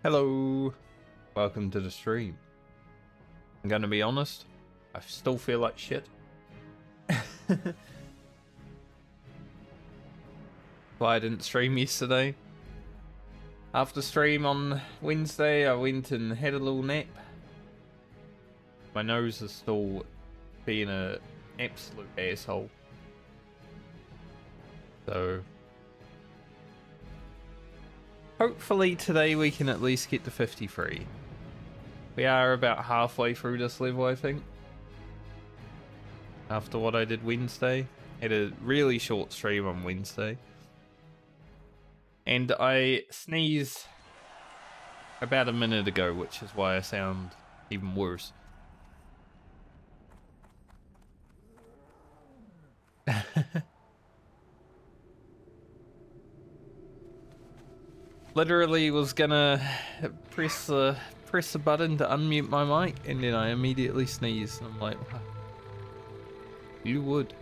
Hello, welcome to the stream. I'm gonna be honest, I still feel like shit. Why I didn't stream yesterday. After stream on Wednesday, I went and had a little nap. My nose is still being an absolute asshole. So hopefully today we can at least get to 53. We are about halfway through this level, I think. After what I did Wednesday. Had a really short stream on Wednesday. And I sneezed about a minute ago, which is why I sound even worse. Literally was gonna press the button to unmute my mic, and then I immediately sneezed. And I'm like, wow, you would.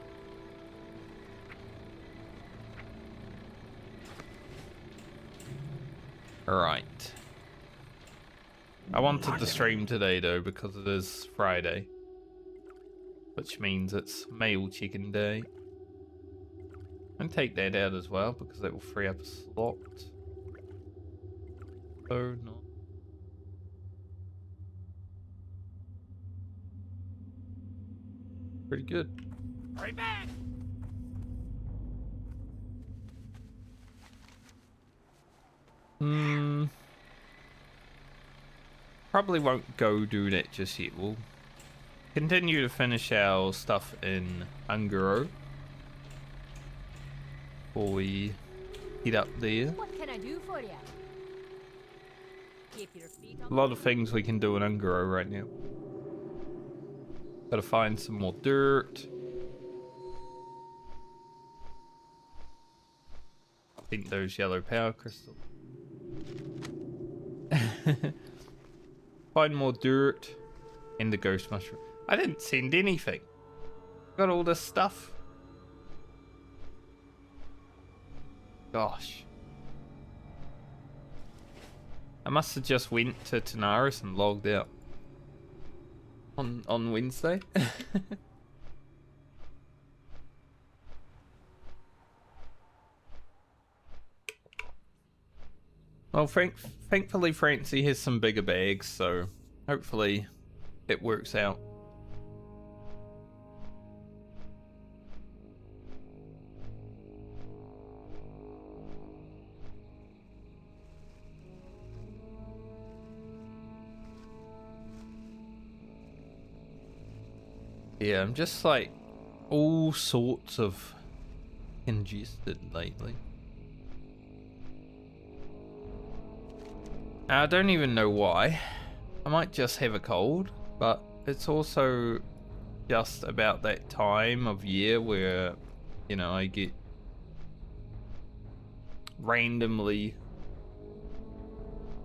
Alright. I wanted to stream today though because it is Friday. Which means it's male chicken day. And take that out as well because that will free up a slot. Oh no. Pretty good. Right back. Probably won't go do that just yet. We'll continue to finish our stuff in Ungaro before we head up there. What can I do for you? Keep your feet on A lot of things we can do in Ungaro right now. Gotta find some more dirt. I think those yellow power crystals. Find more dirt and the ghost mushroom. I didn't send anything. Got all this stuff. Gosh. I must have just went to Tanaris and logged out on Wednesday. Well, thankfully Francie has some bigger bags, so hopefully it works out. Yeah, I'm just like all sorts of congested lately. I don't even know why. I might just have a cold, but it's also just about that time of year where, you know, I get randomly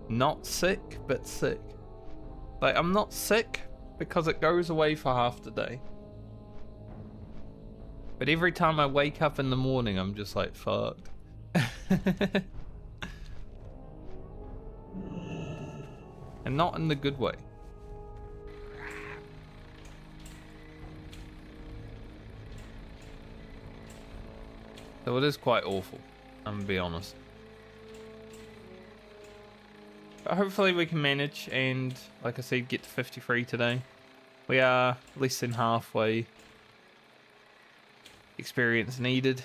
not sick, but sick. Like, I'm not sick because it goes away for half the day. But every time I wake up in the morning, I'm just like, fucked. And not in the good way. So it is quite awful, I'm gonna be honest. But hopefully we can manage and, like I said, get to 53 today. We are less than halfway. Experience needed.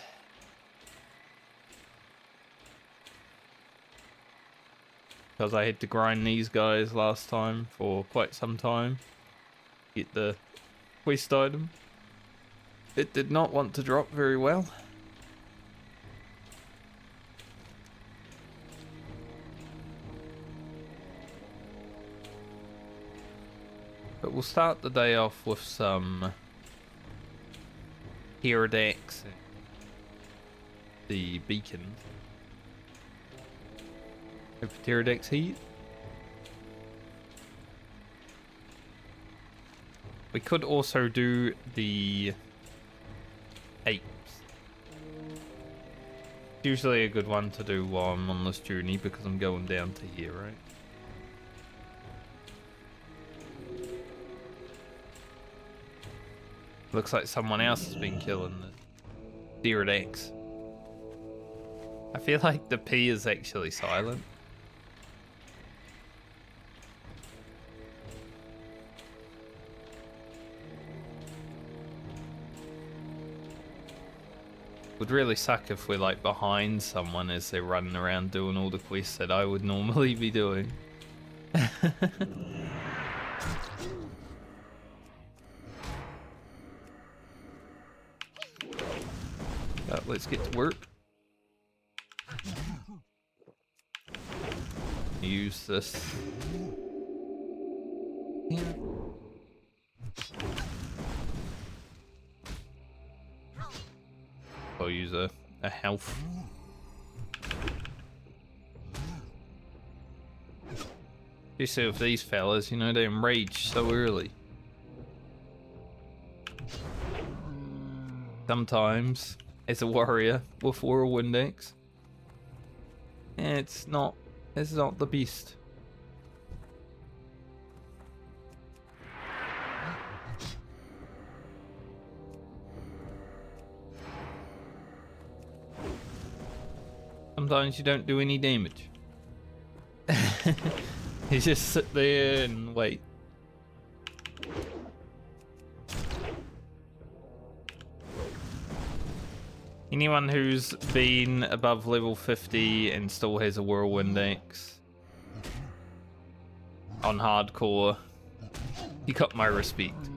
Because I had to grind these guys last time for quite some time. Get the quest item. It did not want to drop very well. But we'll start the day off with some Herodax and the beacon. Hope Herodax heat. We could also do the apes. Usually a good one to do while I'm on this journey because I'm going down to here, right? Looks like someone else has been killing the Deer X. I feel like the P is actually silent. Would really suck if we're like behind someone as they're running around doing all the quests that I would normally be doing. But let's get to work. Use this. Yeah. I'll use a health. You see with these fellas, you know, they enrage so early. Sometimes, as a warrior with Whirlwind Axe, it's not the best. Sometimes you don't do any damage. You just sit there and wait. Anyone who's been above level 50 and still has a Whirlwind Axe on hardcore, you got my respect.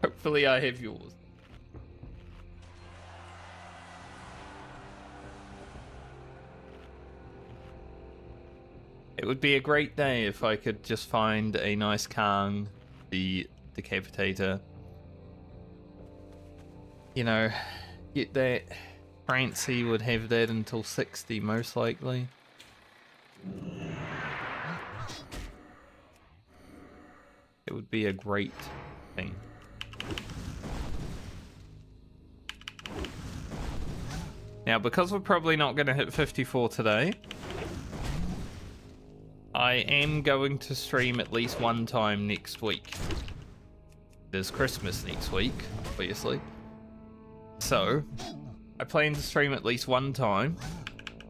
Hopefully I have yours. It would be a great day if I could just find a nice Kang, the Decapitator. You know, get that. Francie would have that until 60 most likely. It would be a great thing. Now, because we're probably not going to hit 54 today, I am going to stream at least one time next week. There's Christmas next week, obviously. So, I plan to stream at least one time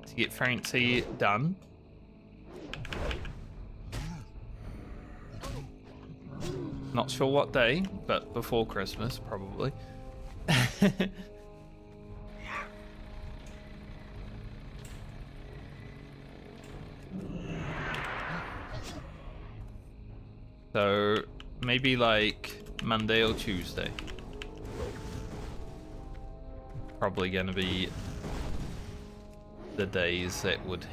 to get Francie done. Not sure what day, but before Christmas, probably. So, maybe like Monday or Tuesday. Probably gonna be the days that would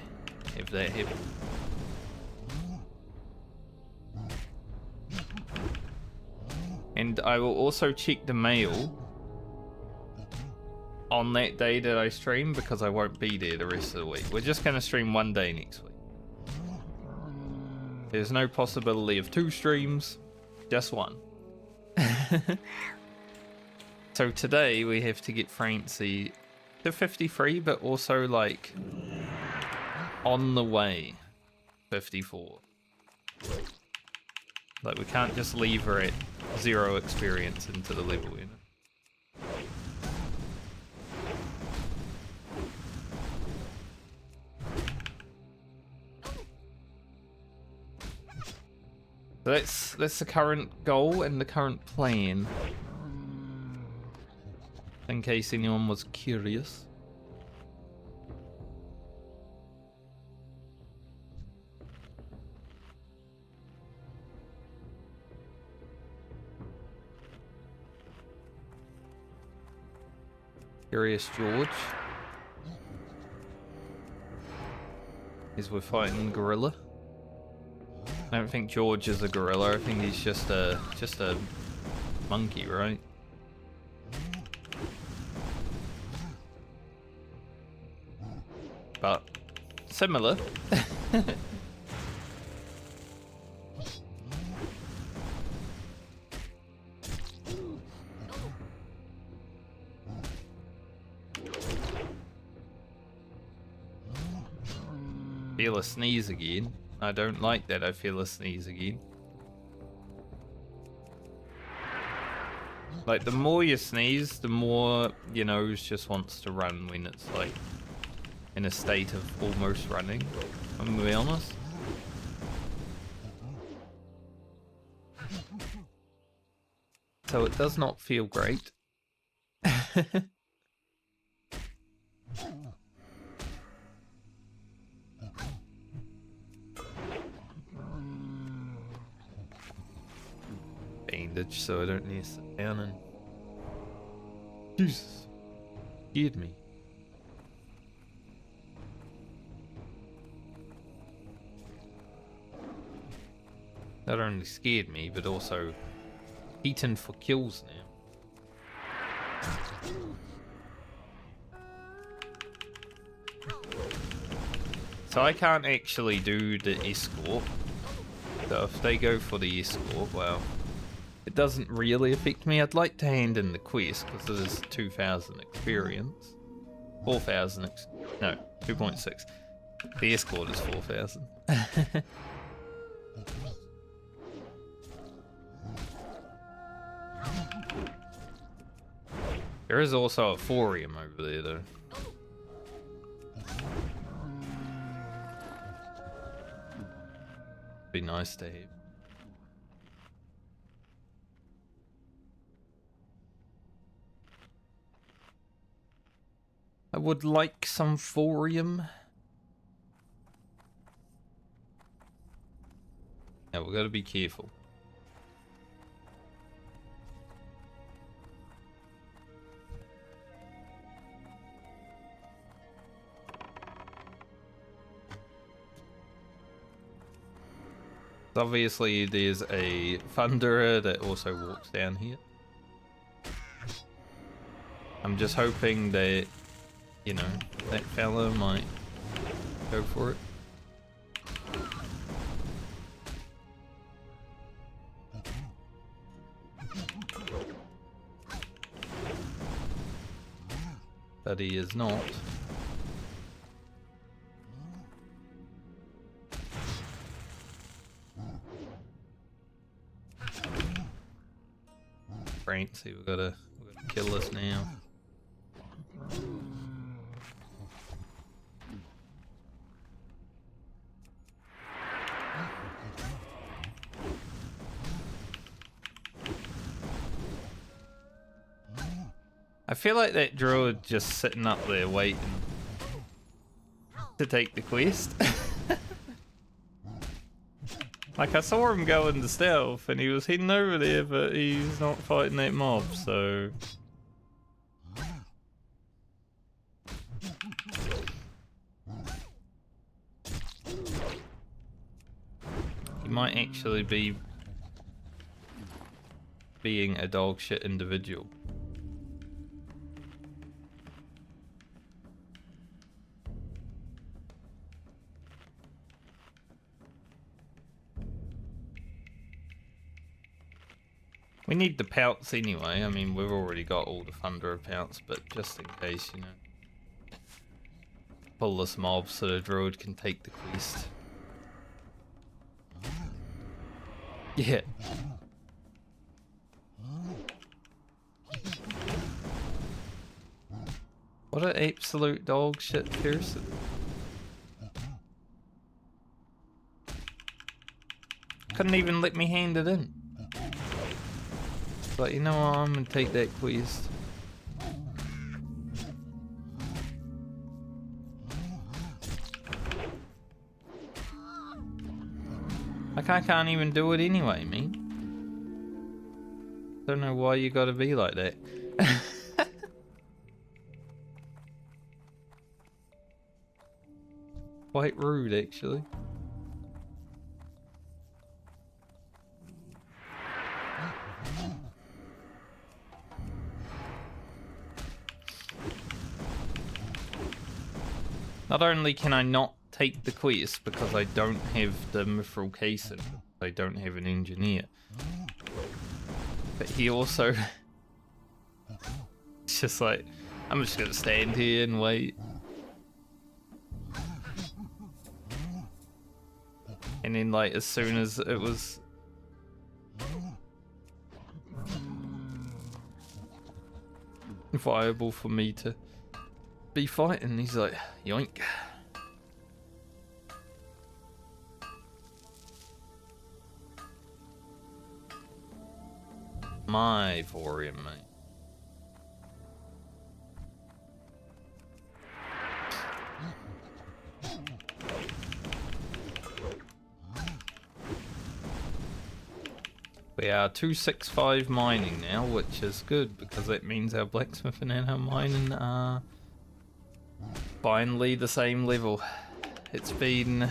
have that happen. And I will also check the mail on that day that I stream because I won't be there the rest of the week. We're just gonna stream one day next week. There's no possibility of 2 streams, just 1. So today we have to get Francie to 53, but also like on the way 54. Like we can't just leave her at 0 experience into the level, you know. So that's the current goal and the current plan. In case anyone was curious. Curious George. Is we're fighting gorilla. I don't think George is a gorilla. I think he's just a monkey, right? But similar. Feel a sneeze again. I don't like that I feel a sneeze again. Like, the more you sneeze, the more your nose just wants to run when it's, like, in a state of almost running, I'm gonna be honest. So it does not feel great. Bandage so I don't need to sit down and... Jesus. Scared me. That only scared me, but also eaten for kills now. So I can't actually do the escort. So if they go for the escort, well, it doesn't really affect me. I'd like to hand in the quest because it is 2,000 experience. 4,000 no, 2.6. The escort is 4,000. There is also a thorium over there though. Be nice to have. I would like some thorium. Yeah, we gotta be careful. Obviously, there's a thunderer that also walks down here. I'm just hoping that, you know, that fella might go for it. But he is not. See, we gotta kill this now. I feel like that druid just sitting up there waiting to take the quest. Like, I saw him go into stealth and he was heading over there, but he's not fighting that mob, so... He might actually be being a dog shit individual. We need the pouts anyway. I mean, we've already got all the Thunderer pouts, but just in case, you know. Pull this mob so the druid can take the quest. Yeah. What an absolute dog shit person. Couldn't even let me hand it in. But you know what, I'm gonna take that quest. Like, I can't even do it anyway, me. Don't know why you gotta be like that. Quite rude, actually. Not only can I not take the quest because I don't have the mithril casing, I don't have an engineer, but he also... It's just like, I'm just gonna stand here and wait. And then, like, as soon as it was... viable for me to be fighting. He's like, yoink. My for him, mate. We are 265 mining now, which is good because it means our blacksmithing and our mining are finally the same level. It's been...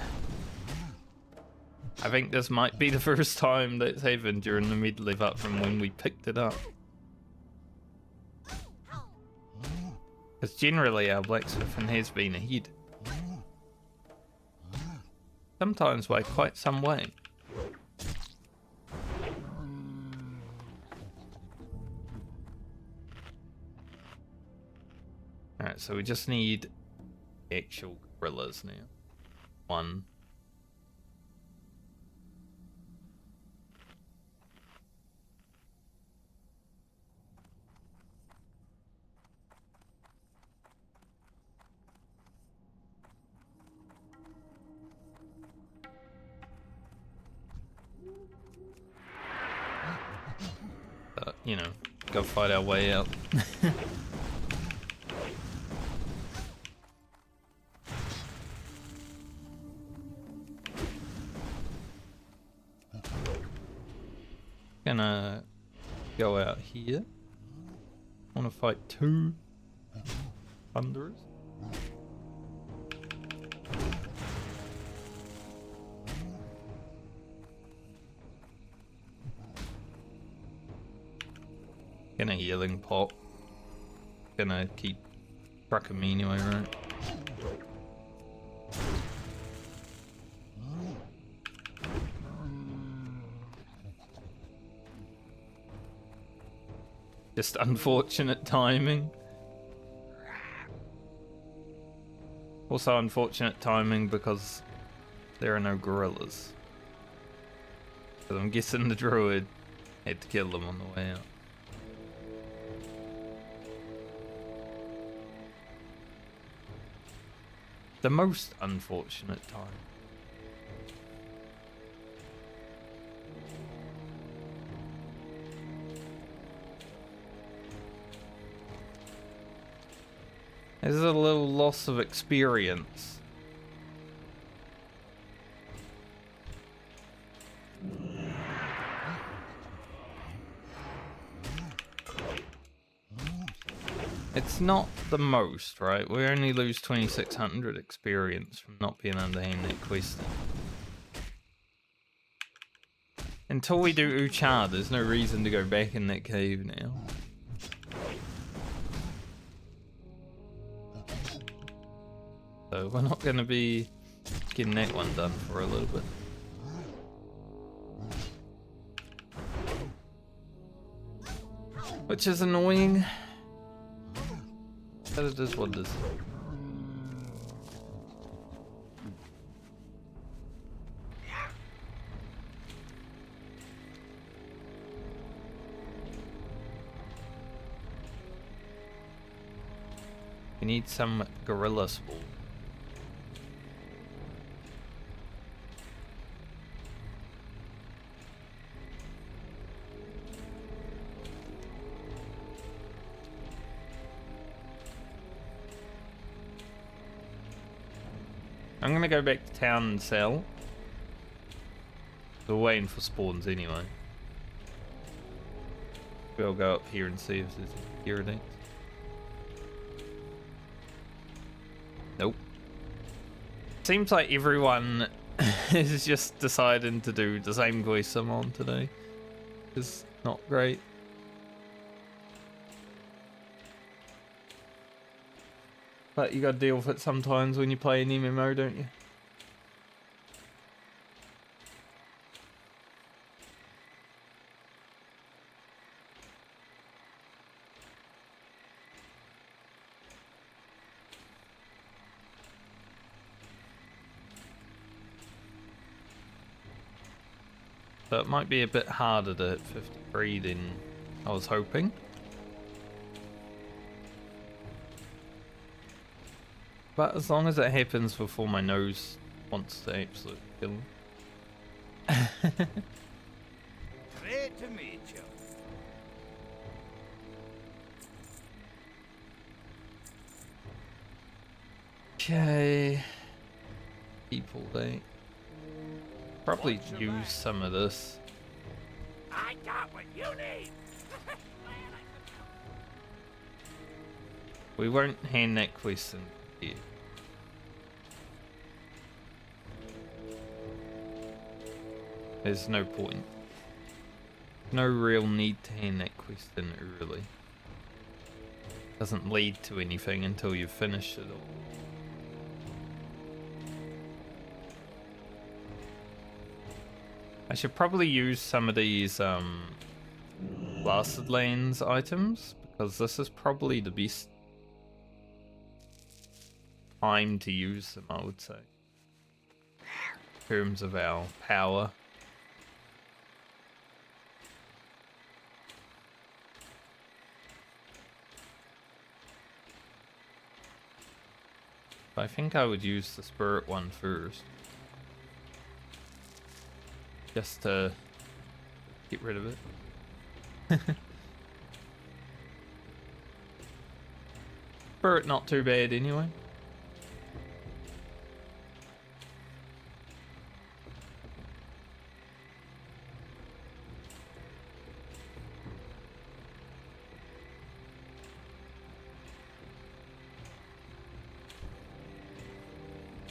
I think this might be the first time that it's happened during the Medley up from when we picked it up. Because generally our blacksmithing has been ahead. Sometimes by quite some way. Alright, so we just need actual gorillas now. One. You know, go fight our way out. Gonna go out here. Wanna fight two thunderers. Gonna healing pot. Gonna keep tracking me anyway, right? Just unfortunate timing. Also unfortunate timing because there are no gorillas. So I'm guessing the druid had to kill them on the way out. The most unfortunate time. There's a little loss of experience. It's not the most, right? We only lose 2600 experience from not being able to hand that quest in. Until we do Uchar, there's no reason to go back in that cave now. So we're not going to be getting that one done for a little bit. Which is annoying. But it is what it is. We need some gorilla spool. I'm gonna go back to town and sell. We're waiting for spawns anyway. We'll go up here and see if there's iridates. Nope. Seems like everyone is just deciding to do the same quest I'm on today. It's not great. But you gotta deal with it sometimes when you play an MMO, don't you? So it might be a bit harder to hit 53 than I was hoping. But as long as it happens before my nose wants to absolutely kill him. Great to meet you. Okay. People, they probably use some of this. I got what you need. We won't hand that quest in here. There's no point. No real need to hand that quest in early. Doesn't lead to anything until you've finished it all. I should probably use some of these Blasted Lands items, because this is probably the best time to use them, I would say. In terms of our power. I think I would use the spirit one first. Just to get rid of it. Spirit not too bad anyway.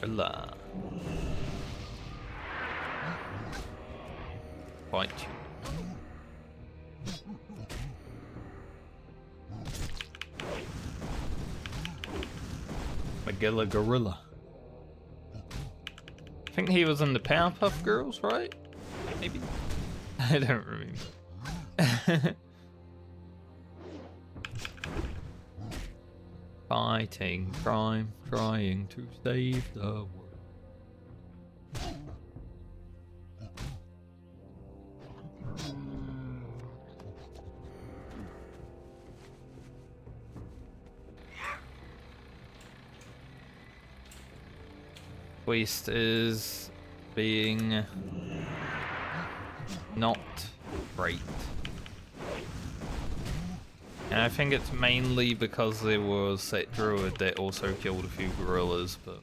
Hola. Fight you. Magilla Gorilla. I think he was in the Powerpuff Girls, right? Maybe? I don't remember. Fighting crime, trying to save the world. Quest is being not great. And I think it's mainly because there was that druid that also killed a few gorillas, but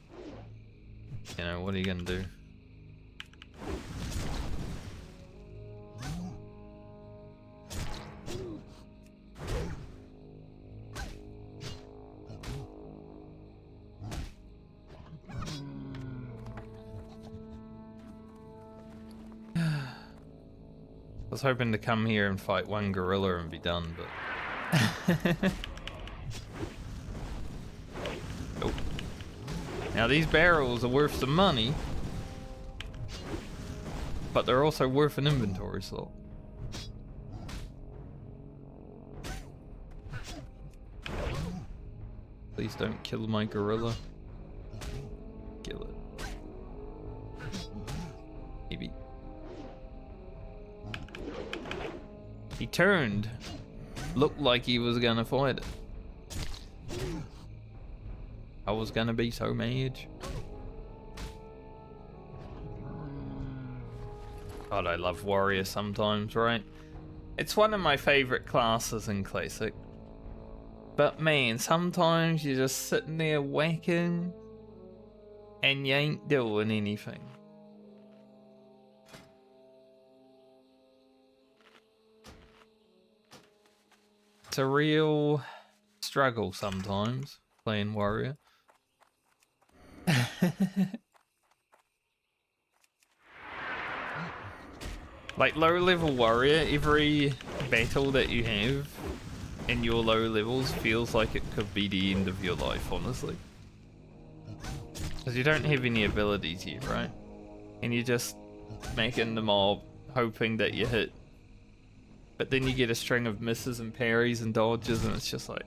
you know, what are you gonna do? I was hoping to come here and fight one gorilla and be done, but... Nope. Now these barrels are worth some money, but they're also worth an inventory slot. Please don't kill my gorilla. Kill it. Maybe. He turned. Looked like he was gonna fight it. I was gonna be so mad. God, I love warrior sometimes, right? It's one of my favorite classes in Classic. But man, sometimes you're just sitting there whacking and you ain't doing anything. It's a real struggle sometimes playing warrior. Like low level warrior, every battle that you have in your low levels feels like it could be the end of your life, honestly. Because you don't have any abilities yet, right? And you're just making the mob, hoping that you hit. But then you get a string of misses and parries and dodges, and it's just like,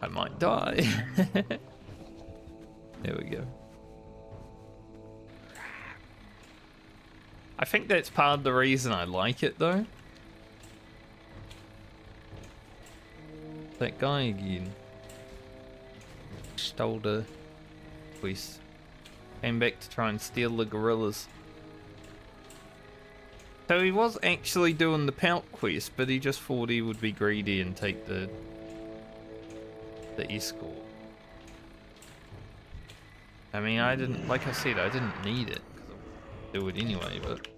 I might die. There we go. I think that's part of the reason I like it, though. That guy again. Stole the quest. Came back to try and steal the gorillas. So he was actually doing the pout quest, but he just thought he would be greedy and take the escort. I mean, I didn't, like I said, I didn't need it, because I would do it anyway, but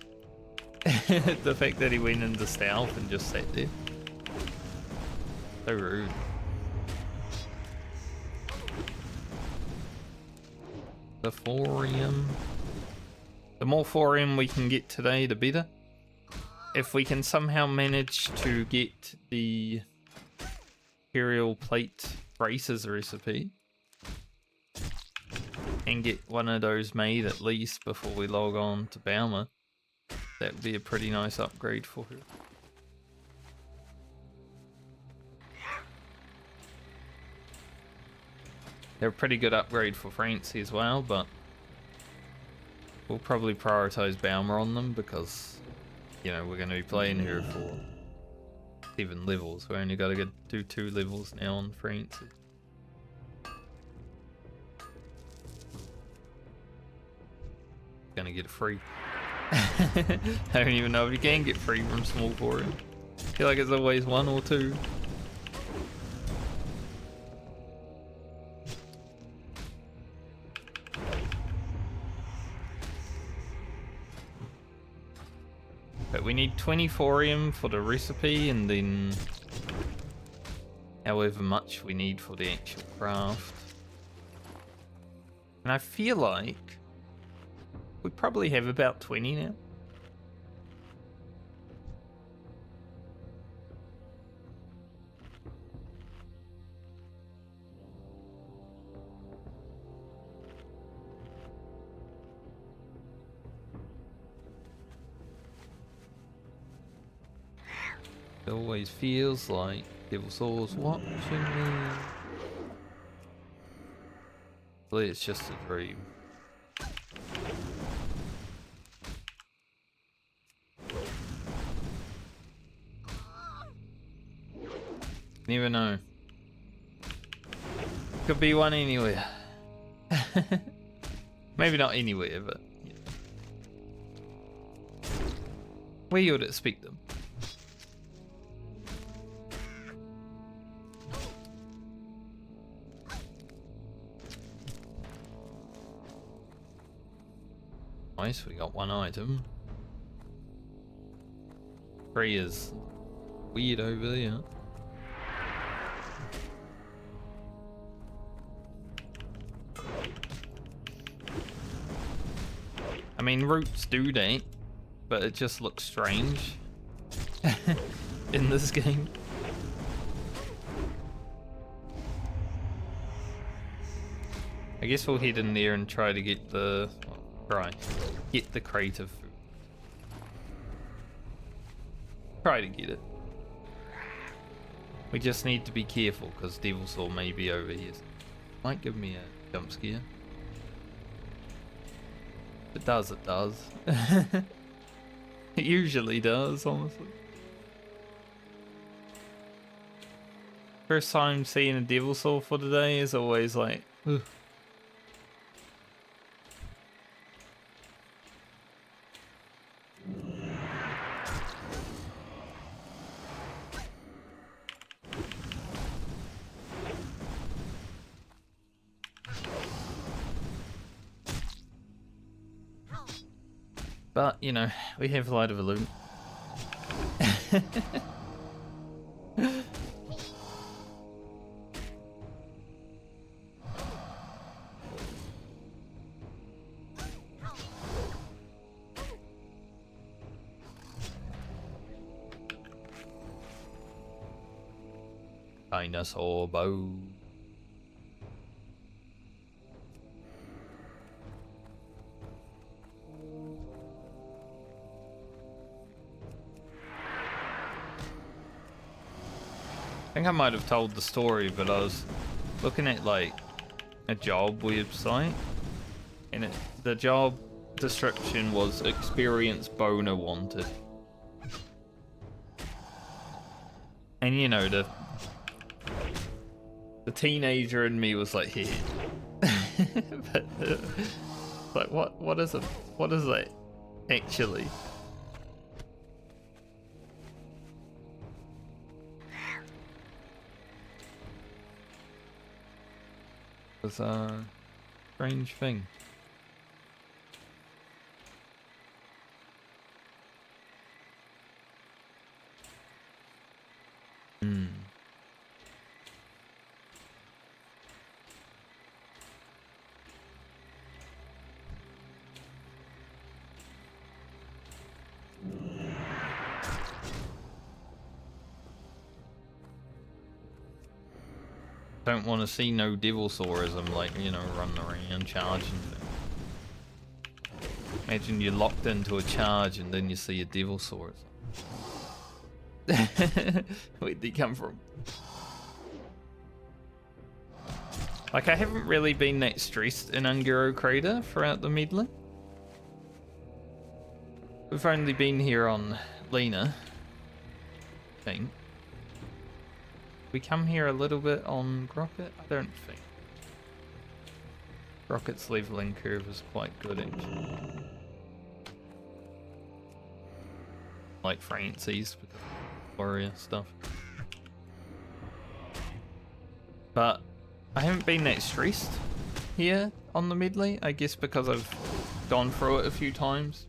the fact that he went into stealth and just sat there. So rude. The thorium. The more thorium we can get today, the better. If we can somehow manage to get the Imperial Plate braces recipe and get one of those made at least before we log on to Baumer, that would be a pretty nice upgrade for her. They're a pretty good upgrade for Francie as well, but we'll probably prioritize Baumer on them because, you know, we're going to be playing her for 7 levels. We only got to do 2 levels now on Francie. Gonna get it free. I don't even know if you can get free from small thorium. I feel like it's always 1 or 2. But we need 20 thorium for the recipe, and then however much we need for the actual craft. And I feel like we probably have about 20 now. It always feels like Devil Soul's watching me. Hopefully it's just a dream. Never know. Could be one anywhere. Maybe not anywhere, but yeah. Where you would expect them. Nice, we got 1 item. 3 is weird over there. I mean, roots do that, but it just looks strange in this game. I guess we'll head in there and try to get the... get the crate of food. Try to get it. We just need to be careful, because Devil Soul may be over here. Might give me a jump scare. If it does, it does. It usually does, honestly. First time seeing a Devil Soul for today is always like, ugh. But, you know, we have Light of Illusion. Dinosaur bow. I think I might have told the story, but I was looking at like a job website, and the job description was experience boner wanted. And you know, The teenager in me was like, here. But, like, what is it? What is that actually? It was a strange thing. Don't want to see no devil saurism, like, you know, running around charging. Imagine you're locked into a charge and then you see a devil saurism. Where'd they come from? Like, I haven't really been that stressed in Ungaro Crater throughout the Medley. We've only been here on Lena, I think. We come here a little bit on Grocket? I don't think. Grocket's leveling curve is quite good actually. Like Francie's because of warrior stuff. But I haven't been that stressed here on the Medley, I guess because I've gone through it a few times.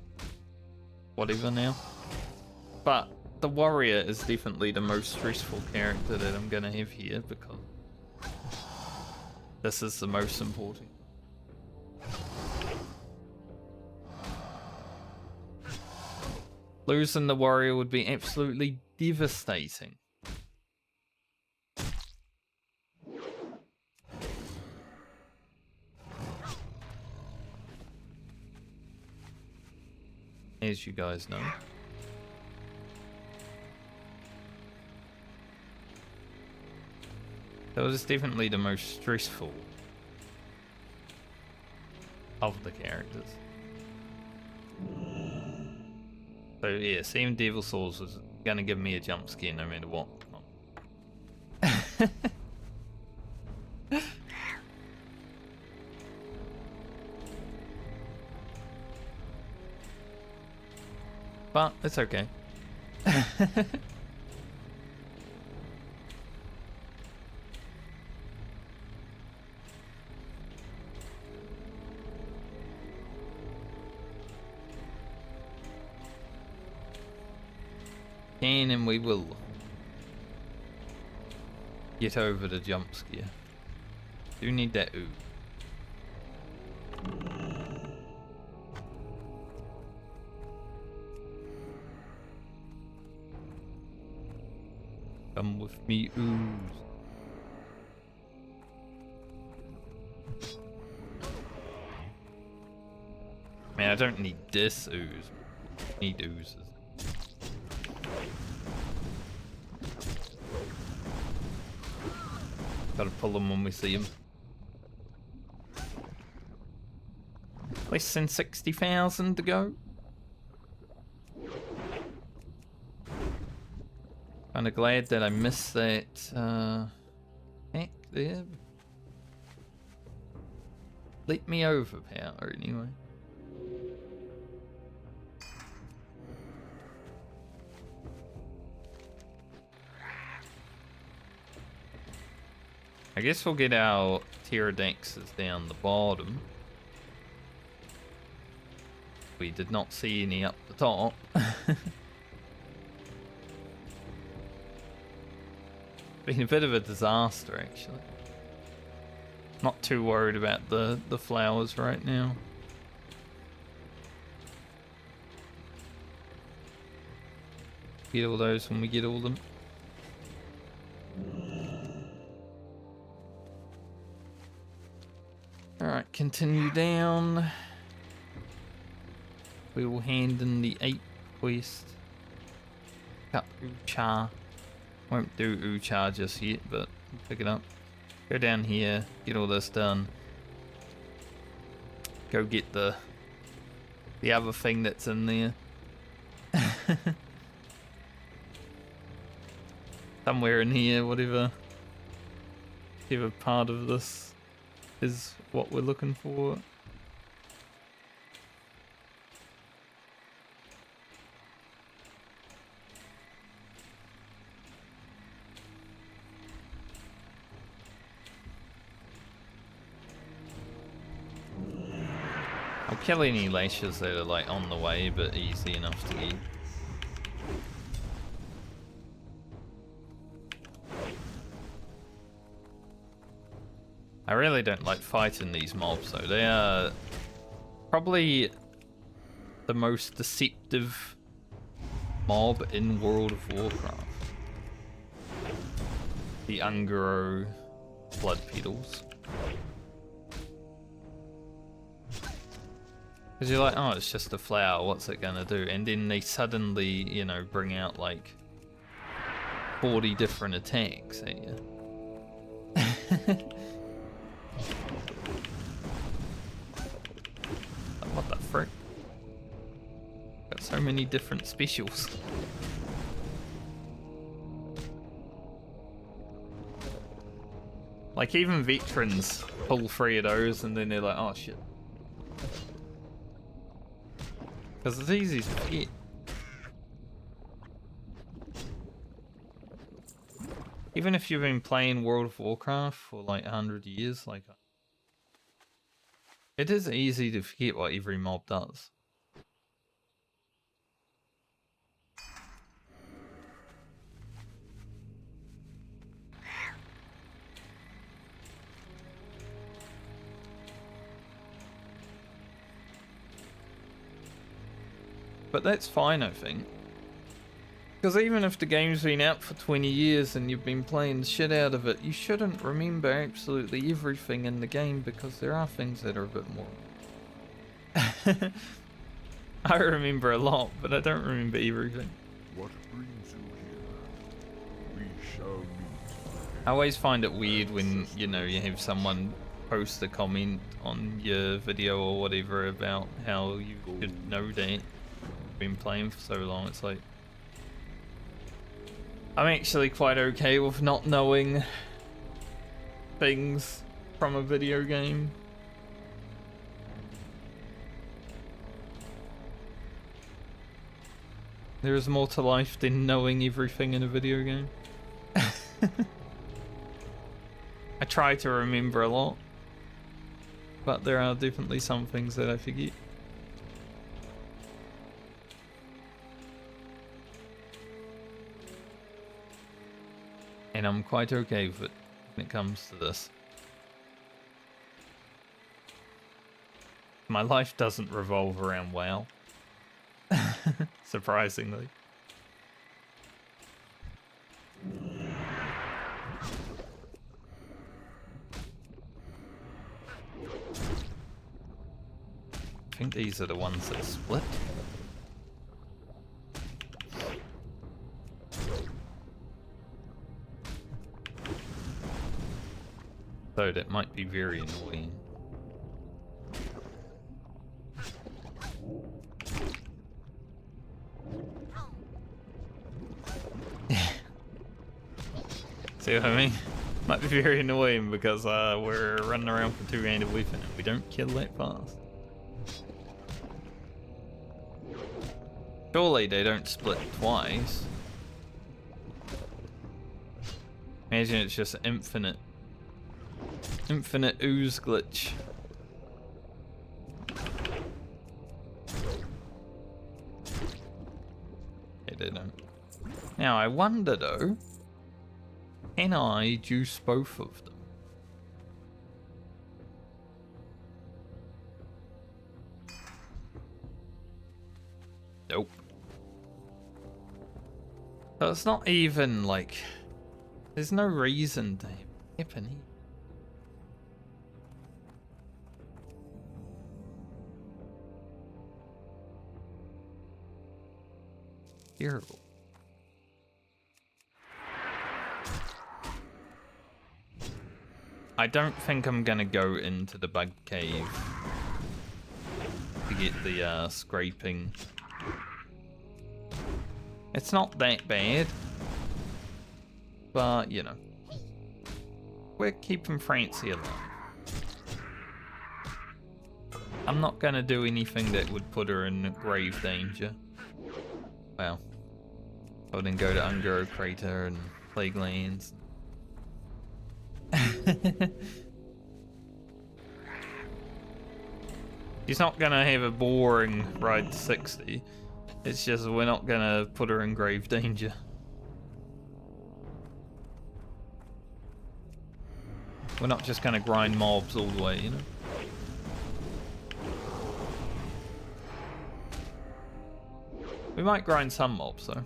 Whatever now. But the warrior is definitely the most stressful character that I'm gonna have here because this is the most important. Losing the warrior would be absolutely devastating. As you guys know. That was definitely the most stressful of the characters. So yeah, seeing Devil Souls was gonna give me a jump scare no matter what. But it's okay. Can and we will get over the jump scare. Do need that ooh. Come with me, ooze. Man, I don't need this ooze. I need oozes. Gotta pull them when we see them. Less than 60,000 to go. Kinda glad that I missed that hack there. Let me overpower anyway. I guess we'll get our pterodactyls down the bottom. We did not see any up the top. Been a bit of a disaster actually. Not too worried about the flowers right now. Get all those when we get all them. Alright, continue down. We will hand in the 8th quest. Up Ucha. Won't do Ucha just yet, but we'll pick it up. Go down here, get all this done. Go get the other thing that's in there. Somewhere in here, whatever. Either part of this is what we're looking for. I'll kill any lashes that are like on the way, but easy enough to eat. I really don't like fighting these mobs though. They are probably the most deceptive mob in World of Warcraft. The Ungaro blood petals. Because you're like, oh, it's just a flower, what's it gonna do? And then they suddenly, you know, bring out like 40 different attacks at you. What the frick? Got so many different specials. Like even veterans pull 3 of those and then they're like, oh shit. Because it's easy to forget. Even if you've been playing World of Warcraft for like 100 years, like it is easy to forget what every mob does. But that's fine, I think. Because even if the game's been out for 20 years and you've been playing the shit out of it, you shouldn't remember absolutely everything in the game because there are things that are a bit more... I remember a lot, but I don't remember everything. What brings you here? We shall meet. I always find it weird when, you know, you have someone post a comment on your video or whatever about how you should know that you've been playing for so long. It's like, I'm actually quite okay with not knowing things from a video game. There is more to life than knowing everything in a video game. I try to remember a lot, but there are definitely some things that I forget. And I'm quite okay with it when it comes to this. My life doesn't revolve around WoW. Surprisingly. I think these are the ones that split. So that might be very annoying. See what I mean? Might be very annoying because we're running around for two-handed weapon and we don't kill that fast. Surely they don't split twice. Imagine it's just infinite ooze glitch. Okay, they don't. Now I wonder though, can I juice both of them? Nope. So it's not even like, there's no reason to happen. Terrible. I don't think I'm gonna go into the bug cave to get the scraping. It's not that bad, but you know, we're keeping Francie alive. I'm not gonna do anything that would put her in grave danger. Well, I wouldn't go to Ungaro Crater and Plague Lands. She's not gonna have a boring ride to 60. It's just we're not gonna put her in grave danger. We're not just gonna grind mobs all the way, you know? We might grind some mobs though.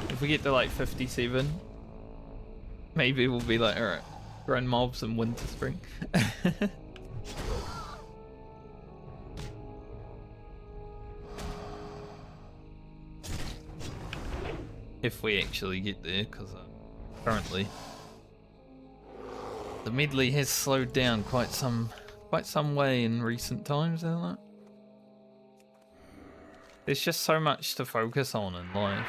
If we get to like 57, maybe we'll be like, alright, grind mobs in winter spring. If we actually get there, because currently the Medley has slowed down quite some way in recent times, hasn't it? There's just so much to focus on in life.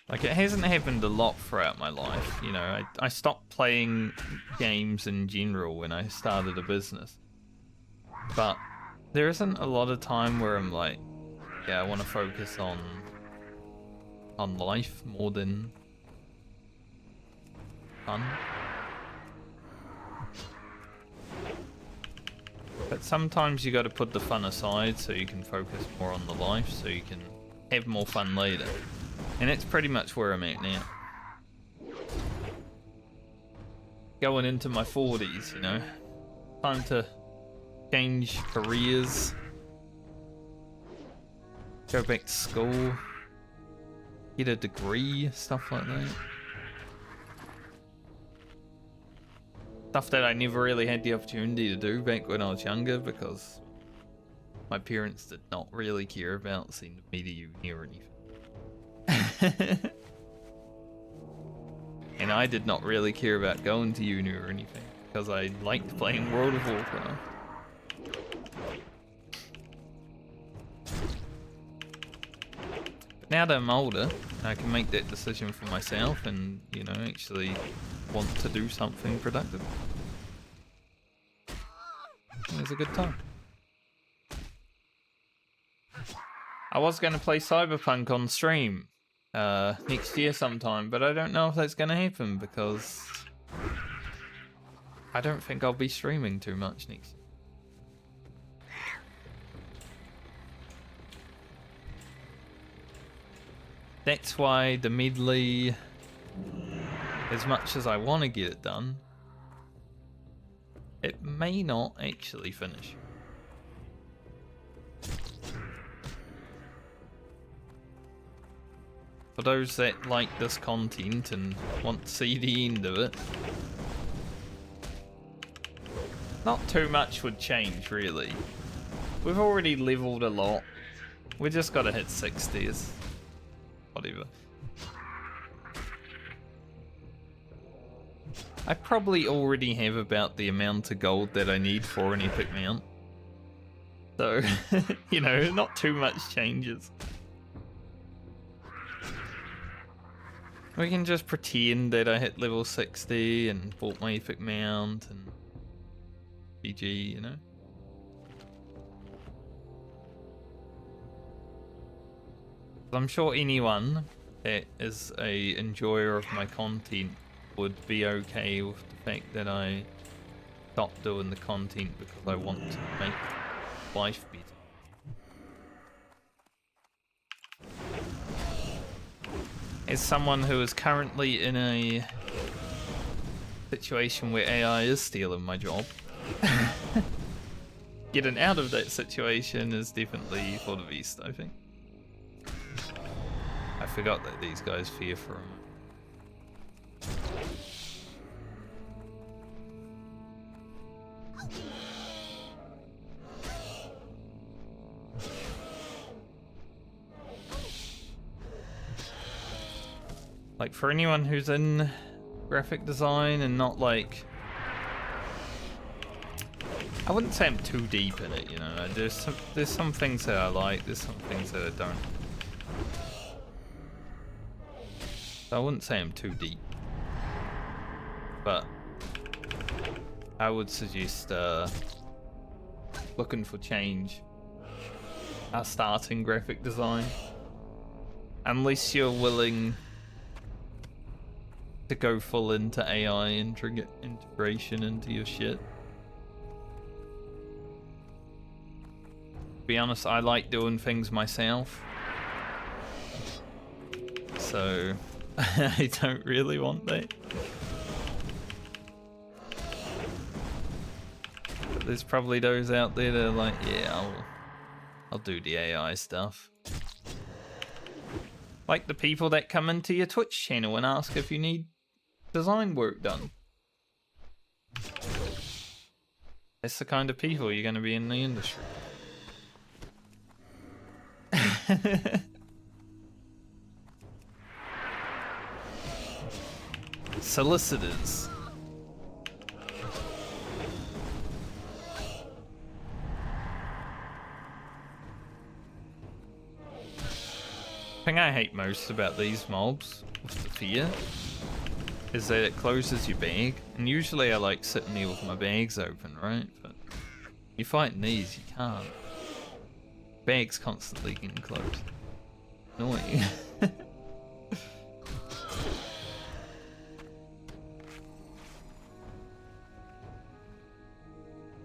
Like, it hasn't happened a lot throughout my life, you know. I stopped playing games in general when I started a business. But there isn't a lot of time where I'm like, yeah, I want to focus on life more than fun. But sometimes you got to put the fun aside so you can focus more on the life, so you can have more fun later. And that's pretty much where I'm at now. Going into my 40s, you know. Time to change careers. Go back to school. Get a degree, stuff like that. Stuff that I never really had the opportunity to do back when I was younger because my parents did not really care about sending me to uni or anything. And I did not really care about going to uni or anything because I liked playing World of Warcraft. But now that I'm older, I can make that decision for myself and, you know, actually want to do something productive. It was a good time. I was going to play Cyberpunk on stream next year sometime, but I don't know if that's going to happen because I don't think I'll be streaming too much next year. That's why the Medley, as much as I want to get it done, it may not actually finish. For those that like this content and want to see the end of it, not too much would change really. We've already leveled a lot. We just gotta hit 60s. Whatever. I probably already have about the amount of gold that I need for an epic mount. So, you know, not too much changes. We can just pretend that I hit level 60 and bought my epic mount and GG, you know? I'm sure anyone that is a enjoyer of my content would be okay with the fact that I stopped doing the content because I want to make life better. As someone who is currently in a situation where AI is stealing my job, getting out of that situation is definitely for the best, I think. I forgot that these guys fear for him. Like, for anyone who's in graphic design and not like I wouldn't say I'm too deep in it, you know. There's some things that I like, there's some things that I don't. So I wouldn't say I'm too deep, but I would suggest looking for change at starting graphic design, unless you're willing to go full into AI integration into your shit. To be honest, I like doing things myself, so I don't really want that. But there's probably those out there that are like, yeah, I'll do the AI stuff. Like the people that come into your Twitch channel and ask if you need design work done. That's the kind of people you're going to be in the industry. Solicitors. The thing I hate most about these mobs, with the fear, is that it closes your bag. And usually I like sitting there with my bags open, right? But you fighting these, you can't. Bag's constantly getting closed. Annoying.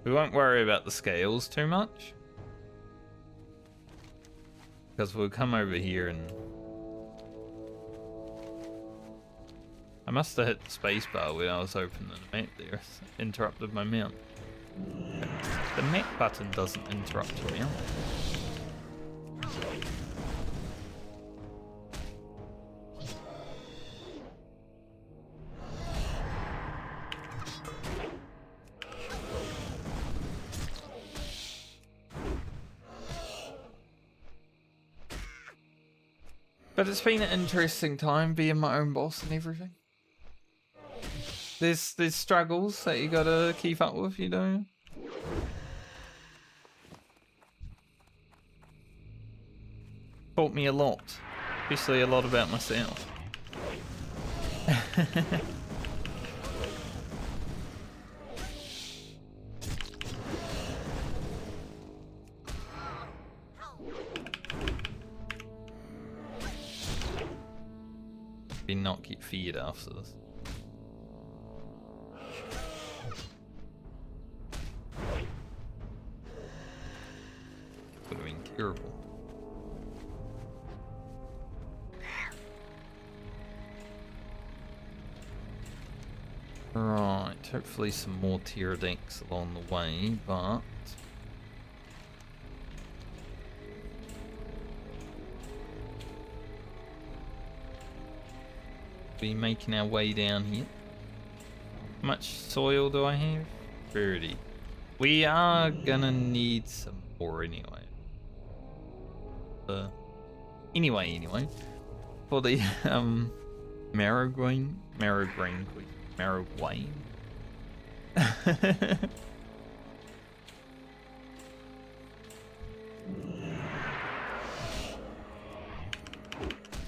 We won't worry about the scales too much, because we'll come over here and... I must have hit the spacebar when I was opening the map there. Interrupted my mount. The map button doesn't interrupt your mount. But it's been an interesting time being my own boss and everything. There's struggles that you gotta keep up with, you know. Taught me a lot, especially a lot about myself. Be not get feared after this. Would have been terrible. Right, hopefully some more pterodactyls along the way, but be making our way down here. How much soil do I have? 30. We are gonna need some more anyway. Anyway, for the marrowgrain.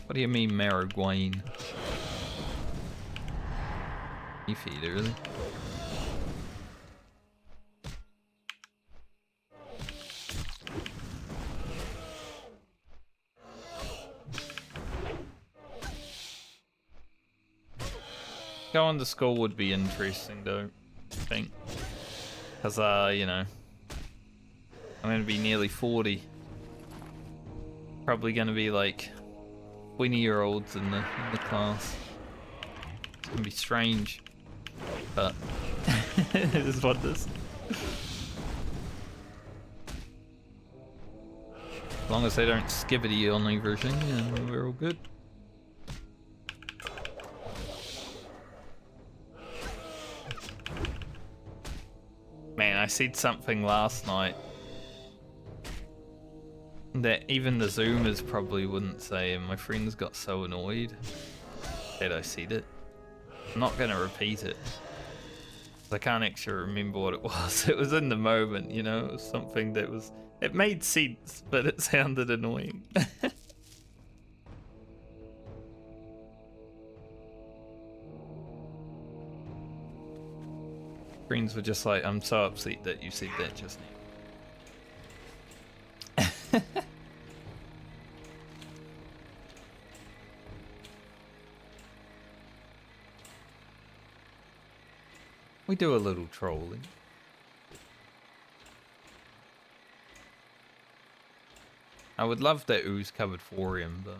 What do you mean marrowgrain? You feed it, really? Going to school would be interesting though, I think. Because, you know, I'm going to be nearly 40. Probably going to be like 20-year-olds in the class. It's going to be strange. But it is what it is. As long as they don't skibbity on everything, yeah, we're all good. Man, I said something last night that even the Zoomers probably wouldn't say, and my friends got so annoyed that I said it. I'm not going to repeat it. I can't actually remember what it was. It was in the moment, you know. It was something that was. It made sense, but it sounded annoying. Friends were just like, I'm so upset that you said that just now. We do a little trolling. I would love that ooze covered for him, but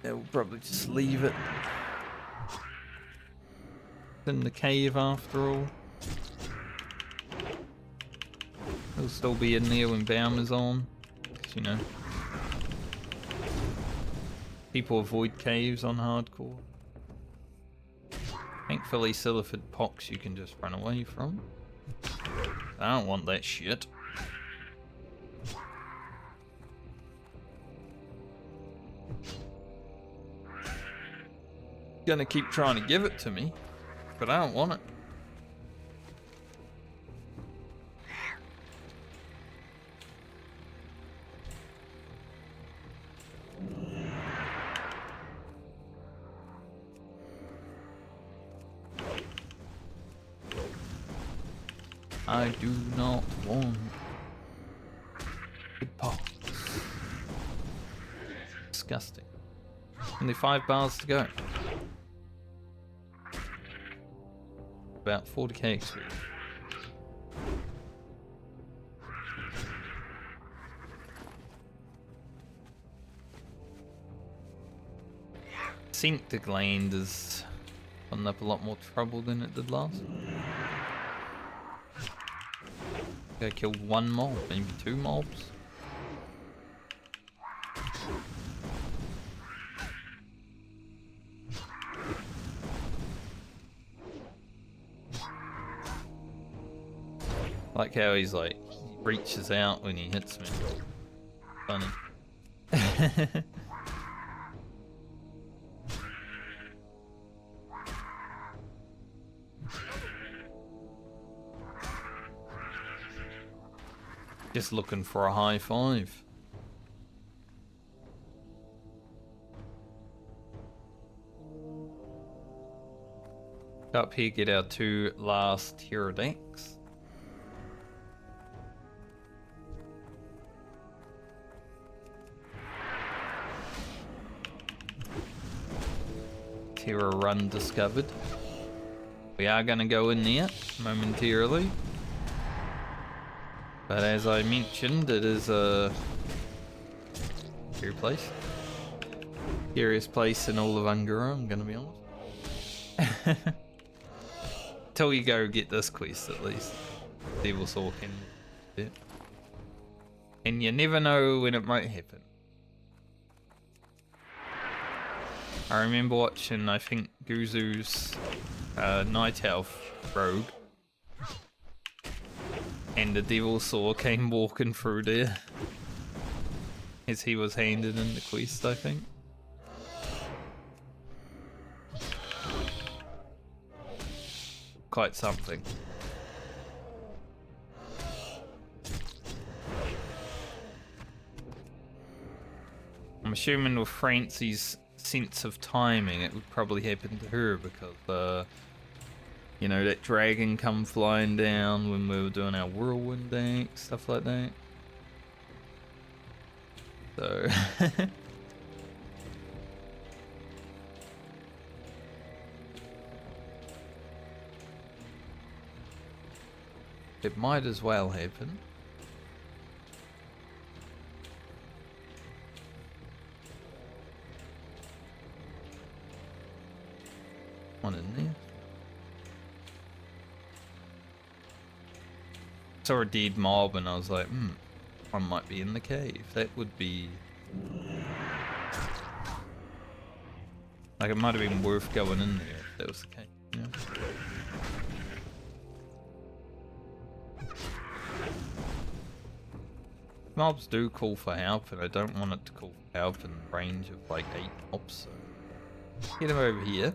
they'll probably just leave it in the cave after all. He'll still be in there when Baumer's on, 'cause, you know, people avoid caves on hardcore. Thankfully, Silifid Pox you can just run away from. I don't want that shit. Gonna keep trying to give it to me, but I don't want it. I do not want the pox. Disgusting. Only 5 bars to go. About 40k experience. Think the gland has gotten up a lot more trouble than it did last. I killed 1 mob, maybe 2 mobs. Like how he's like, he reaches out when he hits me. Funny. Just looking for a high five. Up here, get our 2 last pterodactyls. Terra run discovered. We are going to go in there momentarily. But as I mentioned, it is a scary place. Scariest place in all of Ungura, I'm gonna be honest. Till you go get this quest at least. Devil Saw can do it. And you never know when it might happen. I remember watching, I think, Guzu's Night Elf Rogue. And the Devil Saw came walking through there as he was handed in the quest, I think. Quite something. I'm assuming with Francie's sense of timing, it would probably happen to her because, you know, that dragon come flying down when we were doing our whirlwind deck, stuff like that. So... it might as well happen. One in there. Saw a dead mob and I was like, one might be in the cave. That would be... like, it might have been worth going in there if that was the case. Yeah. mobs do call for help, and I don't want it to call for help in range of like 8 mobs, so get him over here.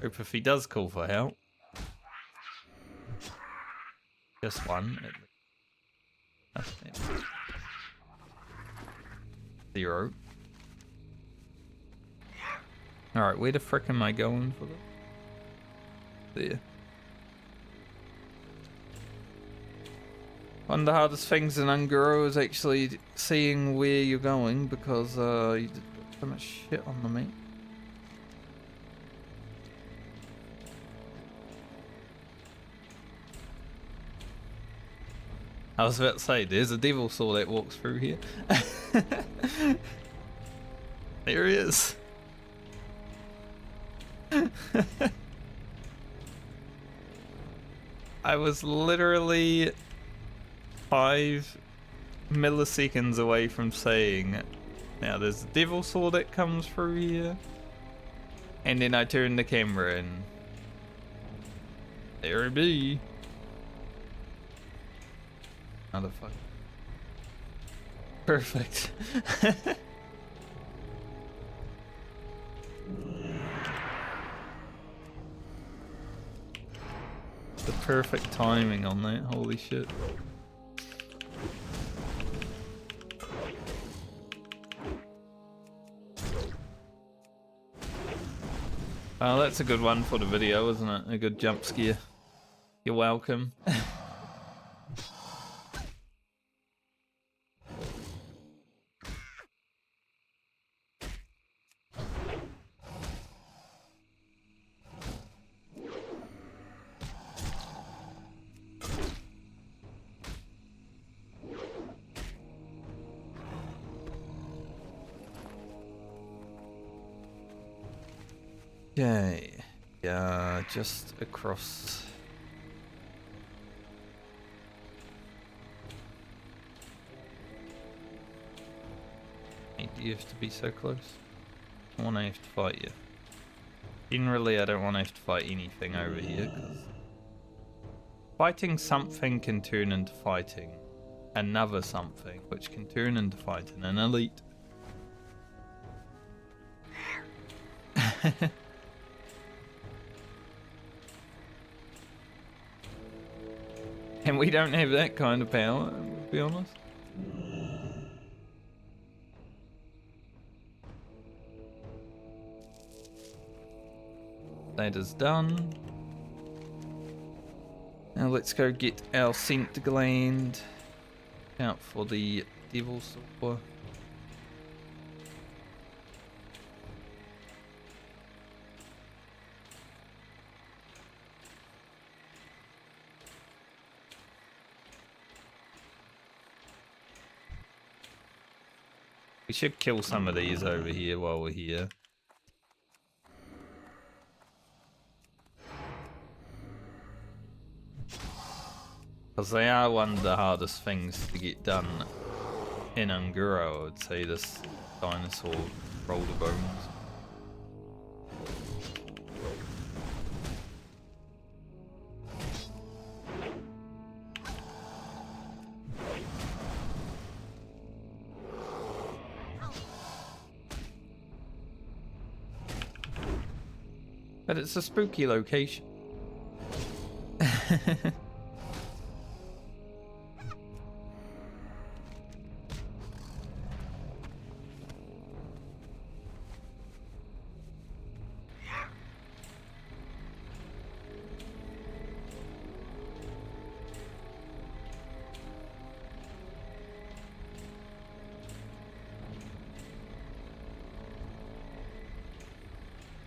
Hope if he does call for help, just one at least. 0. Alright, where the frick am I going for this? There. One of the hardest things in Unguro is actually seeing where you're going, because you did so much shit on the map. I was about to say, there's a devil saw that walks through here. There he is. I was literally 5 milliseconds away from saying, now there's a devil saw that comes through here, and then I turned the camera and there it be. Motherfucker. Perfect. The perfect timing on that, holy shit. Oh, that's a good one for the video, isn't it? A good jump scare. You're welcome. Okay, yeah, just across. Hey, do you have to be so close? I want to have to fight you. Generally, I don't want to have to fight anything over here, because fighting something can turn into fighting another something, which can turn into fighting an elite. And we don't have that kind of power, to be honest. That is done. Now let's go get our scent gland out for the devil saw. We should kill some of these over here while we're here. Because they are one of the hardest things to get done in Unguro, I would say, this dinosaur roller bones. But it's a spooky location.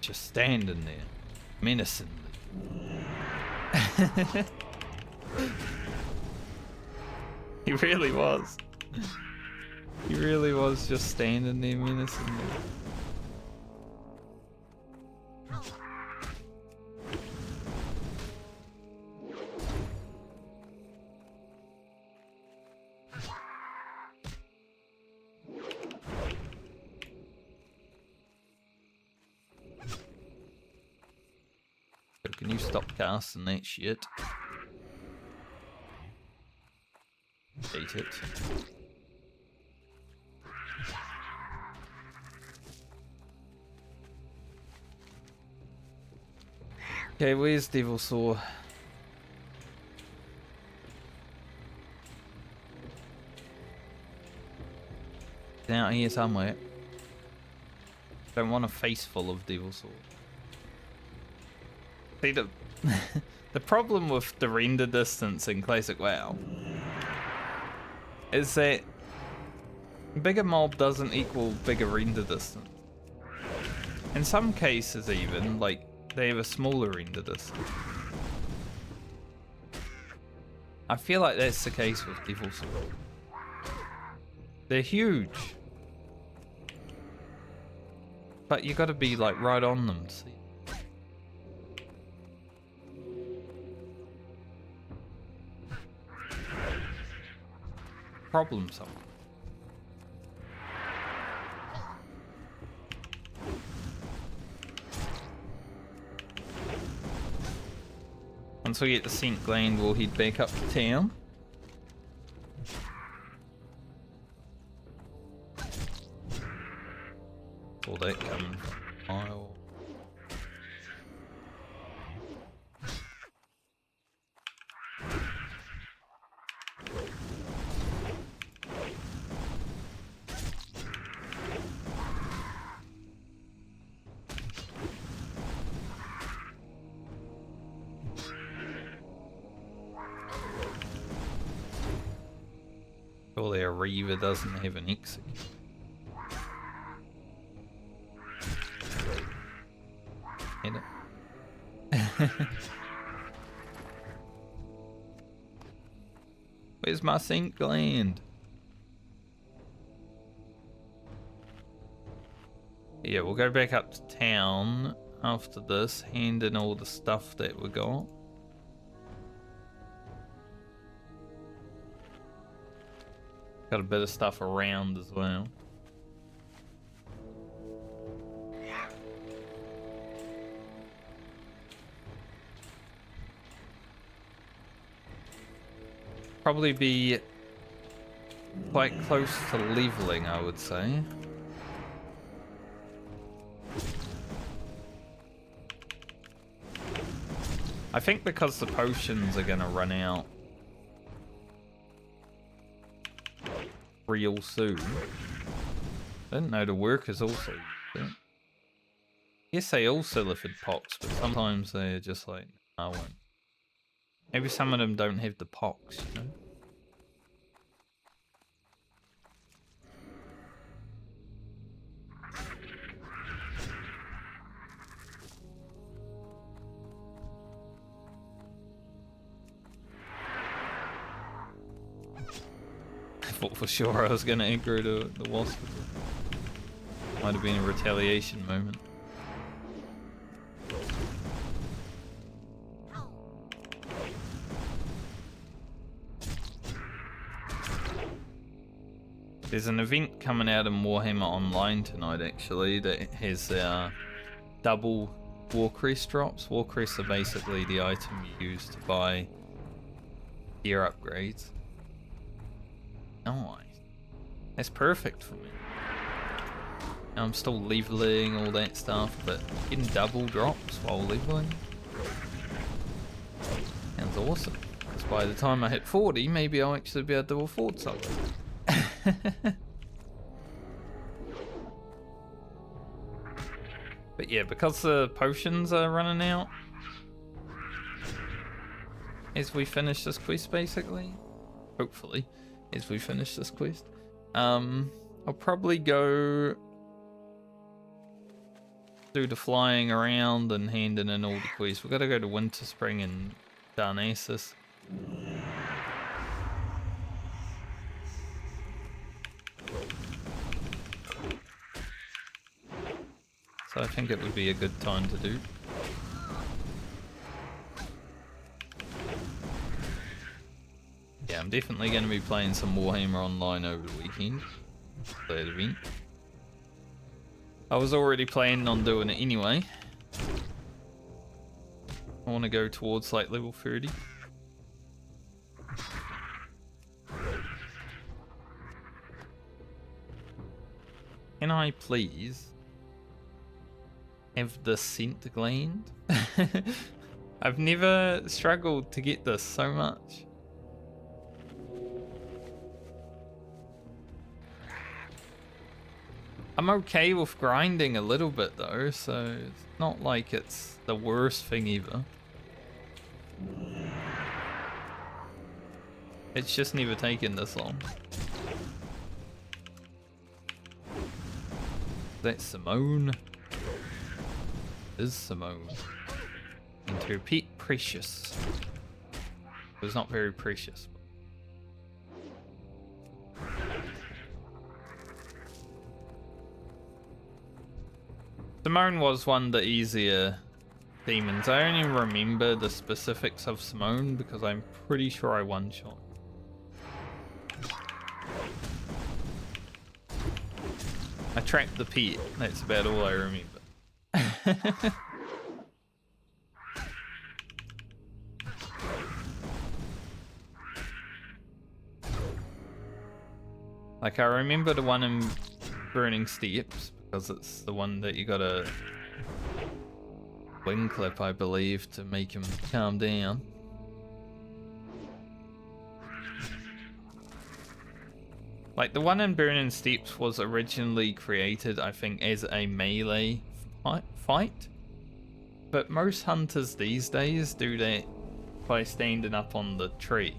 Just standing there, menacingly. He really was. He really was just standing there menacingly. Can you stop casting that shit? appreciate it. Okay, where's Devil Saw? Down here somewhere. Don't want a face full of Devil Saw. See, the, the problem with the render distance in Classic WoW is that bigger mob doesn't equal bigger render distance. In some cases even, like, they have a smaller render distance. I feel like that's the case with Devil Saw. They're huge. But you gotta be like right on them to see. Problem solved. Once we get the scent gland, we'll head back up to town. All that coming from Isle. Surely a Reaver doesn't have an execute. Hit it. Where's my scent gland? Yeah, we'll go back up to town after this, hand in all the stuff that we got. Got a bit of stuff around as well. Probably be quite close to leveling, I would say. I think because the potions are gonna run out real soon. I didn't know the workers also used it. Yes, they also lifted pox, but sometimes they're just like, I won't. Maybe some of them don't have the pox, you know? I thought for sure I was gonna aggro the wasp. Might have been a retaliation moment. There's an event coming out in Warhammer Online tonight, actually, that has double Warcrest drops. Warcrests are basically the item you use to buy gear upgrades. Nice. That's perfect for me. Now I'm still leveling, all that stuff, but getting double drops while leveling sounds awesome. Because by the time I hit 40, maybe I'll actually be able to afford something. But yeah, because the potions are running out as we finish this quest, basically, hopefully, as we finish this quest, I'll probably go do the flying around and handing in all the quests. We've got to go to Winter Spring and Darnassus. So I think it would be a good time to do. Yeah, I'm definitely going to be playing some Warhammer Online over the weekend. For that event. I was already planning on doing it anyway. I want to go towards like level 30. Can I please have the scent gland? I've never struggled to get this so much. I'm okay with grinding a little bit though, so it's not like it's the worst thing ever. It's just never taken this long. That's Simone. Is Simone. And her pet Precious. It was not very precious. Simone was one of the easier demons. I only remember the specifics of Simone because I'm pretty sure I one-shot. I trapped the pet. That's about all I remember. Like, I remember the one in Burning Steps because it's the one that you got a wing clip, I believe, to make him calm down. Like, the one in Burning Steps was originally created, I think, as a melee fight. But most hunters these days do that by standing up on the tree.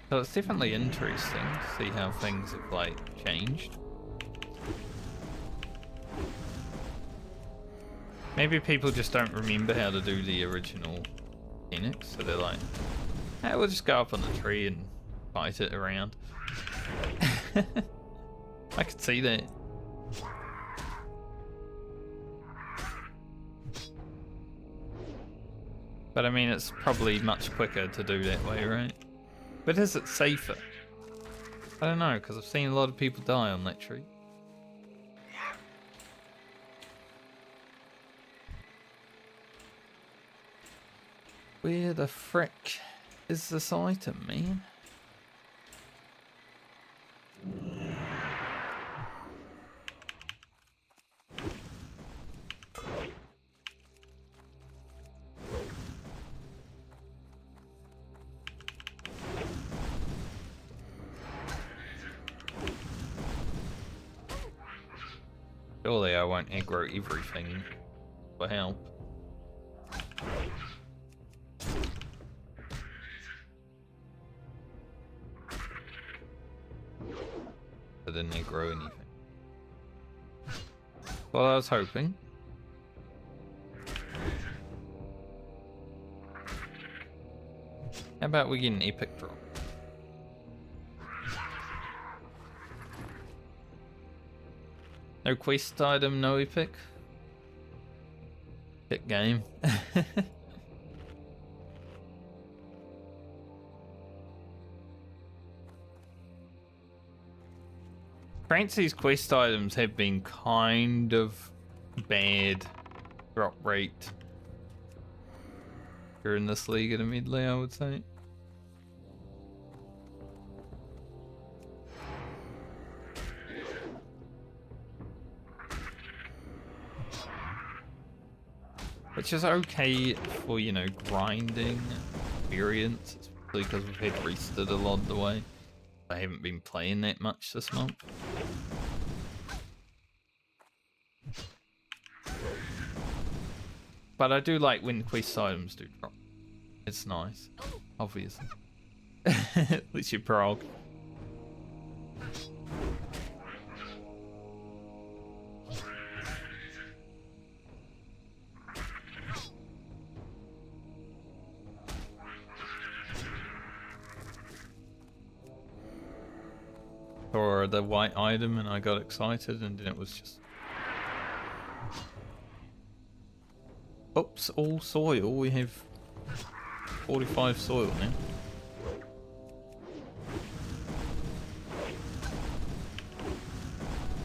So it's definitely interesting to see how things have, like, changed. Maybe people just don't remember how to do the original mechanics, so they're like, hey, we'll just go up on the tree and fight it around. I could see that. But I mean, it's probably much quicker to do that way, right? But is it safer? I don't know, because I've seen a lot of people die on that tree. Where the frick is this item, man? Surely I won't aggro everything for help. I didn't aggro anything. Well, I was hoping. How about we get an epic drop? No quest item, no epic. Epic game. Francie's quest items have been kind of bad drop rate during this league at a Medley, I would say. Which is okay for, you know, grinding experience, especially because we've had rested a lot of the way. I haven't been playing that much this month. But I do like when quest items do drop. It's nice, obviously. At least you're prog. Or the white item and I got excited and then it was just... Oops, all soil. We have 45 soil now.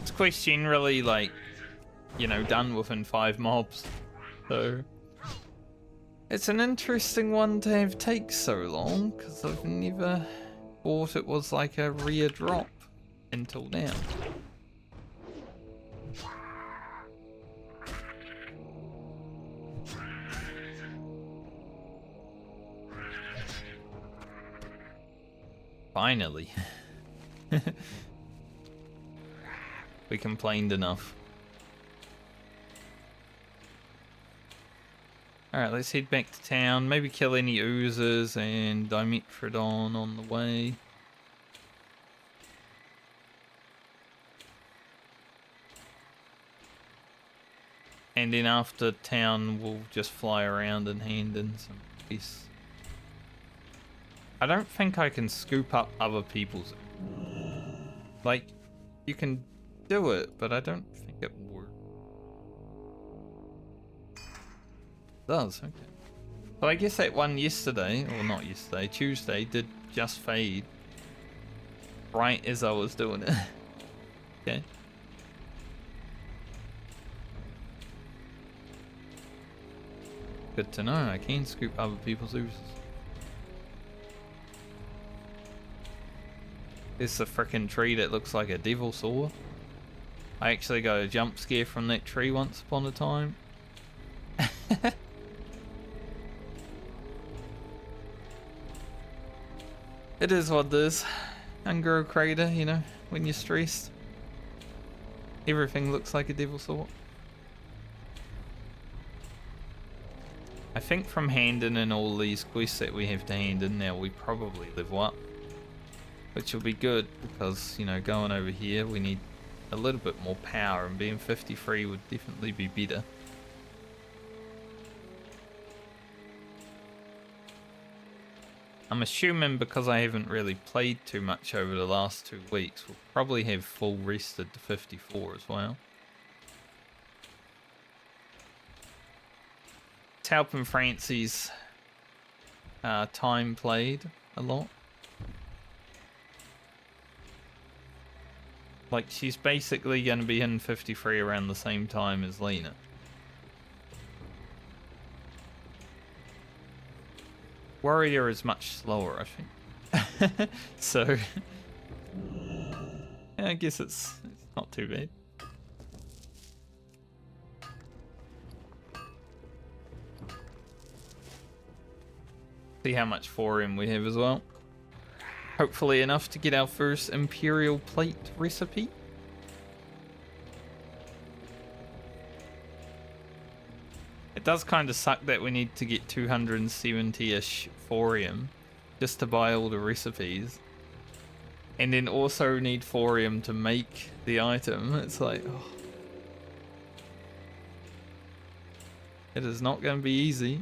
This quest generally, like, you know, done within 5 mobs. So It's an interesting one to have take so long, because I've never thought it was like a rare drop until now. Finally. We complained enough. Alright, let's head back to town. Maybe kill any oozers and Dimetrodon on the way. And then after town, we'll just fly around and hand in some peace. I don't think I can scoop up other people's... Like, you can do it, but I don't think it works. It does, okay. So I guess that one yesterday, or not yesterday, Tuesday, did just fade. Right as I was doing it. Okay. Good to know, I can scoop other people's oozes. It's the frickin' tree that looks like a devil saw. I actually got a jump scare from that tree once upon a time. It is what it is. Ungro crater, you know, when you're stressed. Everything looks like a devil saw. I think from handing in all these quests that we have to hand in now, we probably level up. Which will be good because, you know, going over here we need a little bit more power, and being 53 would definitely be better. I'm assuming because I haven't really played too much over the last 2 weeks, we'll probably have full rested to 54 as well. It's helping Francie's time played a lot. Like, she's basically going to be in 53 around the same time as Lena. Warrior is much slower, I think. So, yeah, I guess it's not too bad. See how much thorium we have as well. Hopefully enough to get our first Imperial Plate recipe. It does kind of suck that we need to get 270-ish thorium just to buy all the recipes. And then also need thorium to make the item. It's like, oh. It is not going to be easy.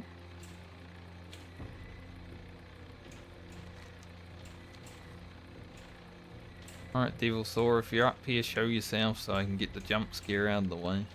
Alright, Devil Saw, if you're up here, show yourself so I can get the jump scare out of the way.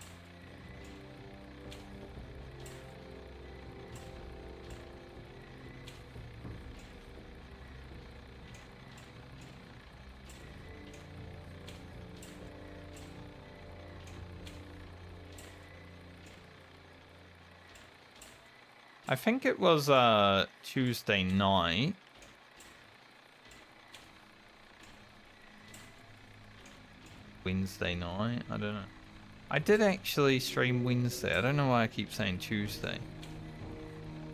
I think it was Tuesday night. Wednesday night, I don't know. I did actually stream Wednesday. I don't know why I keep saying Tuesday.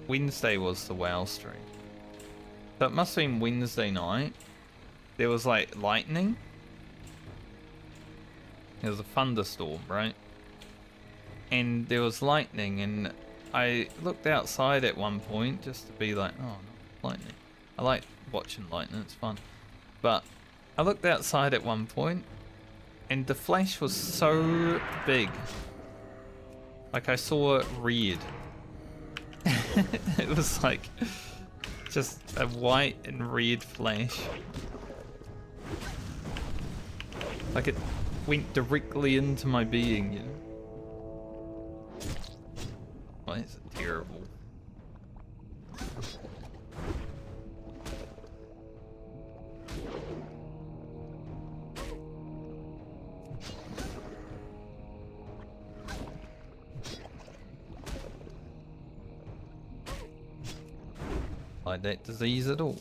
Wednesday was the WoW stream. So it must have been Wednesday night. There was like lightning. There was a thunderstorm, right? And there was lightning, and I looked outside at one point just to be like, oh, no, lightning. I like watching lightning, it's fun. But I looked outside at one point, and the flash was so big. Like, I saw red. It was like just a white and red flash. Like, it went directly into my being, you know? Why is it terrible? by that disease at all.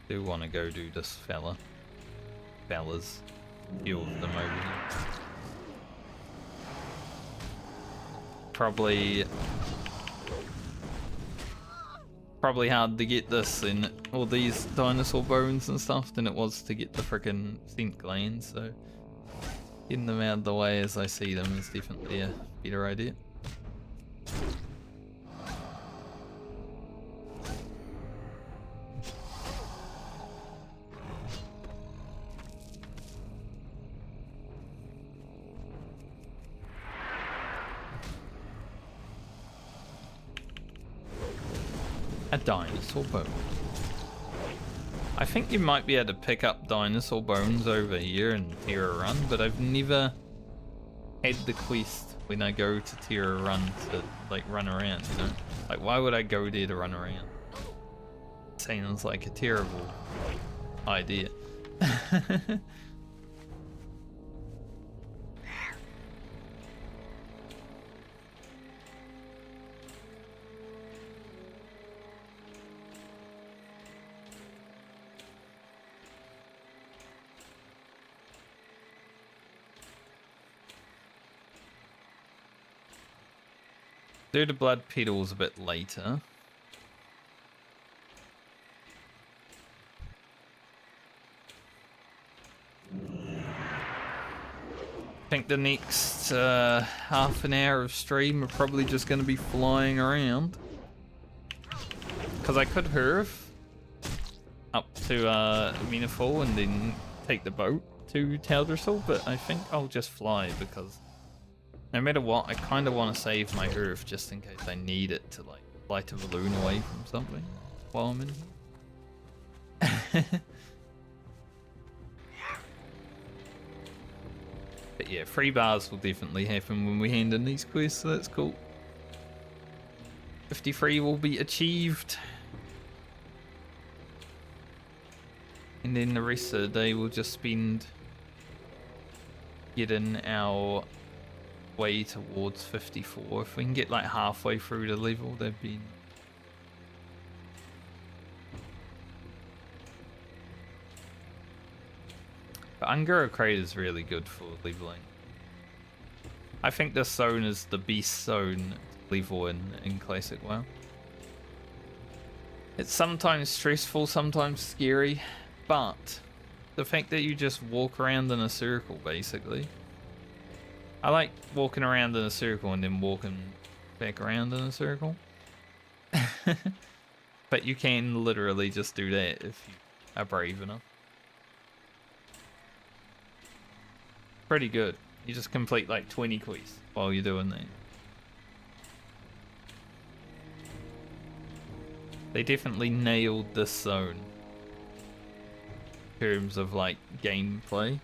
Do want to go do this fellas. Few of them over here. Probably hard to get this in all these dinosaur bones and stuff than it was to get the frickin' scent glands, so getting them out of the way as I see them is definitely a better idea. A dinosaur bone. I think you might be able to pick up dinosaur bones over here in Terra Run, but I've never had the quest when I go to Terra Run to like run around, you know? Like, why would I go there to run around? Sounds like a terrible idea. Do the blood petals a bit later. I think the next half an hour of stream are probably just going to be flying around. Because I could hurf up to Menafall and then take the boat to Taldersal, but I think I'll just fly because no matter what, I kind of want to save my hurf just in case I need it to like light a balloon away from something while I'm in here. But yeah, free bars will definitely happen when we hand in these quests, so that's cool. 53 will be achieved. And then the rest of the day we'll just spend getting our way towards 54. If we can get like halfway through the level, that'd be... But Ungaro Crate is really good for leveling. I think this zone is the best zone to level in Classic WoW. It's sometimes stressful, sometimes scary, but the fact that you just walk around in a circle, basically. I like walking around in a circle and then walking back around in a circle. But you can literally just do that if you are brave enough. Pretty good. You just complete like 20 quests while you're doing that. They definitely nailed this zone in terms of like gameplay.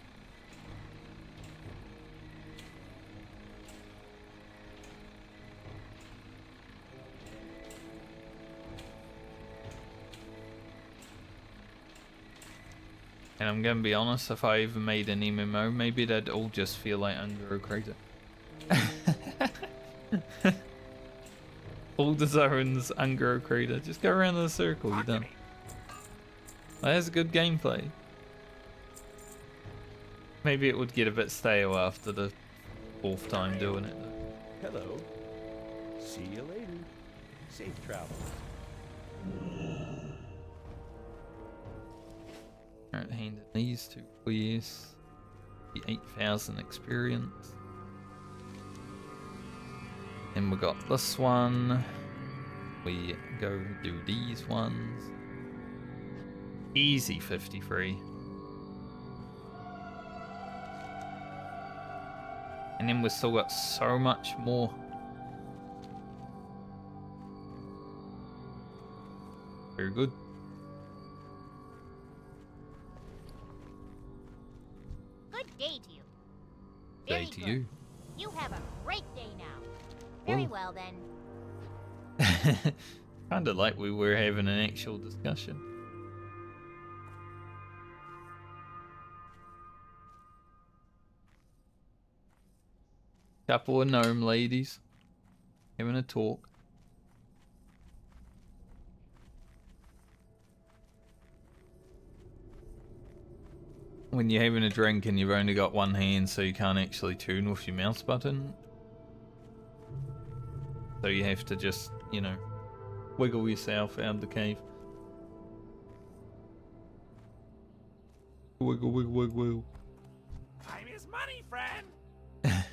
And I'm gonna be honest, if I ever made an MMO, maybe that'd all just feel like under a crater. All the zones under a crater. Just go around in a circle, you're done. Well, that's good gameplay. Maybe it would get a bit stale after the 4th time doing it though. Hello. See you later. Safe travels. Alright, handing these 2 quests. The 8,000 experience. And we got this one. We go do these ones. Easy 53. And then we've still got so much more. Very good. Good day to you. Day Very to good. you. You have a great day now. Very Ooh. well then. Kinda like we were having an actual discussion. Couple of gnome ladies having a talk. When you're having a drink and you've only got one hand, so you can't actually turn with your mouse button. So you have to just, you know, wiggle yourself out of the cave. Wiggle, wiggle, wiggle, wiggle. Time is money, friend. Time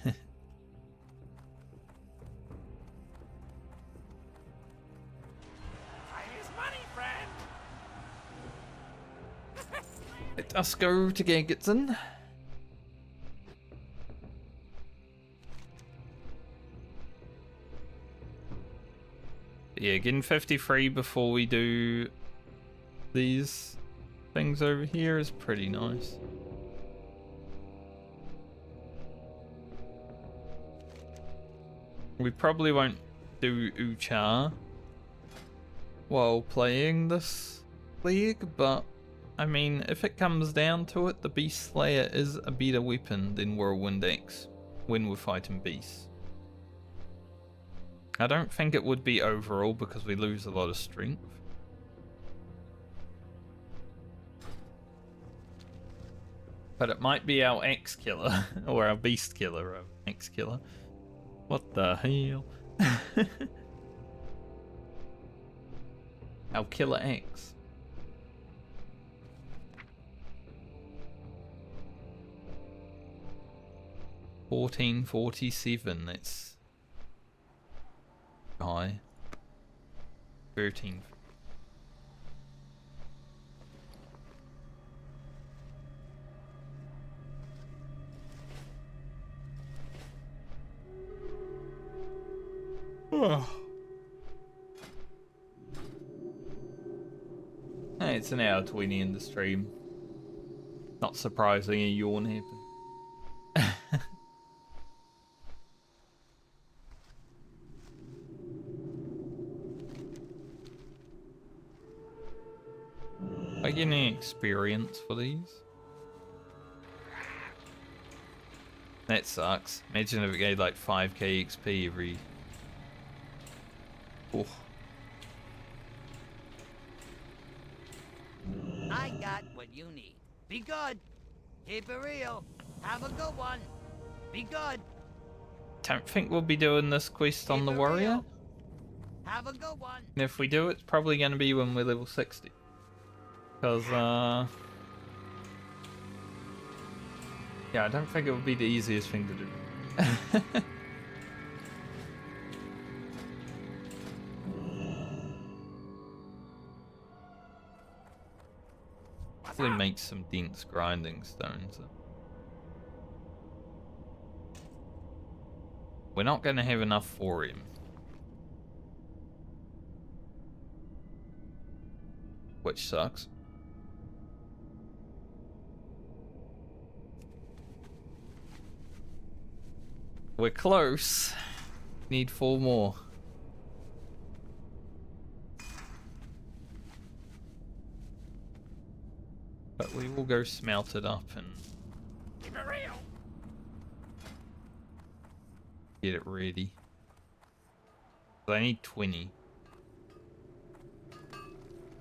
is money, friend. Let us go to Gagetson. Yeah, getting 53 before we do these things over here is pretty nice. We probably won't do Uchar while playing this league, but I mean, if it comes down to it, the Beast Slayer is a better weapon than Whirlwind Axe when we're fighting beasts. I don't think it would be overall because we lose a lot of strength. But it might be our axe killer, or our beast killer, or axe killer. What the hell? Our killer axe. $14.47, that's high. 13. Hey, it's an hour 20 in the stream. Not surprising a yawn happened. I get any experience for these? That sucks. Imagine if it gave like 5k XP every... Oh. I got what you need. Be good. Keep it real. Have a good one. Be good. Don't think we'll be doing this quest on Keep the it warrior. real. Have a good one. And if we do, it's probably going to be when we're level 60. Because, yeah, I don't think it would be the easiest thing to do. Probably make some dense grinding stones. We're not going to have enough for him. Which sucks. We're close. Need 4 more. But we will go smelt it up and Keep it real. get it ready. I need 20.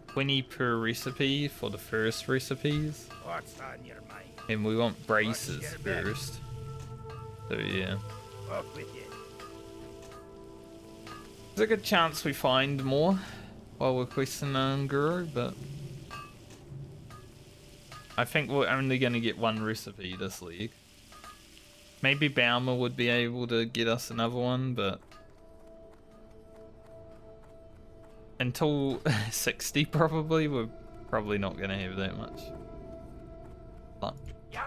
20 per recipe for the first recipes. What's on your mind? And we want braces Let's get it first. So yeah. Up with you. There's a good chance we find more while we're questing on Guru, but I think we're only going to get 1 recipe this league. Maybe Baumer would be able to get us another one, but until 60 probably, we're probably not going to have that much luck. Yo.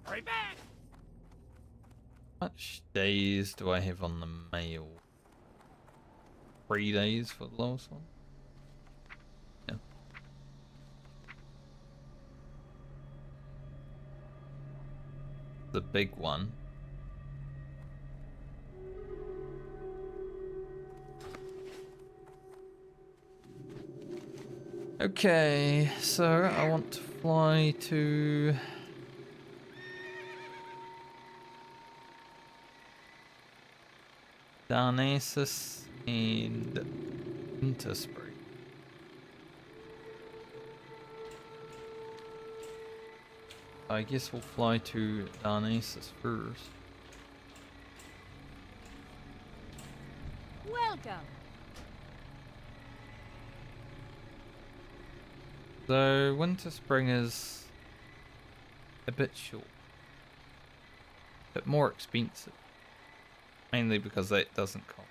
Hurry back. How much days do I have on the mail? 3 days for the last one? Yeah. The big one. Okay, so I want to fly to Darnassus and Interspring. I guess we'll fly to Darnassus first. Welcome. So Winter Spring is a bit short, but more expensive, mainly because that doesn't cost.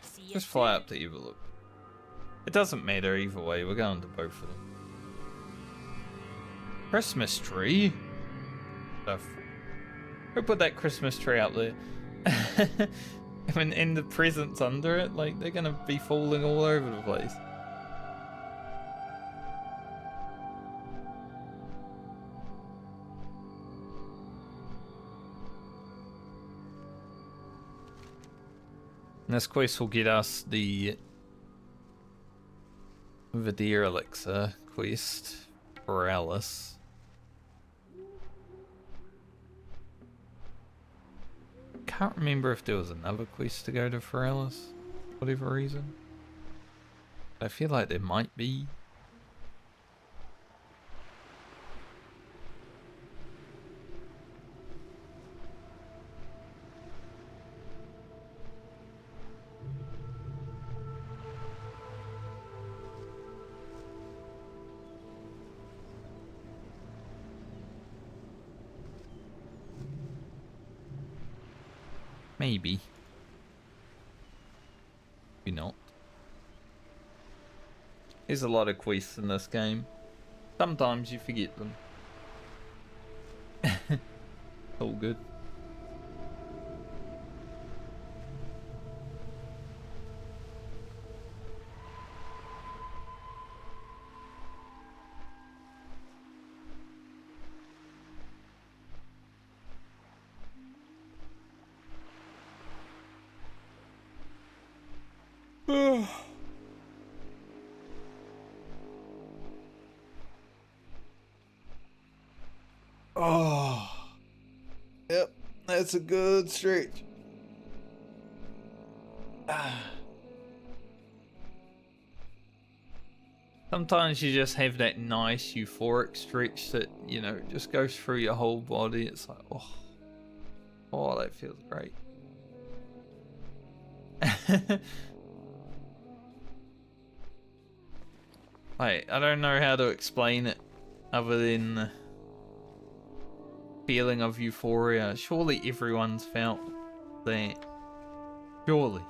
See you Just fly soon. up to Everlook. It doesn't matter either way, we're going to both of them. Christmas tree? Who put that Christmas tree out there? And the presents under it, like, they're gonna be falling all over the place. And this quest will get us the Vidir Elixir quest for Alice. Can't remember if there was another quest to go to for Alice, for whatever reason. I feel like there might be. Maybe. Maybe not. There's a lot of quests in this game. Sometimes you forget them. All good. Oh, yep, that's a good stretch. Sometimes you just have that nice euphoric stretch that, you know, just goes through your whole body. It's like, oh, that feels great. Like, I don't know how to explain it other than the feeling of euphoria. Surely everyone's felt that. Surely.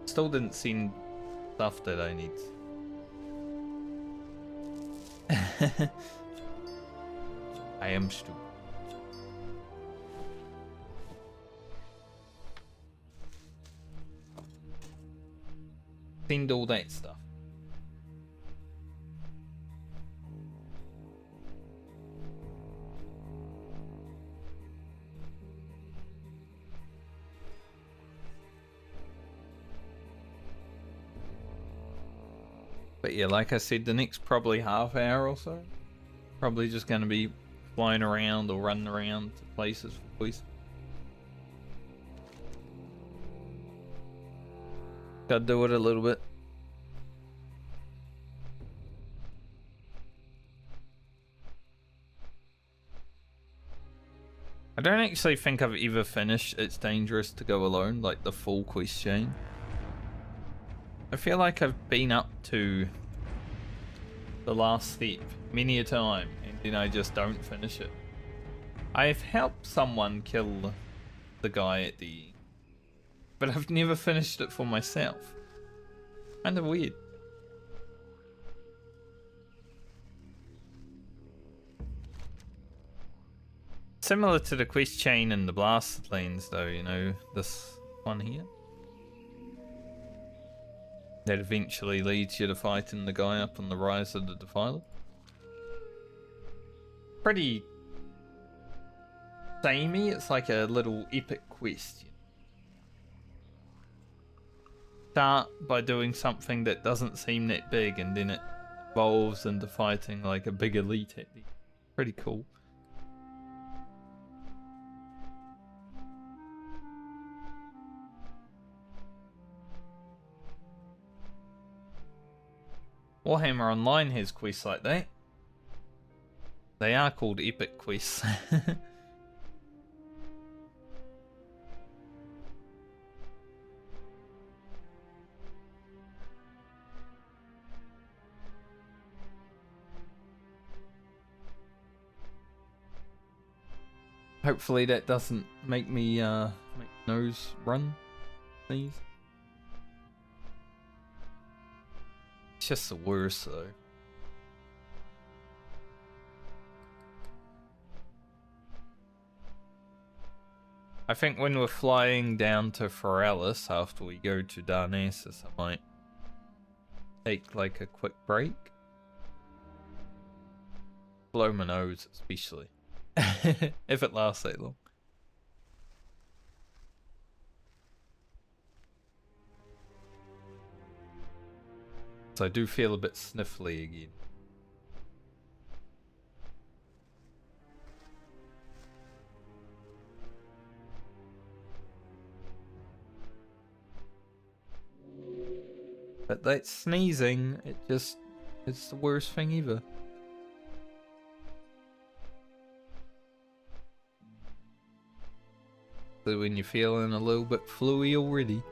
Still didn't send stuff that I need. I am stupid. Send all that stuff. But yeah, like I said, the next probably half hour or so, probably just going to be flying around or running around to places for boys. Gotta do it a little bit. I don't actually think I've ever finished It's Dangerous to Go Alone, like the full quest chain. I feel like I've been up to the last step many a time, and then I just don't finish it. I've helped someone kill the guy at the end, but I've never finished it for myself. Kind of weird. Similar to the quest chain in the Blasted Lands, though, you know, this one here. That eventually leads you to fighting the guy up on the rise of the Defiler. Pretty samey. It's like a little epic quest. Start by doing something that doesn't seem that big, and then it evolves into fighting like a big elite at the end. Pretty cool. Warhammer Online has quests like that. They are called epic quests. Hopefully that doesn't make me make nose run, please. It's just the worst though. I think when we're flying down to Foralis after we go to Darnassus, I might take like a quick break. Blow my nose especially. If it lasts that long. So I do feel a bit sniffly again. But that sneezing, it's the worst thing ever. So when you're feeling a little bit fluey already.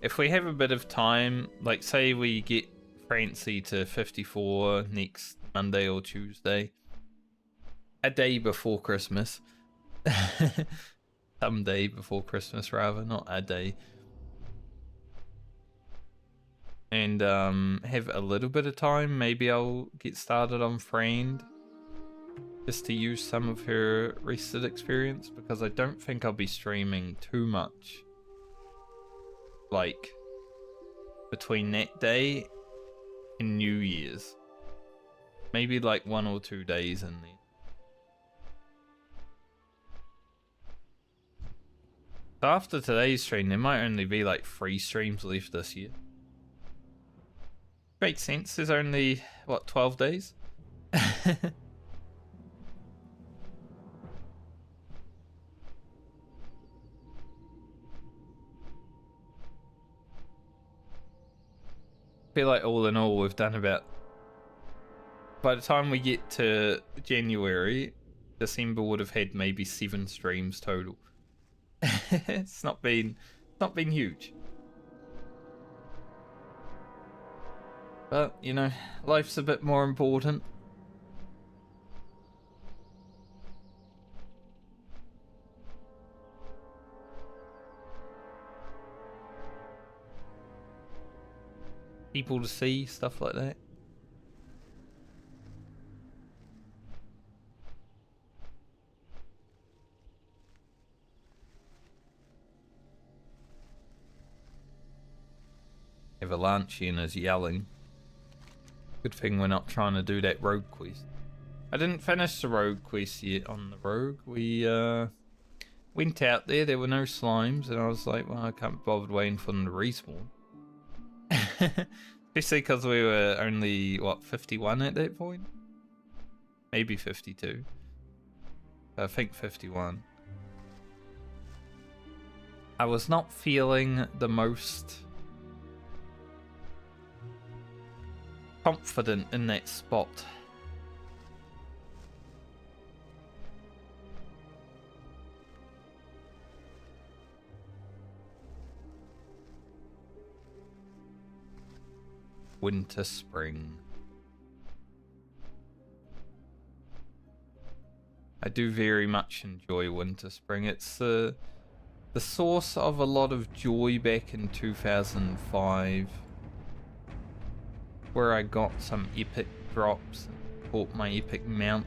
If we have a bit of time, like say we get Francie to 54 next Monday or Tuesday, a day before Christmas, some day before Christmas rather, not a day, and have a little bit of time, maybe I'll get started on Friend just to use some of her rested experience, because I don't think I'll be streaming too much like between that day and New Year's. Maybe like 1 or 2 days in there. So after today's stream, there might only be like 3 streams left this year. Makes sense, there's only, what, 12 days? I feel like all in all we've done about, by the time we get to January, December would have had maybe 7 streams total. It's not been huge. But, you know, life's a bit more important. People to see, stuff like that. Avalanchian is yelling. Good thing we're not trying to do that rogue quest. I didn't finish the rogue quest yet on the rogue. We went out there were no slimes, and I was like, well, I can't be bothered waiting for them to respawn. Especially because we were only, what, 51 at that point? Maybe 52. I think 51. I was not feeling the most confident in that spot. Winter, spring. I do very much enjoy winter, spring. It's the source of a lot of joy back in 2005, where I got some epic drops and bought my epic mount.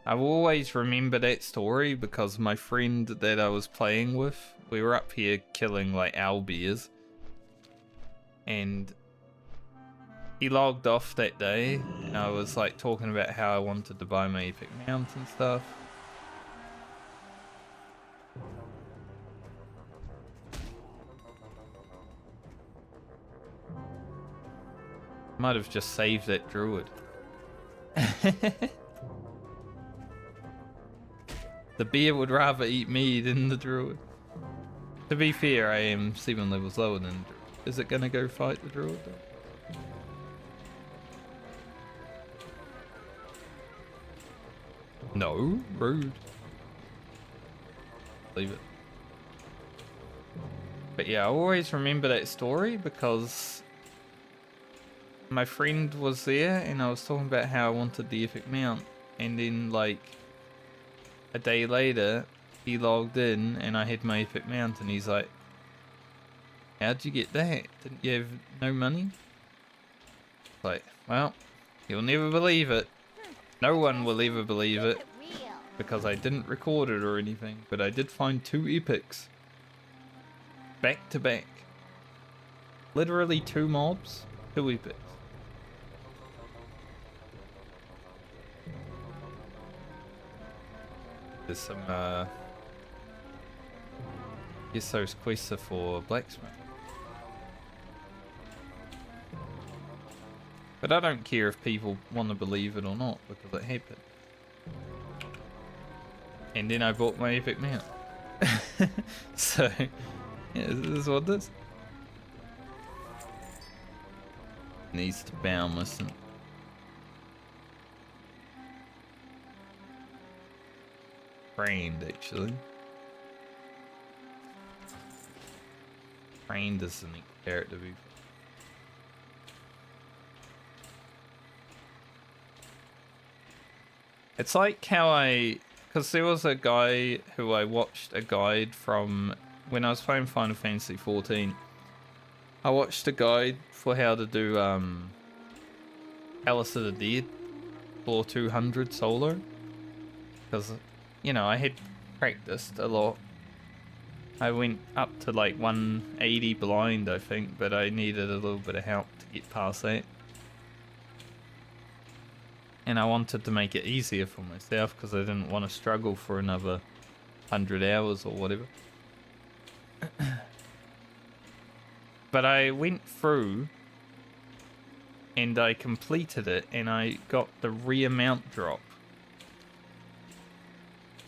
I will always remember that story because my friend that I was playing with, we were up here killing like owlbears, and he logged off that day, and I was like talking about how I wanted to buy my epic mount and stuff. Might have just saved that druid. The bear would rather eat me than the druid. To be fair, I am 7 levels lower than the druid. Is it gonna go fight the druid though? No, rude. Leave it. But yeah, I always remember that story because my friend was there and I was talking about how I wanted the epic mount, and then like a day later he logged in and I had my epic mount and he's like, how'd you get that? Didn't you have no money? Like, well, you'll never believe it. No one will ever believe it Real. because I didn't record it or anything, but I did find 2 epics back to back. Literally 2 mobs, 2 epics. There's some, guess those quests are for blacksmith. But I don't care if people want to believe it or not, because it happened. And then I bought my epic mount. So, yeah, this is what it is. Needs to bound, listen. Trained, actually. Trained is the next character we. It's like how because there was a guy who I watched a guide from when I was playing Final Fantasy 14. I watched a guide for how to do Alice of the Dead floor 200 solo, because you know I had practiced a lot. I went up to like 180 blind, I think, but I needed a little bit of help to get past that. And I wanted to make it easier for myself because I didn't want to struggle for another 100 hours or whatever. But I went through and I completed it and I got the re-amount drop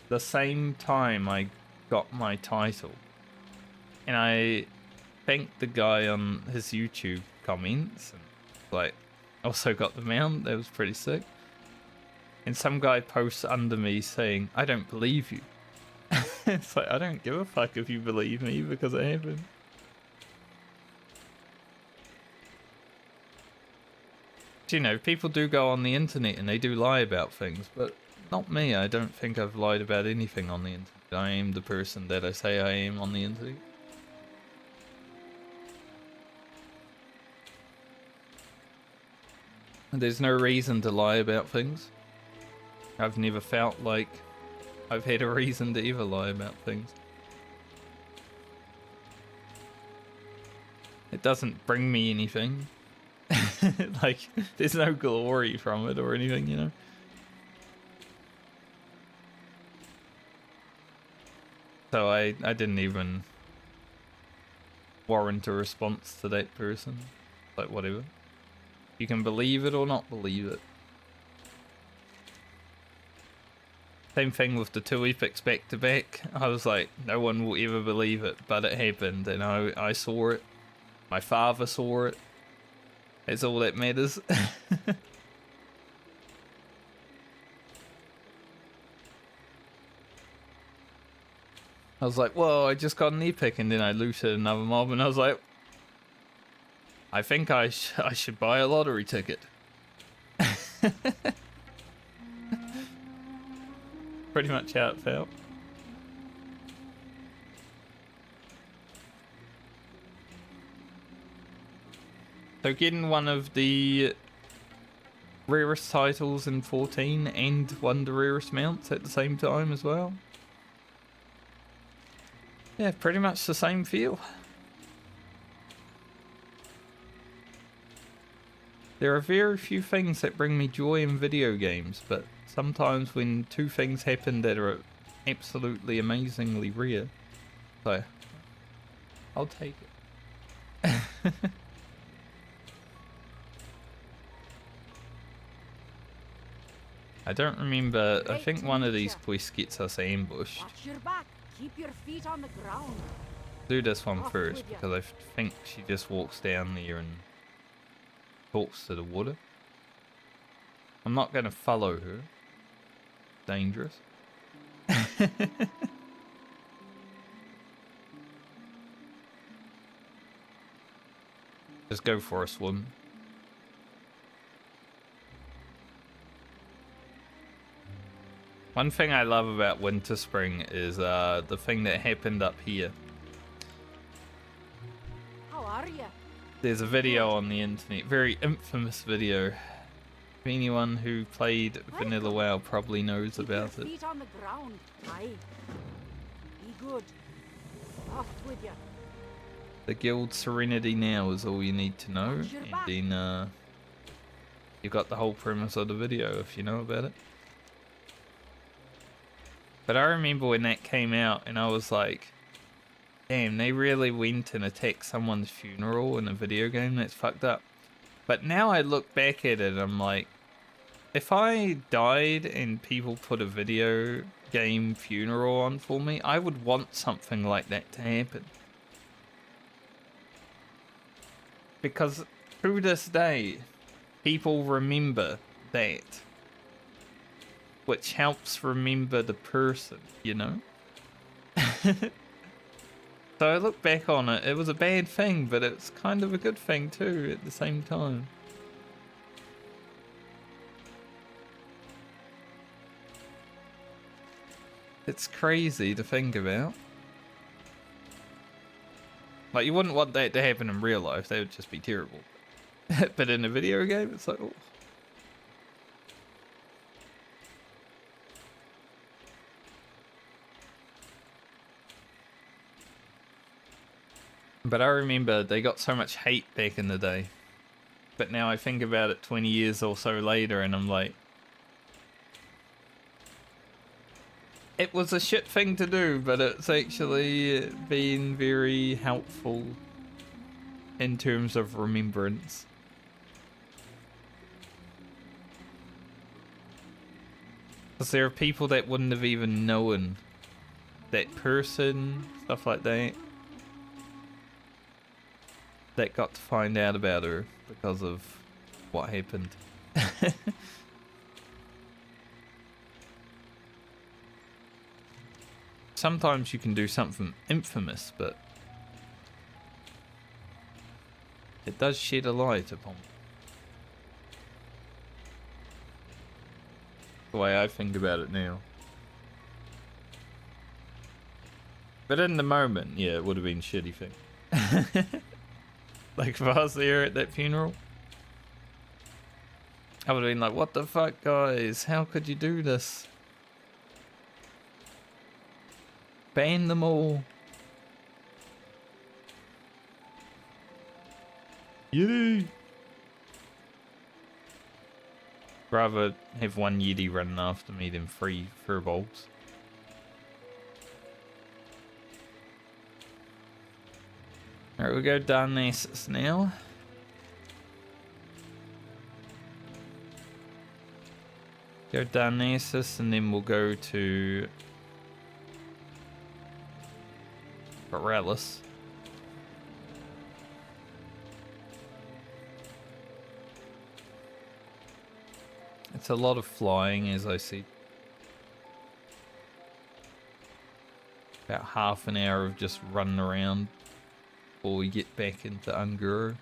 the same time I got my title. And I thanked the guy on his YouTube comments and like also got the mount. That was pretty sick. And some guy posts under me saying, I don't believe you. It's like, I don't give a fuck if you believe me because it happened. You know, people do go on the internet and they do lie about things, but not me. I don't think I've lied about anything on the internet. I am the person that I say I am on the internet. And there's no reason to lie about things. I've never felt like I've had a reason to ever lie about things. It doesn't bring me anything. Like, there's no glory from it or anything, you know? So I didn't even warrant a response to that person. Like, whatever. You can believe it or not believe it. Same thing with the 2 epics back to back. I was like, no one will ever believe it, but it happened, and I saw it. My father saw it. That's all that matters. I was like, whoa, I just got an epic, and then I looted another mob, and I was like, I think I should buy a lottery ticket. pretty much how it felt. So getting one of the rarest titles in 14 and one of the rarest mounts at the same time as well. Yeah, pretty much the same feel. There are very few things that bring me joy in video games, but sometimes when two things happen that are absolutely amazingly rare, so I'll take it. I don't remember, I think one of these quests gets us ambushed. Watch your back. Keep your feet on the ground. Do this one Off first with ya. because I think she just walks down there and talks to the water. I'm not going to follow her. Dangerous. Just go for a swim. One thing I love about Winter Spring is the thing that happened up here. How are you? There's a video on the internet, very infamous video. Anyone who played Vanilla WoW probably knows Keep about your it. feet on the ground. Aye. Be good. Off with you. The guild Serenity now is all you need to know, Watch your and back. then you got the whole premise of the video if you know about it. But I remember when that came out and I was like, damn, they really went and attacked someone's funeral in a video game? That's fucked up. But now I look back at it, I'm like, if I died and people put a video game funeral on for me, I would want something like that to happen. Because to this day, people remember that. Which helps remember the person, you know? So I look back on it, it was a bad thing, but it's kind of a good thing too at the same time. It's crazy to think about. Like, you wouldn't want that to happen in real life, that would just be terrible. But in a video game, it's like, oh. But I remember they got so much hate back in the day. But now I think about it 20 years or so later and I'm like, it was a shit thing to do, but it's actually been very helpful in terms of remembrance. Because there are people that wouldn't have even known that person, stuff like that. That got to find out about her because of what happened. Sometimes you can do something infamous, but it does shed a light upon the way I think about it now. But in the moment, yeah, it would have been a shitty thing. Like if I was there at that funeral, I would have been like, what the fuck, guys? How could you do this? Ban them all. Yeti! Rather have one Yeti running after me than 3 furbolgs. Alright, we go Darnassus now. Go Darnassus and then we'll go to Paralis. It's a lot of flying as I see. About half an hour of just running around before we get back into Unguru.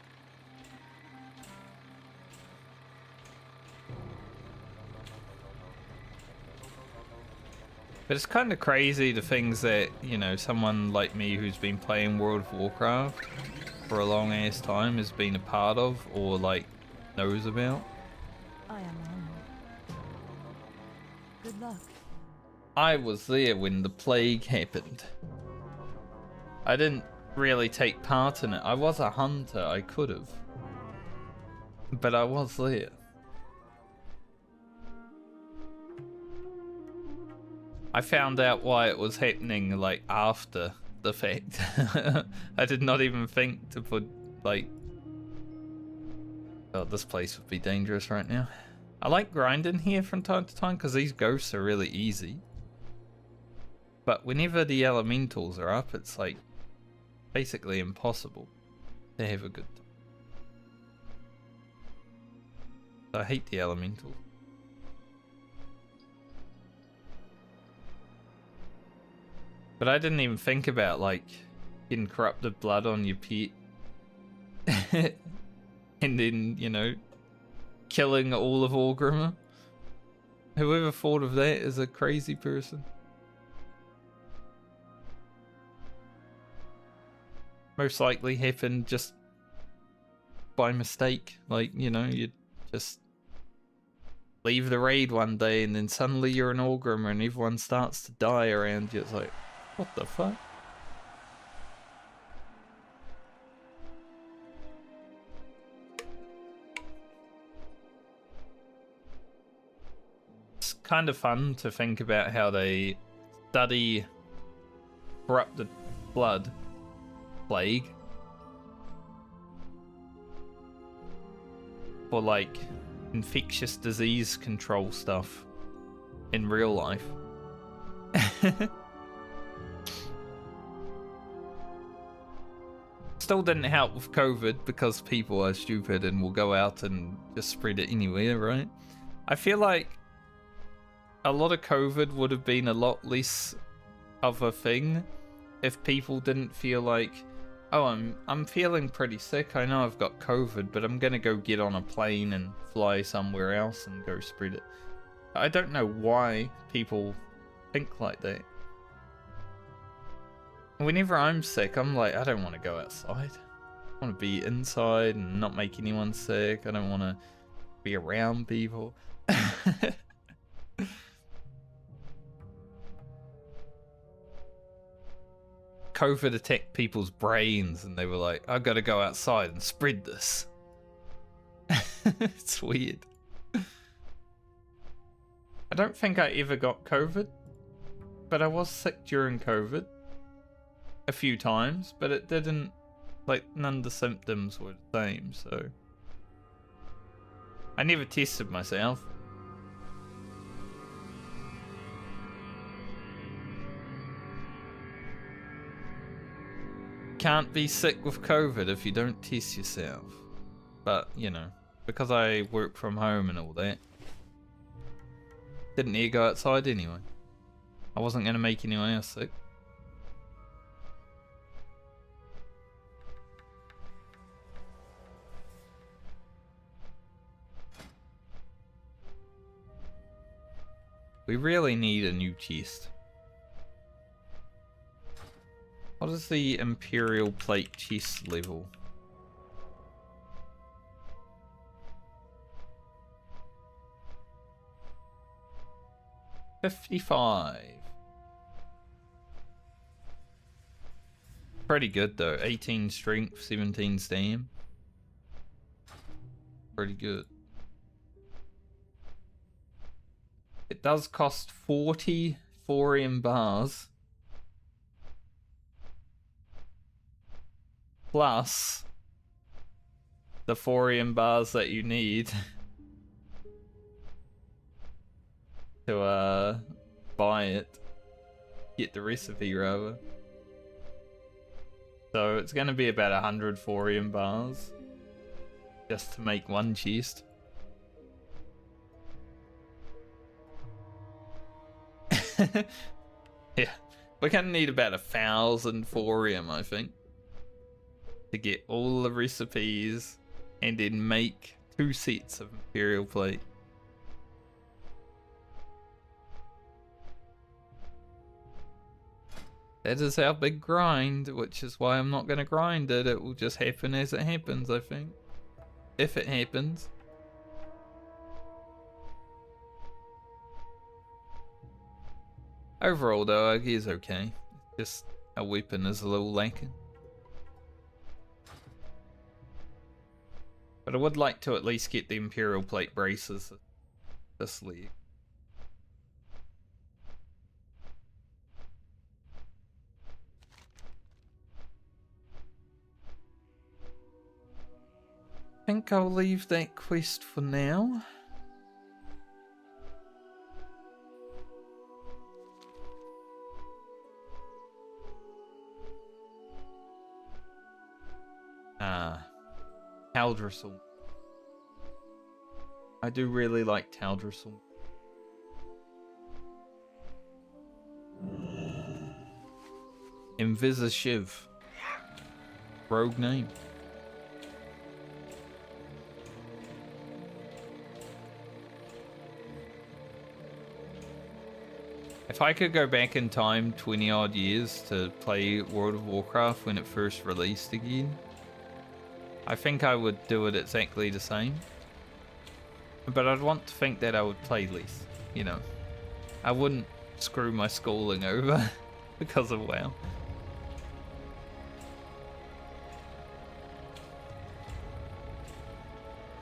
But it's kind of crazy the things that, you know, someone like me who's been playing World of Warcraft for a long ass time has been a part of or like knows about. I am honored. Good luck. I was there when the plague happened. I didn't really take part in it. I was a hunter, I could have. But I was there. I found out why it was happening like after the fact. I did not even think to put like... Oh, this place would be dangerous right now. I like grinding here from time to time because these ghosts are really easy. But whenever the elementals are up, it's like basically impossible to have a good time. I hate the elementals. But I didn't even think about like getting corrupted blood on your pet. And then, you know, killing all of Orgrimmar. Whoever thought of that is a crazy person. Most likely happened just by mistake. Like, you know, you just leave the raid one day and then suddenly you're an Orgrimmar and everyone starts to die around you. It's like, what the fuck? It's kind of fun to think about how they study corrupted blood plague for like infectious disease control stuff in real life. Still didn't help with COVID because people are stupid and will go out and just spread it anywhere, right? I feel like a lot of COVID would have been a lot less of a thing if people didn't feel like, oh, I'm feeling pretty sick. I know I've got COVID, but I'm gonna go get on a plane and fly somewhere else and go spread it. I don't know why people think like that. Whenever I'm sick, I'm like, I don't want to go outside. I want to be inside and not make anyone sick. I don't want to be around people. COVID attacked people's brains and they were like, I've got to go outside and spread this. It's weird. I don't think I ever got COVID, but I was sick during COVID a few times, but it didn't, like, none of the symptoms were the same, so I never tested myself. Can't be sick with COVID if you don't test yourself. But, you know, because I work from home and all that, didn't need to go outside anyway. I wasn't going to make anyone else sick. We really need a new chest. What is the Imperial Plate chest level? $55. Pretty good though. 18 strength, 17 stam. Pretty good. It does cost 40 thorium bars. Plus the thorium bars that you need to buy it. Get the recipe rather. So it's gonna be about 100 thorium bars just to make one chest. Yeah, we're gonna need about 1,000 thorium, I think, to get all the recipes and then make 2 sets of Imperial Plate. That is our big grind, which is why I'm not going to grind it. It will just happen as it happens, I think. If it happens. Overall though, he is okay. Just our weapon is a little lacking. But I would like to at least get the Imperial Plate braces this league. I think I'll leave that quest for now. Taldrassil. I do really like Taldrassil. Invisishiv. Rogue name. If I could go back in time 20 odd years to play World of Warcraft when it first released again, I think I would do it exactly the same. But I'd want to think that I would play less, you know. I wouldn't screw my schooling over because of WoW.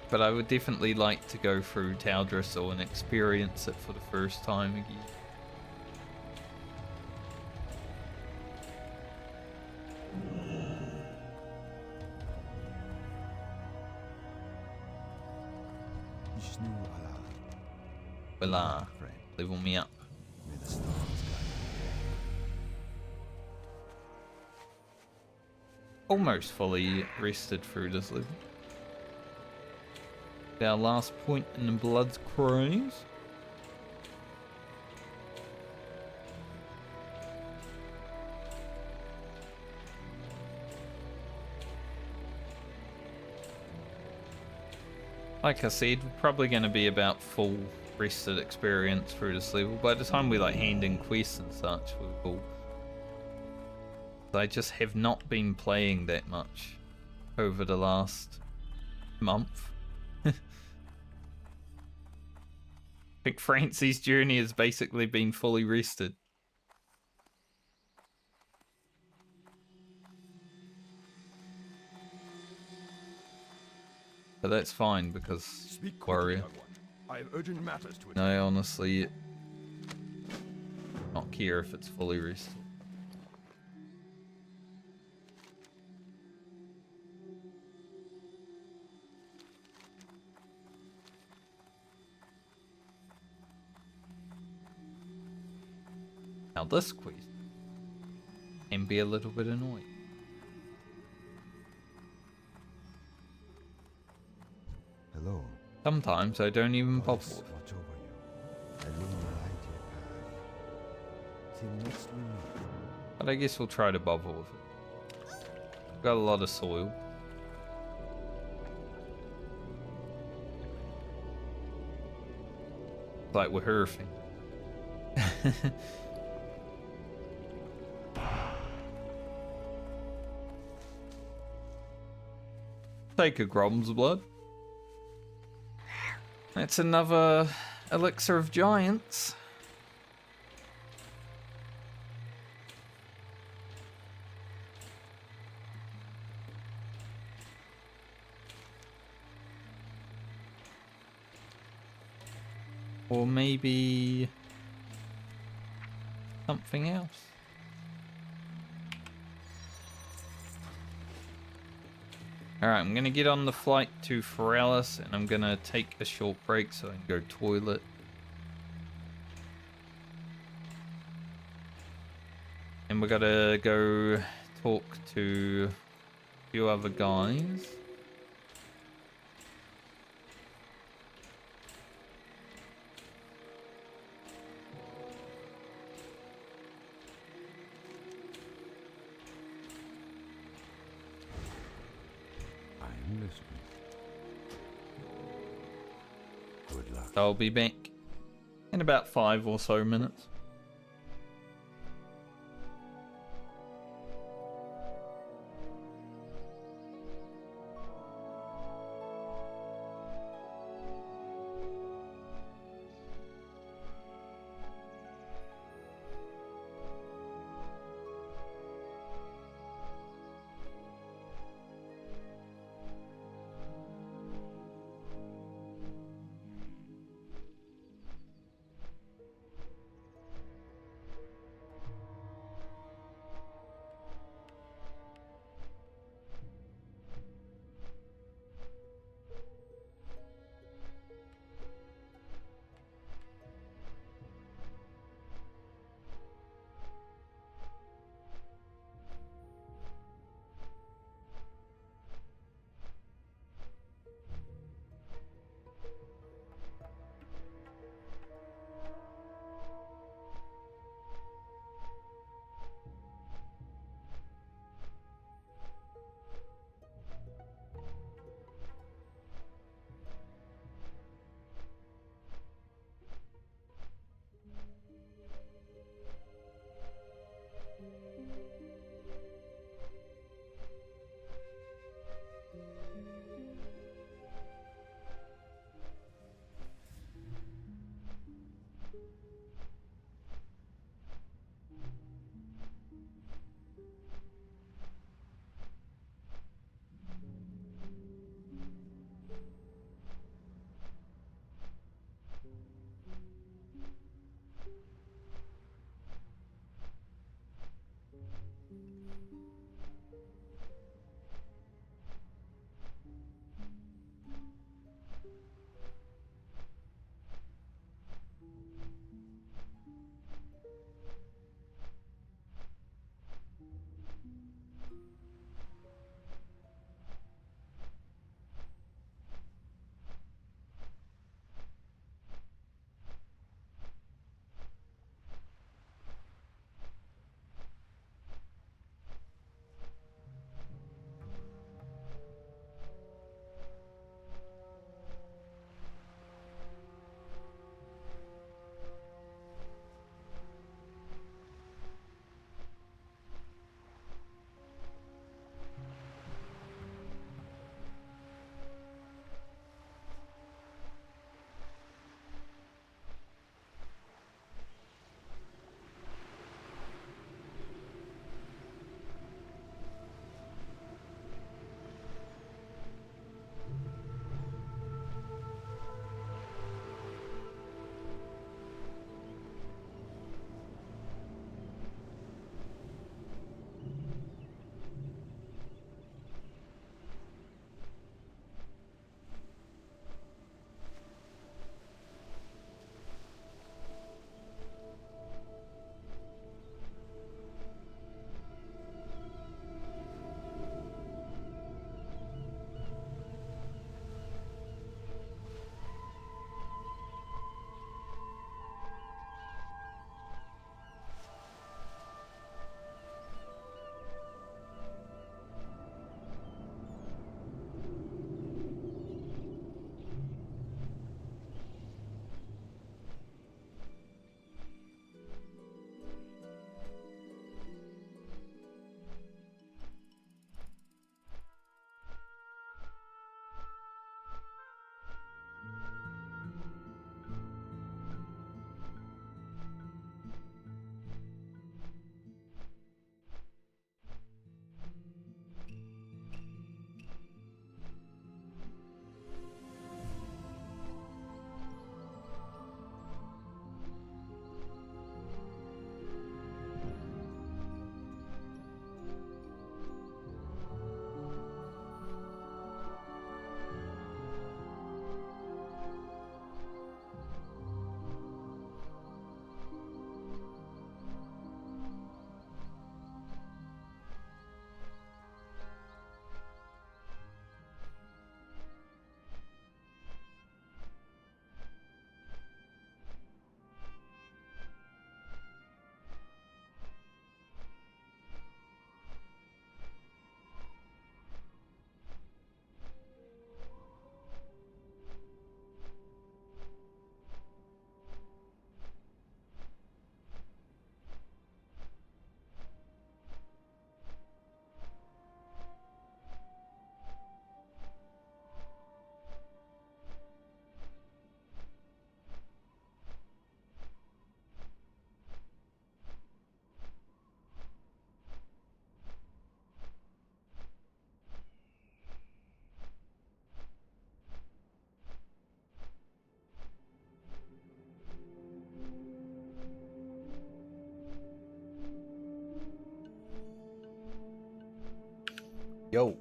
But I would definitely like to go through Taldrassil and experience it for the first time again. Voila, level me up. Almost fully rested through this level. Our last point in the Blood's Cruise. Like I said, we're probably going to be about full rested experience through this level. By the time we like hand in quests and such, we will. I just have not been playing that much over the last month. I think Francie's journey has basically been fully rested. But that's fine because warrior. I have urgent matters to I honestly not care if it's fully rested. Now this quest can be a little bit annoying. Hello. Sometimes I don't even bother. Watch over you. Illuminate your path. Till next we meet. But I guess we'll try to bother with it. Got a lot of soil. Like we're hurting. Take a Grom's blood. That's another elixir of giants. Or maybe something else. Alright, I'm gonna get on the flight to Foralis and I'm gonna take a short break so I can go toilet. And we gotta go talk to a few other guys. Good luck. So I'll be back in about 5 or so minutes. Yo.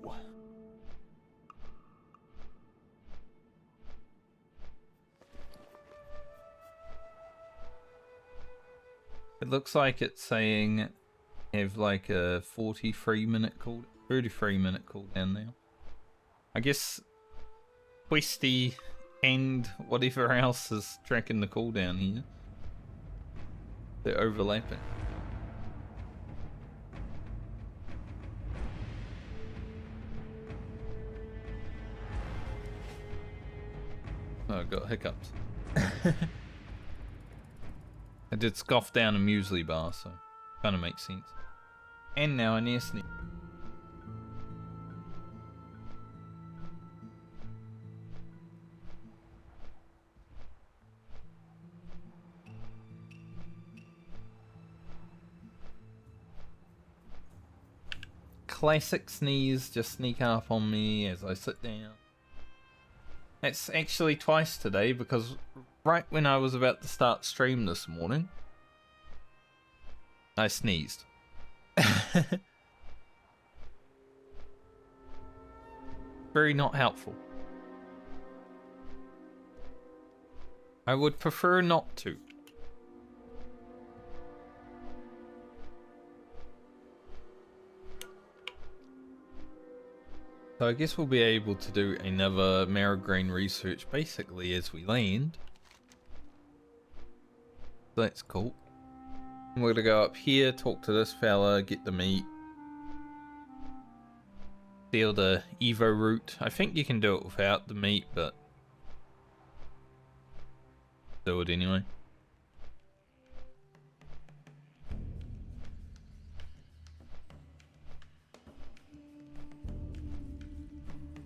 It looks like it's saying have like a 43-minute cool, 33-minute cooldown now. I guess Questy and whatever else is tracking the cooldown here. They're overlapping. Oh, I got hiccups. I did scoff down a muesli bar, so kind of makes sense. And now I near sneak. Classic sneeze, just sneak up on me as I sit down. It's actually twice today because right when I was about to start stream this morning, I sneezed. Very not helpful. I would prefer not to. So I guess we'll be able to do another Marrow-Grain research basically as we land. That's cool. We're gonna go up here, talk to this fella, get the meat. Steal the Evo root. I think you can do it without the meat, but do it anyway.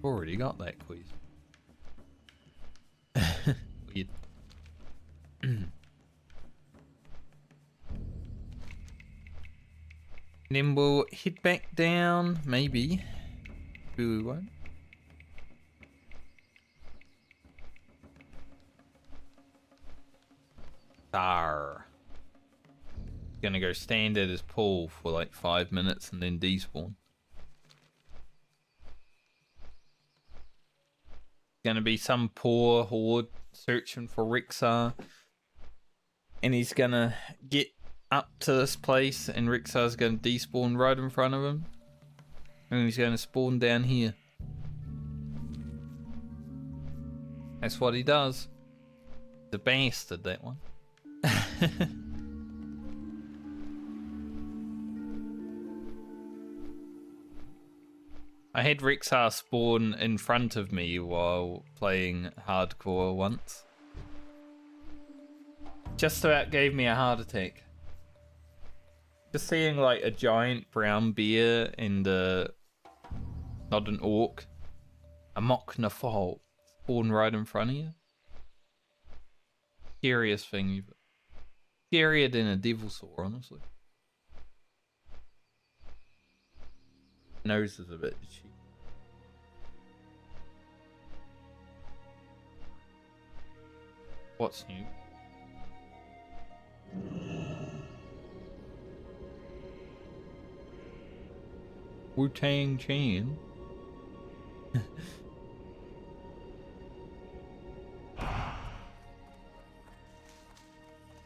Already got that quiz. Weird. Then we'll head back down, maybe. We won't. Arr. Gonna go stand at his pool for like 5 minutes and then despawn. Gonna be some poor horde searching for Rixar, and he's gonna get up to this place and Rixar's gonna despawn right in front of him, and he's gonna spawn down here. That's what he does. The bastard, that one. I had Rixar spawn in front of me while playing hardcore once. Just about gave me a heart attack. Just seeing like a giant brown bear and not an orc, a mock nafal spawn right in front of you. Scariest thing you've... Scarier than a devil saw, honestly. Nose is a bit cheap. What's new? Wu-Tang Chan.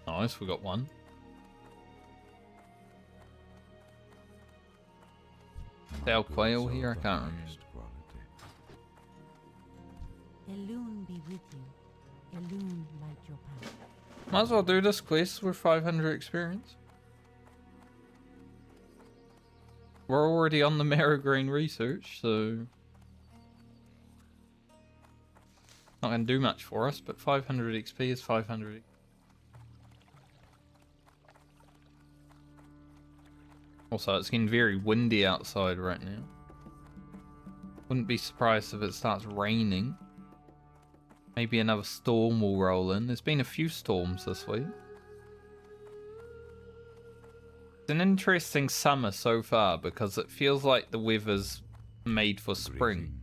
Nice, we got one. Sal Quail here, I can't remember. Elune be with you. Elune light your path. Might as well do this quest with 500 experience. We're already on the Marrow-Grain research, so not gonna do much for us, but 500 XP is 500. Also, it's getting very windy outside right now. Wouldn't be surprised if it starts raining. Maybe another storm will roll in. There's been a few storms this week. It's an interesting summer so far because it feels like the weather's made for spring.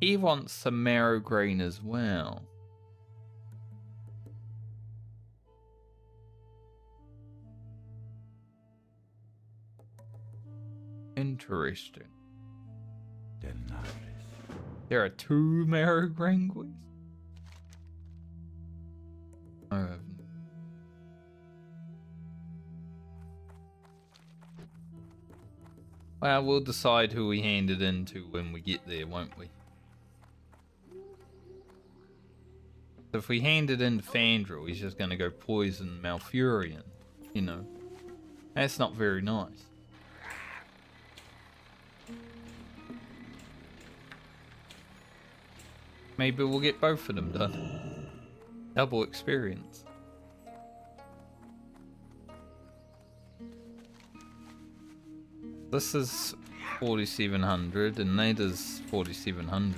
He wants some Marrow-Grain as well. Interesting. Denaris. There are 2 marrow grain quests? I have Well, we'll decide who we hand it in to when we get there, won't we? If we hand it in to Fandral, he's just going to go poison Malfurion. You know. That's not very nice. Maybe we'll get both of them done. Double experience. This is 4700 and that is 4700s.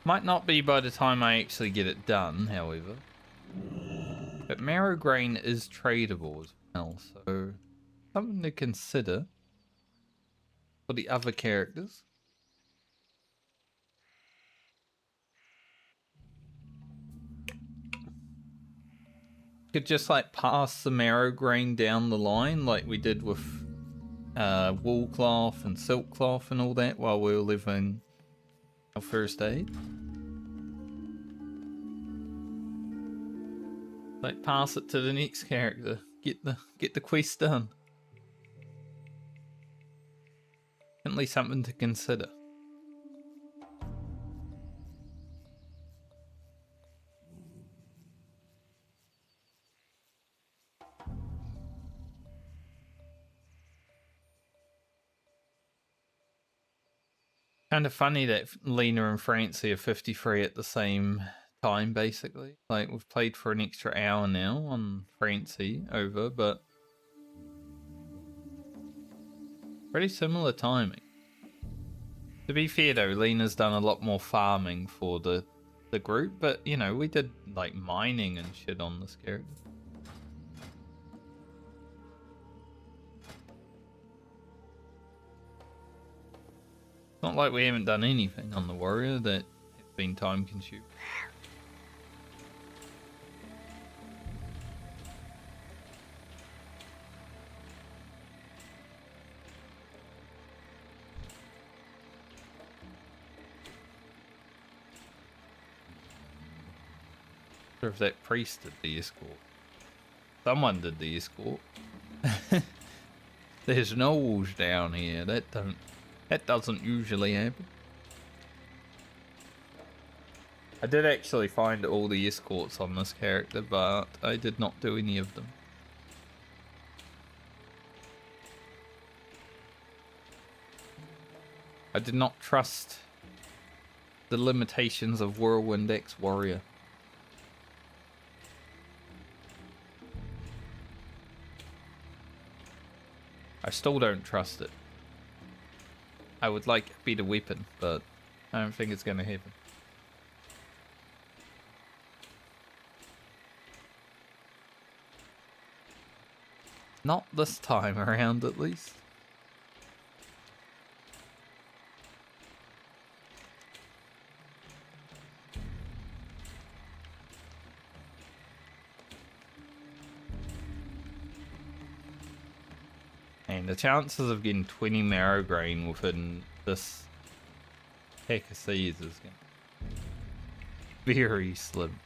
Might not be by the time I actually get it done, however. But marrow grain is tradable as well, so something to consider for the other characters. Could just like pass the marrow grain down the line like we did with wool cloth and silk cloth and all that while we were living our first aid. Like pass it to the next character. Get the quest done. At least something to consider. Kind of funny that Lena and Francie are 53 at the same time, basically. Like, we've played for an extra hour now on Francie over, but pretty similar timing. To be fair though, Lena's done a lot more farming for the group, but you know, we did like mining and shit on this character. Not like we haven't done anything on the warrior that has been time consuming. Or if that priest did the escort. Someone did the escort. There's gnolls down here. That doesn't usually happen. I did actually find all the escorts on this character, but I did not do any of them. I did not trust the limitations of Whirlwind X Warrior. I still don't trust it. I would like a better weapon, but I don't think it's going to happen. Not this time around, at least. And the chances of getting 20 marrow grain within this heck of seas is very slim.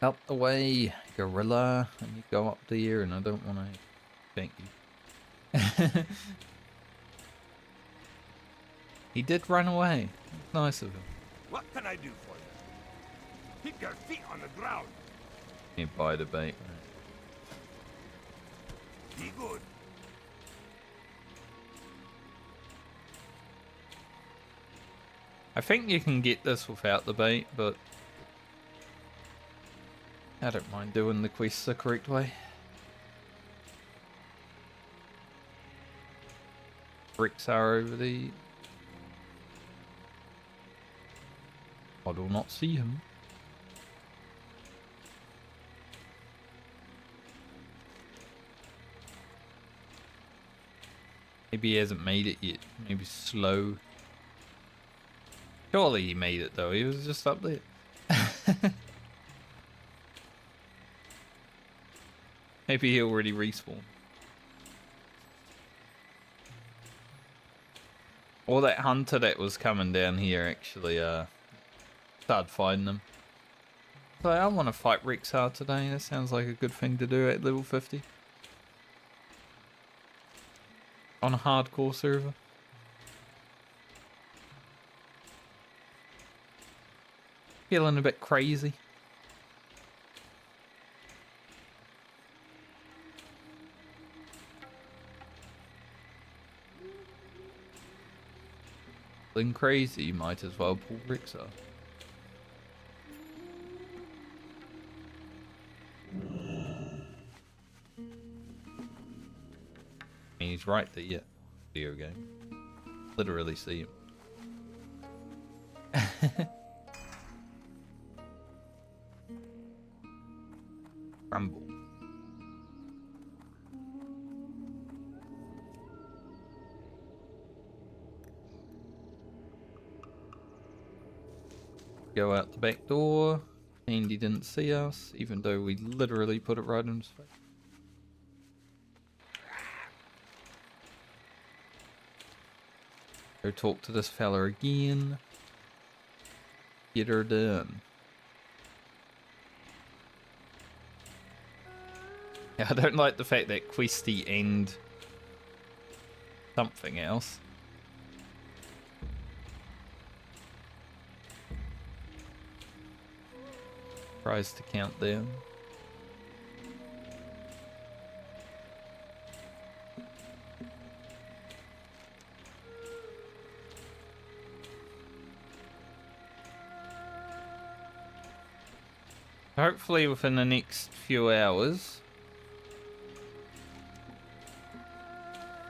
Out the way, gorilla. And you go up there, and I don't want to. Thank you. He did run away. Nice of him. What can I do for you? Keep your feet on the ground. You buy the bait. Be good. I think you can get this without the bait, but I don't mind doing the quests the correct way. Bricks are over there. I do not see him. Maybe he hasn't made it yet. Maybe slow. Surely he made it though. He was just up there. Maybe he already respawned. Or that hunter that was coming down here actually started fighting them. So I want to fight Rexar today. That sounds like a good thing to do at level 50. On a hardcore server. Feeling a bit crazy. Feeling crazy, you might as well pull Rexar. He's right there, yeah. Video game. Literally see him. Rumble. Go out the back door. Andy didn't see us, even though we literally put it right in his face. Go talk to this fella again. Get her done. Yeah, I don't like the fact that questy and something else. Tries to count down. Hopefully within the next few hours,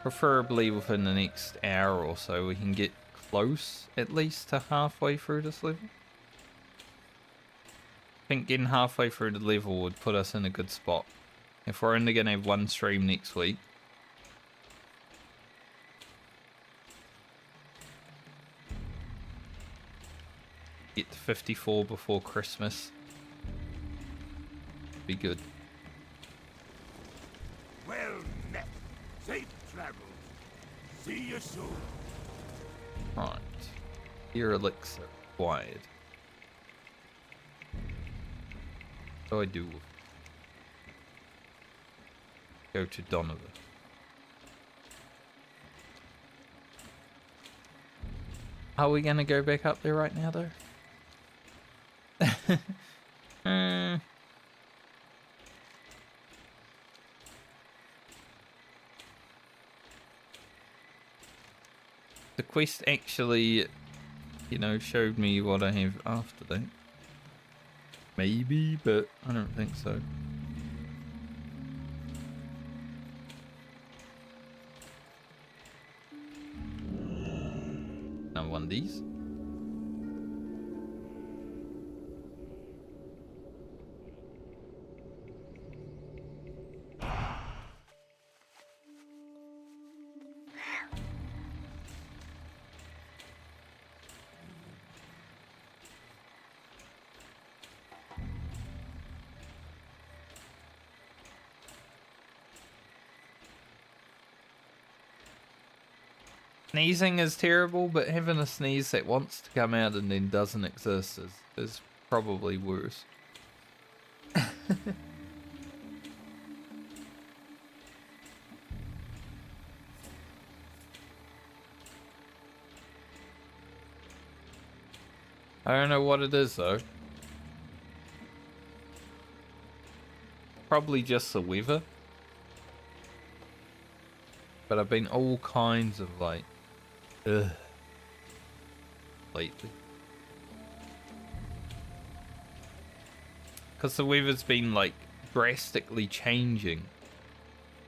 preferably within the next hour or so, we can get close at least to halfway through this level. I think getting halfway through the level would put us in a good spot. If we're only going to have one stream next week. Get to 54 before Christmas. Be good. Well met. Safe travels. See you soon. Right. Here elixir required. What do I do? Go to Donovan. Are we gonna go back up there right now though? The quest actually, you know, showed me what I have after that. Maybe, but I don't think so. Another one of these. Sneezing is terrible, but having a sneeze that wants to come out and then doesn't exist is probably worse. I don't know what it is though. Probably just the weather. But I've been all kinds of like, lately. Because the weather's been like drastically changing.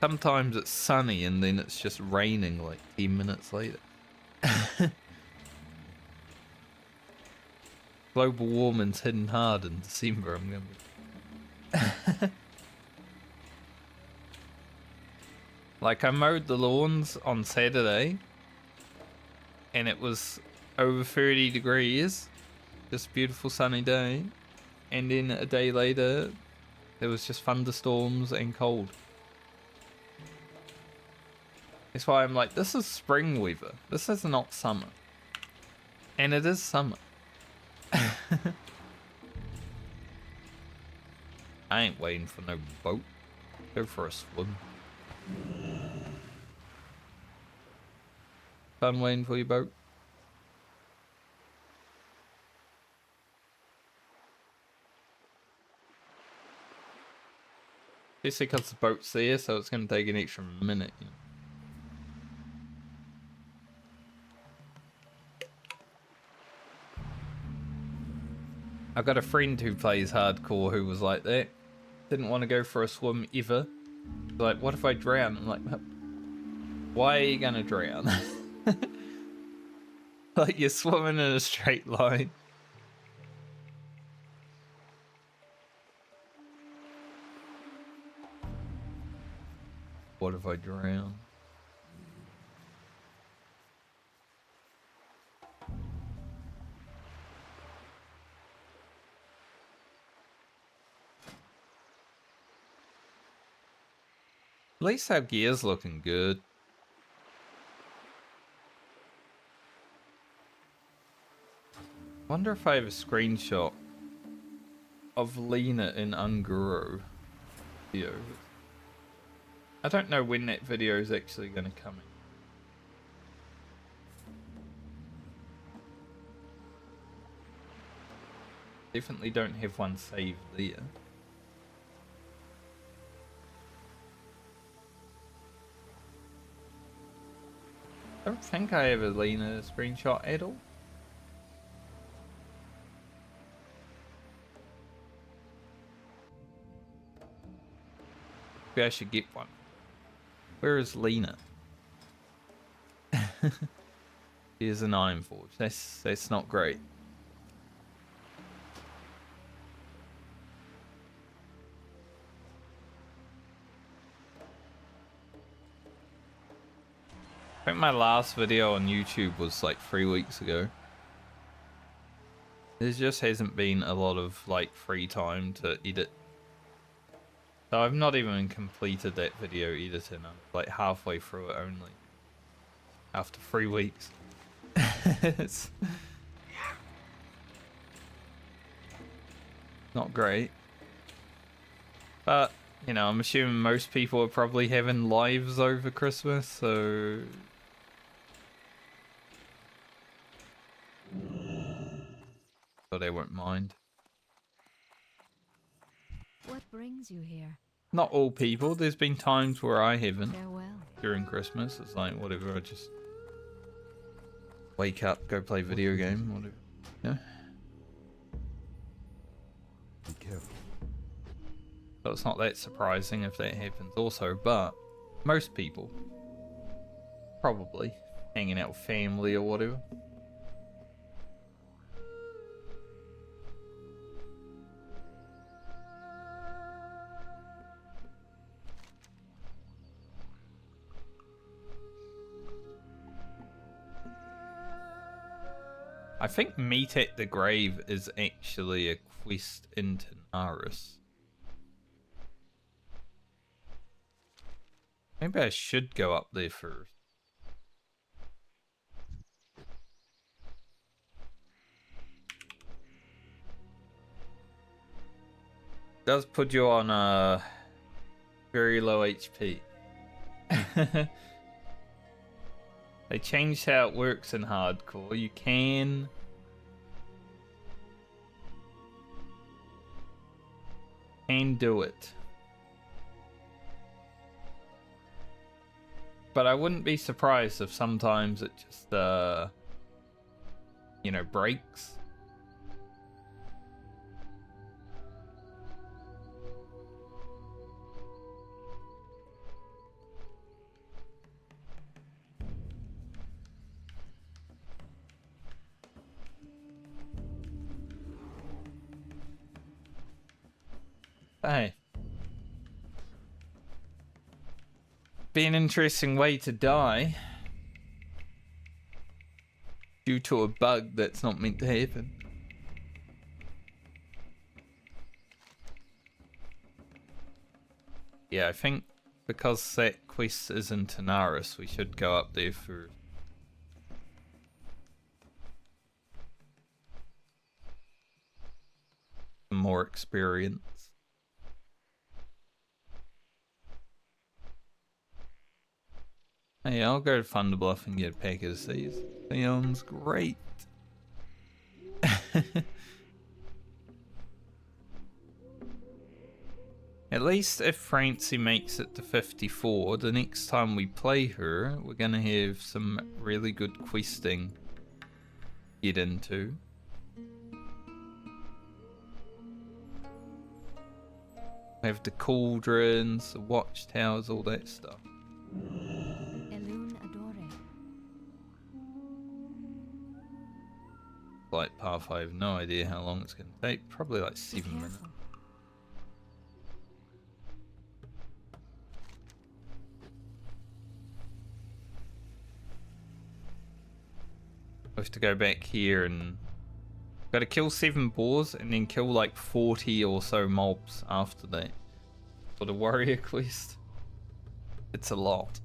Sometimes it's sunny and then it's just raining like 10 minutes later. Global warming's hitting hard in December. I'm gonna be... Like, I mowed the lawns on Saturday and it was over 30 degrees. Just a beautiful sunny day. And then a day later, there was just thunderstorms and cold. That's why I'm like, this is spring weather. This is not summer. And it is summer. I ain't waiting for no boat. Go for a swim. Fun waiting for your boat. Especially because the boat's there, so it's going to take an extra minute. You know? I got a friend who plays hardcore who was like that. Didn't want to go for a swim ever. Like, what if I drown? I'm like, why are you going to drown? Like, you're swimming in a straight line. What if I drown? At least our gear's looking good. Wonder if I have a screenshot of Lena in Unguro video. I don't know when that video is actually going to come in. Definitely don't have one saved there. I don't think I have a Lena screenshot at all. Maybe I should get one. Where is Lena? Here's an Iron Forge. That's not great. I think my last video on YouTube was like 3 weeks ago. There just hasn't been a lot of like free time to edit. So I've not even completed that video editing. I'm like halfway through it only. After 3 weeks. It's not great. But, you know, I'm assuming most people are probably having lives over Christmas, so... So they won't mind. What brings you here? Not all people. There's been times where I haven't. Farewell. During Christmas. It's like, whatever, I just... wake up, go play video game, whatever. Yeah. Be careful. So it's not that surprising if that happens also, but most people probably hanging out with family or whatever. I think Meet at the Grave is actually a quest in Tanaris. Maybe I should go up there first. Does put you on very low HP. They changed how it works in hardcore. You can do it. But I wouldn't be surprised if sometimes it just you know, breaks. Hey. Be an interesting way to die. Due to a bug that's not meant to happen. Yeah, I think because that quest is in Tanaris, we should go up there for some more experience. Hey, I'll go to Thunderbluff and get a pack of these. Sounds great. At least if Francie makes it to 54, the next time we play her, we're gonna have some really good questing to get into. We have the cauldrons, the watchtowers, all that stuff. Elune Adore. Flight path, I have no idea how long it's gonna take. Probably like 7 minutes. We have to go back here and got to kill 7 boars and then kill like 40 or so mobs after that for the warrior quest. It's a lot.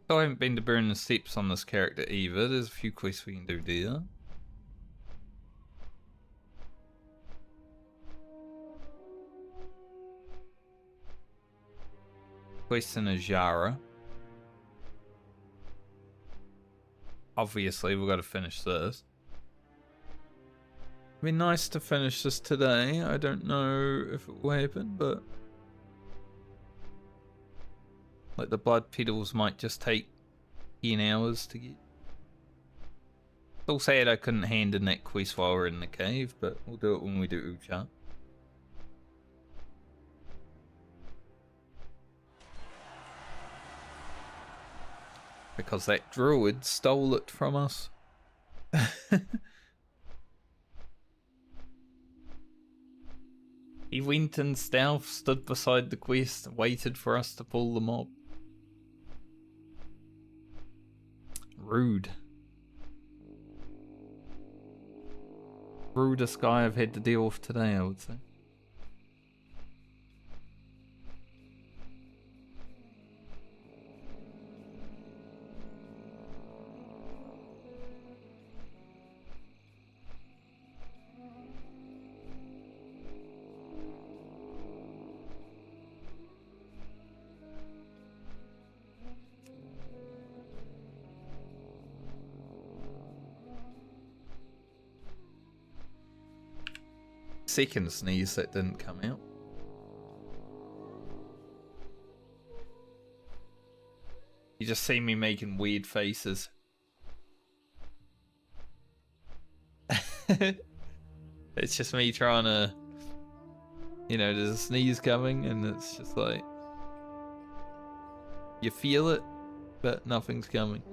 So I haven't been to Burn the Steps on this character either. There's a few quests we can do there. Quest in Ajara. Obviously, we've got to finish this. It'd be nice to finish this today. I don't know if it will happen, but like the blood petals might just take 10 hours to get. Still sad I couldn't hand in that quest while we're in the cave, but we'll do it when we do Ucha. Because that druid stole it from us. He went in stealth, stood beside the quest, waited for us to pull the mob. Rude. Rudest guy I've had to deal with today, I would say. Second sneeze that didn't come out. You just see me making weird faces. It's just me trying to, you know, there's a sneeze coming and it's just like, you feel it, but nothing's coming.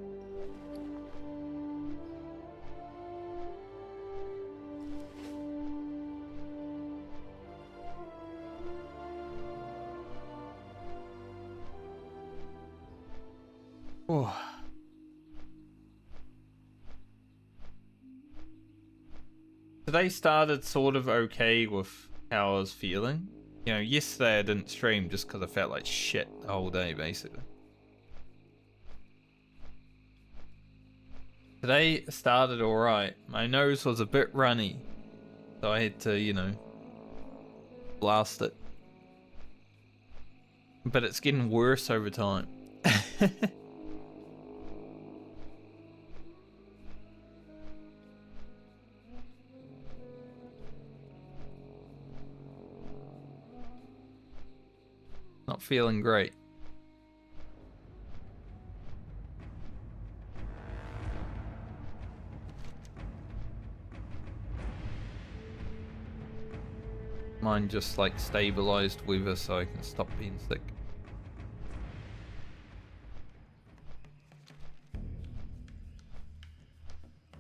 Oh. Today started sort of okay with how I was feeling. You know, yesterday I didn't stream just because I felt like shit the whole day, basically. Today started alright. My nose was a bit runny, so I had to, you know, blast it. But it's getting worse over time. Not feeling great. mine just like stabilized weather so I can stop being sick.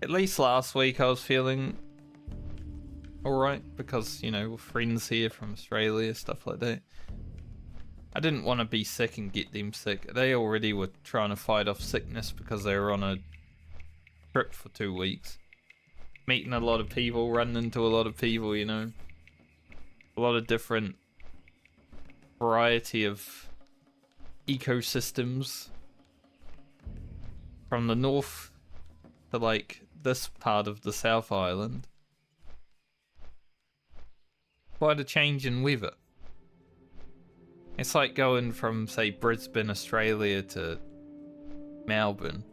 At least last week I was feeling alright because, you know, we're friends here from Australia, stuff like that. I didn't want to be sick and get them sick. They already were trying to fight off sickness because they were on a trip for 2 weeks. Meeting a lot of people, running into a lot of people, you know. A lot of different variety of ecosystems. From the north to like this part of the South Island. Quite a change in weather. It's like going from, say, Brisbane, Australia to Melbourne.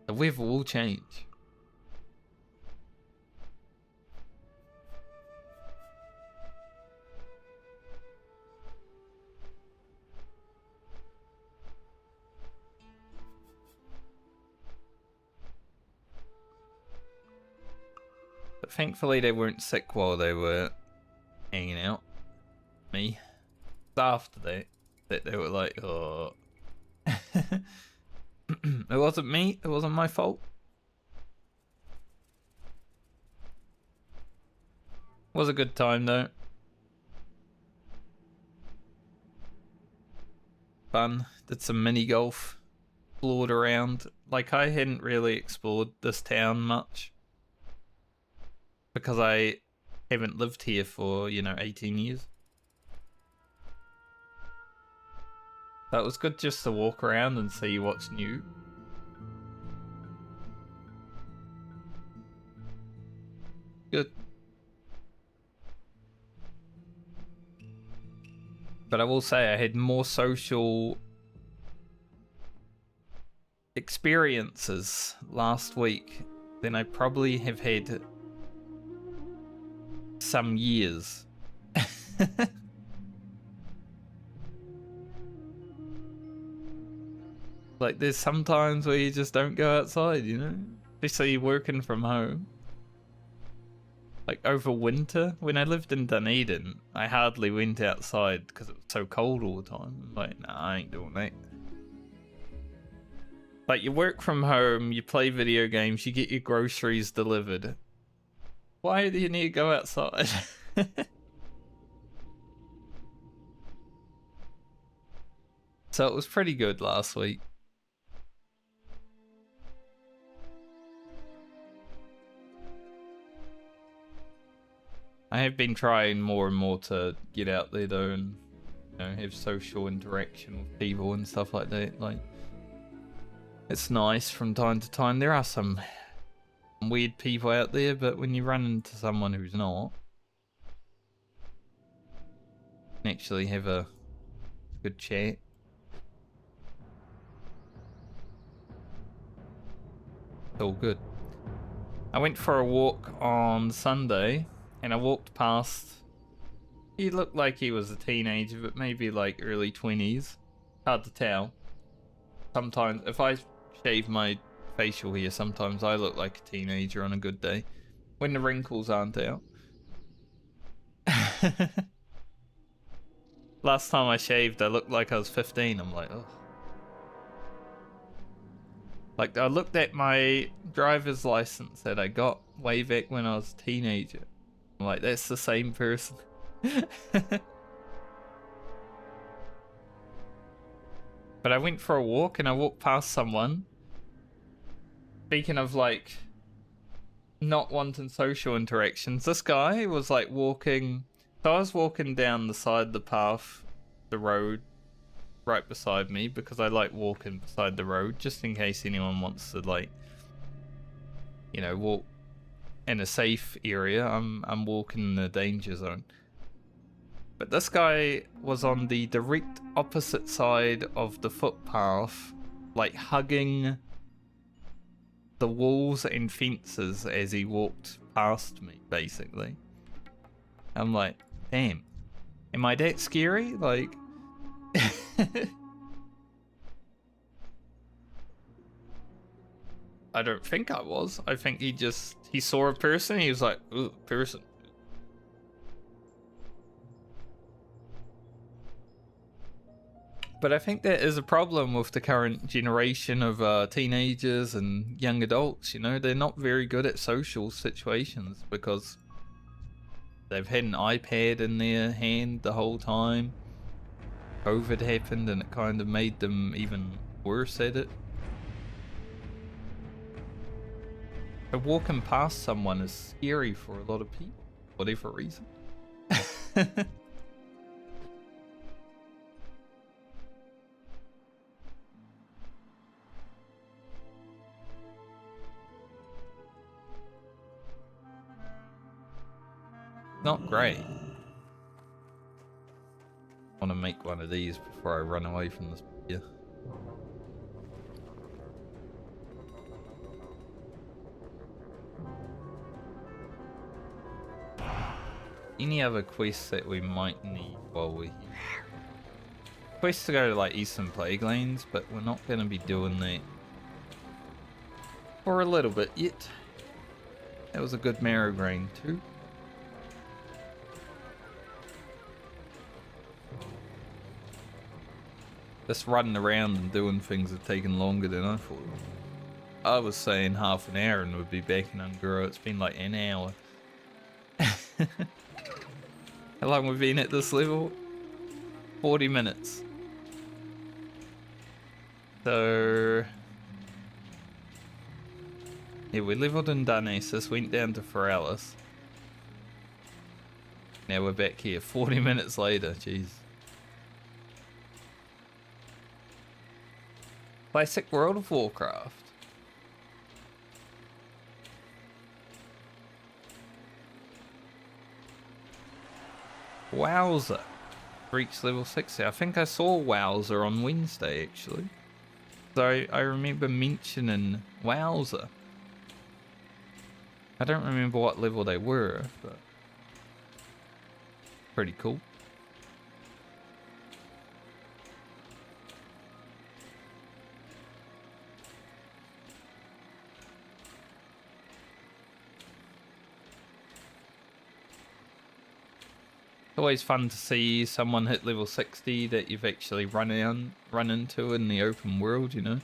The weather will change. But thankfully they weren't sick while they were hanging out. Me. After that they were like, oh. It wasn't me, it wasn't my fault. Was a good time though. Fun. Did some mini golf. Explored around. Like, I hadn't really explored this town much. Because I haven't lived here for, you know, 18 years. So it was good just to walk around and see what's new. Good. But I will say I had more social experiences last week than I probably have had some years. Like, there's some times where you just don't go outside, you know? Especially working from home. Like, over winter, when I lived in Dunedin, I hardly went outside because it was so cold all the time. I'm like, nah, I ain't doing that. Like, you work from home, you play video games, you get your groceries delivered. Why do you need to go outside? So it was pretty good last week. I have been trying more and more to get out there though, and, you know, have social interaction with people and stuff like that. Like, it's nice from time to time. There are some weird people out there, but when you run into someone who's not, you can actually have a good chat. It's all good. I went for a walk on Sunday, and I walked past. He looked like he was a teenager, but maybe like early 20s. Hard to tell. Sometimes, if I shave my facial hair, sometimes I look like a teenager on a good day. When the wrinkles aren't out. Last time I shaved, I looked like I was 15. I'm like, oh. Like, I looked at my driver's license that I got way back when I was a teenager. I'm like, that's the same person. But I went for a walk and I walked past someone. Speaking of, like, not wanting social interactions, this guy was like walking. So I was walking down the side of the path, the road, right beside me, because I like walking beside the road, just in case anyone wants to, like, you know, walk in a safe area. I'm walking in the danger zone. But this guy was on the direct opposite side of the footpath, like hugging the walls and fences as he walked past me, basically. I'm like, damn, am I that scary? Like, I don't think I was. I think he saw a person, he was like, ooh, person. But I think there is a problem with the current generation of teenagers and young adults, you know? They're not very good at social situations because they've had an iPad in their hand the whole time. COVID happened and it kind of made them even worse at it. But walking past someone is scary for a lot of people, for whatever reason. Not great. I want to make one of these before I run away from this beer. Any other quests that we might need while we're here? Quests to go to like Eastern Plague Lanes, but we're not going to be doing that for a little bit yet. That was a good marrow grain too. This running around and doing things have taken longer than I thought. I was saying half an hour and we'd be back in Unguro. It's been like an hour. How long we've been at this level? 40 minutes. So... yeah, we leveled in Darnassus, went down to Foralis. Now we're back here 40 minutes later, jeez. Classic World of Warcraft. Wowzer. Reached level 60. I think I saw Wowzer on Wednesday, actually. So I remember mentioning Wowzer. I don't remember what level they were, but... pretty cool. Always fun to see someone hit level 60 that you've actually run into in the open world, you know.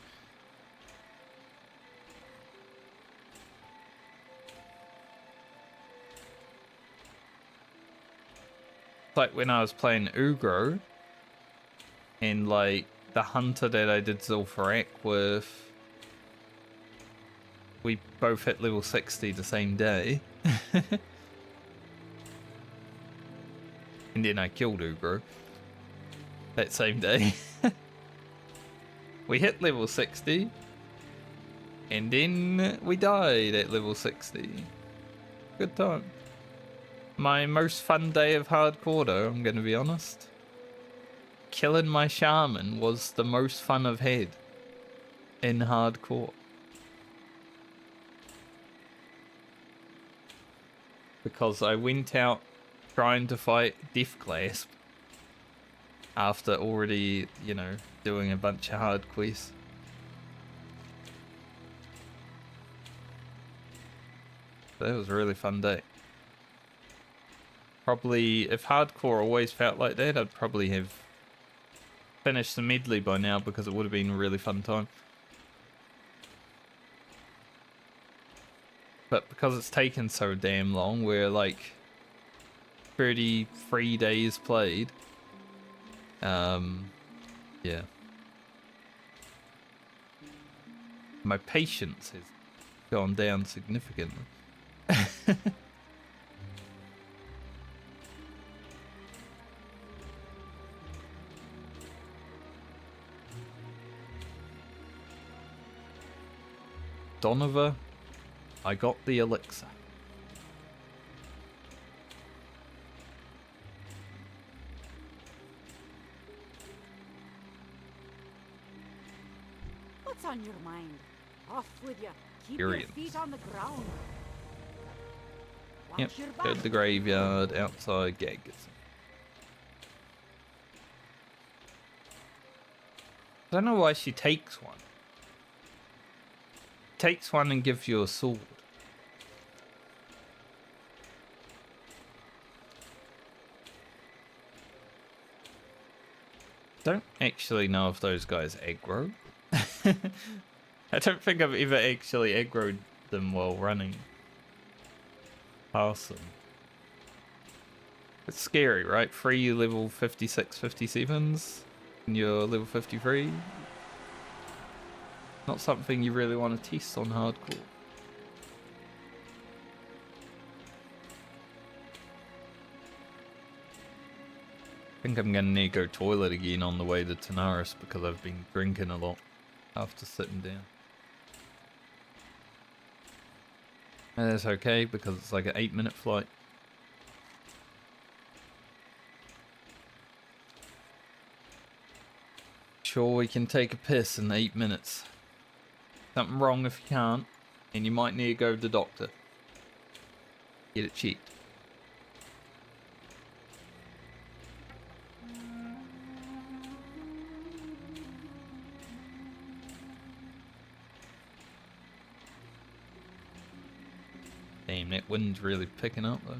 Like when I was playing Ugro, and like the hunter that I did Zul'Farrak with, we both hit level 60 the same day. And then I killed Ugro that same day. We hit level 60, and then we died at level 60. Good time. My most fun day of hardcore though, I'm gonna be honest. Killing my shaman was the most fun I've had in hardcore. Because I went out trying to fight Deathclasp after already, you know, doing a bunch of hard quests. That was a really fun day. Probably, if hardcore always felt like that, I'd probably have finished the medley by now because it would have been a really fun time. But because it's taken so damn long, we're like 33 days played. Yeah. My patience has gone down significantly. Donovan, I got the elixir. What's on your mind? Off with you. Keep Experience. your feet on the ground. Watch Yep, your go to back. the graveyard, outside, get some. I don't know why she takes one. takes one and gives you a sword. Don't actually know if those guys aggro. I don't think I've ever actually aggroed them while running past them. It's scary, right? 3 level 56, 57s, and you're level 53. Not something you really want to test on hardcore. I think I'm gonna need to go toilet again on the way to Tanaris because I've been drinking a lot after sitting down. And that's okay because it's like an 8-minute flight. Sure, we can take a piss in 8 minutes. Something wrong if you can't, and you might need to go to the doctor. Get it checked. Damn, that wind's really picking up though.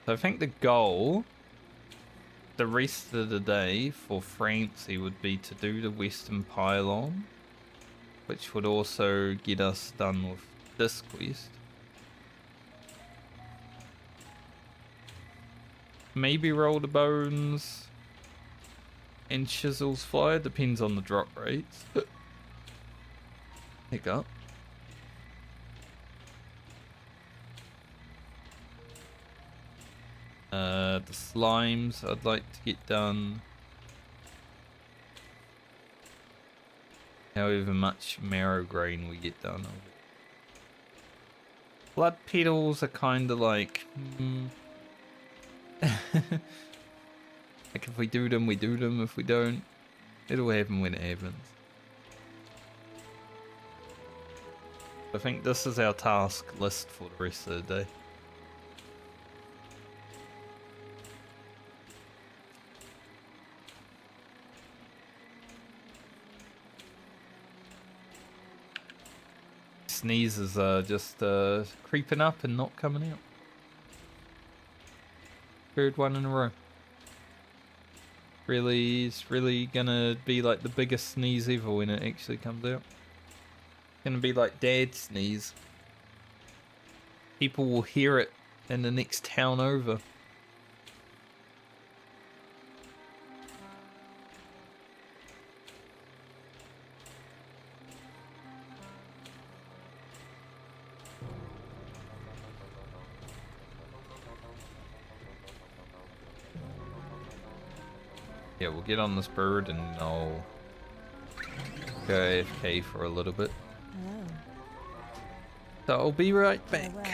So I think the goal, the rest of the day for Francie would be to do the Western Pylon, which would also get us done with this quest. Maybe roll the bones and Chisel's Fire, depends on the drop rates. Hiccup. The slimes I'd like to get done. However much marrow grain we get done. Blood petals are kind of like... like if we do them, we do them. If we don't, it'll happen when it happens. I think this is our task list for the rest of the day. Sneezes are just creeping up and not coming out. Third one in a row. Really, it's really gonna be like the biggest sneeze ever when it actually comes out. It's gonna be like Dad's sneeze. People will hear it in the next town over. Yeah, we'll get on this bird and I'll go AFK for a little bit. Oh. So I'll be right back. Farewell.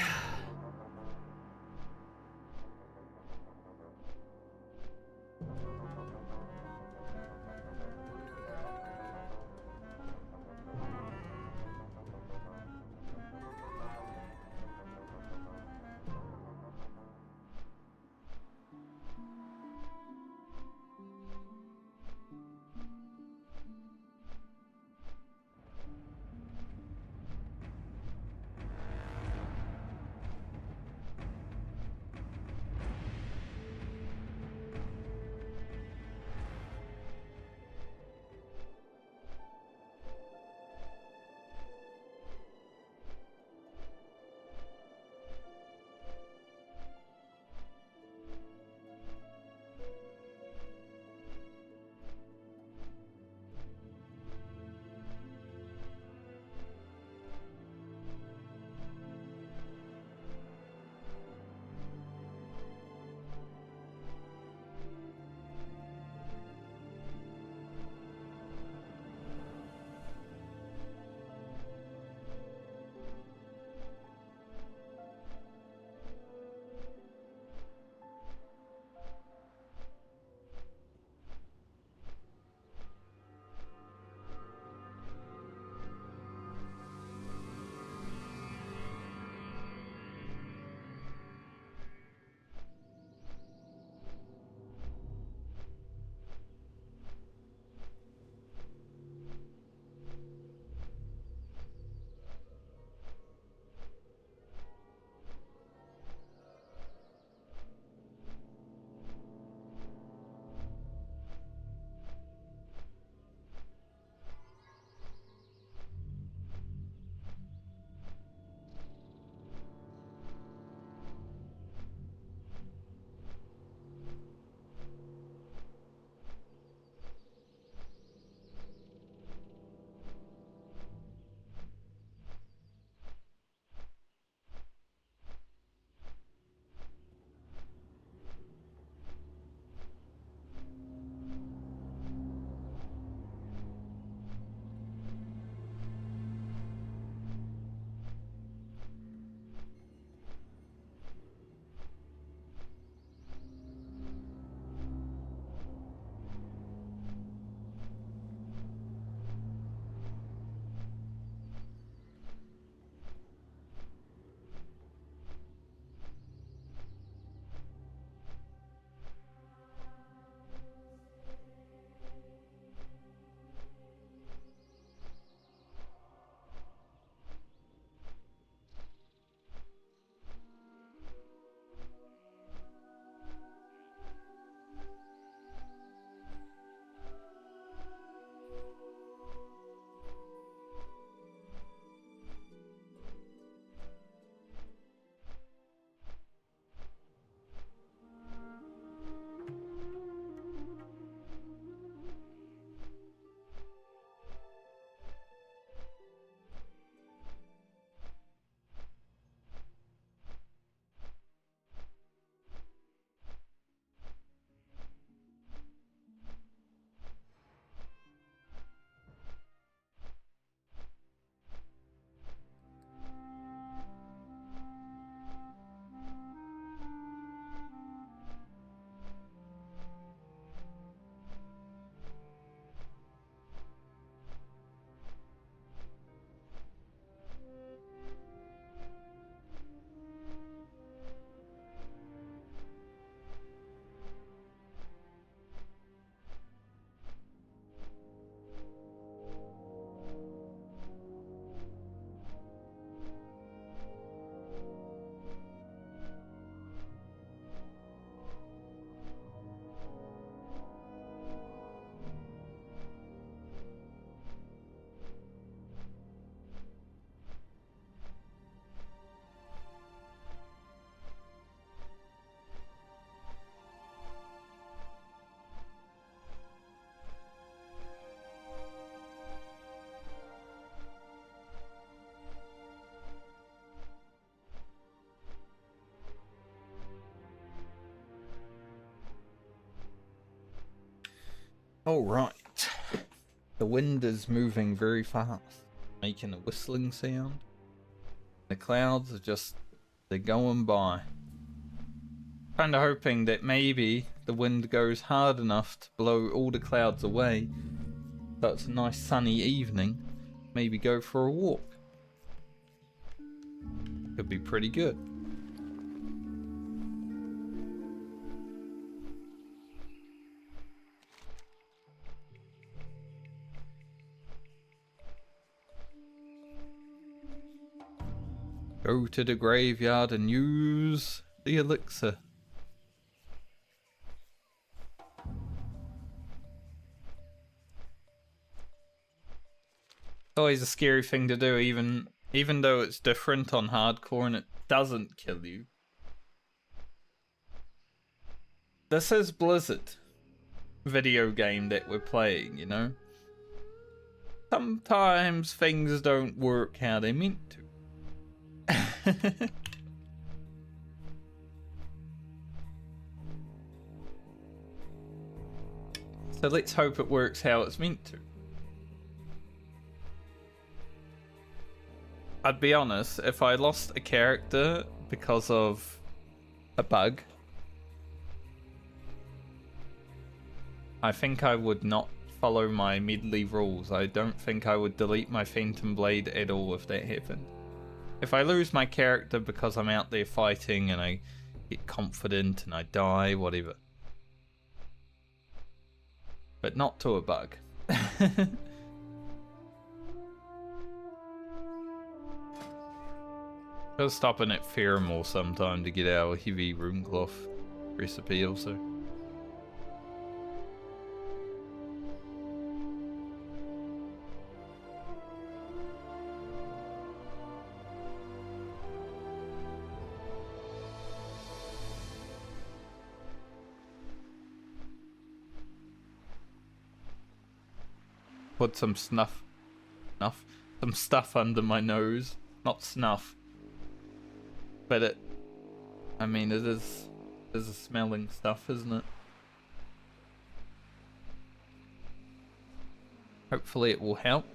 All right. The wind is moving very fast, making a whistling sound. The clouds are just, they're going by. Kind of hoping that maybe the wind goes hard enough to blow all the clouds away. So it's a nice sunny evening. Maybe go for a walk. Could be pretty good. Go to the graveyard and use the elixir. It's always a scary thing to do, even though it's different on hardcore and it doesn't kill you. This is Blizzard video game that we're playing, you know? Sometimes things don't work how they meant to. So let's hope it works how it's meant to. I'd be honest, if I lost a character because of a bug, I think I would not follow my Medley rules. I don't think I would delete my Phantom Blade at all if that happened. If I lose my character because I'm out there fighting and I get confident and I die, whatever. But not to a bug. Gotta stop in at Fairmore sometime to get our heavy runecloth recipe also. Put some some stuff under my nose. Not snuff. But I mean, it is a smelling stuff, isn't it? Hopefully it will help.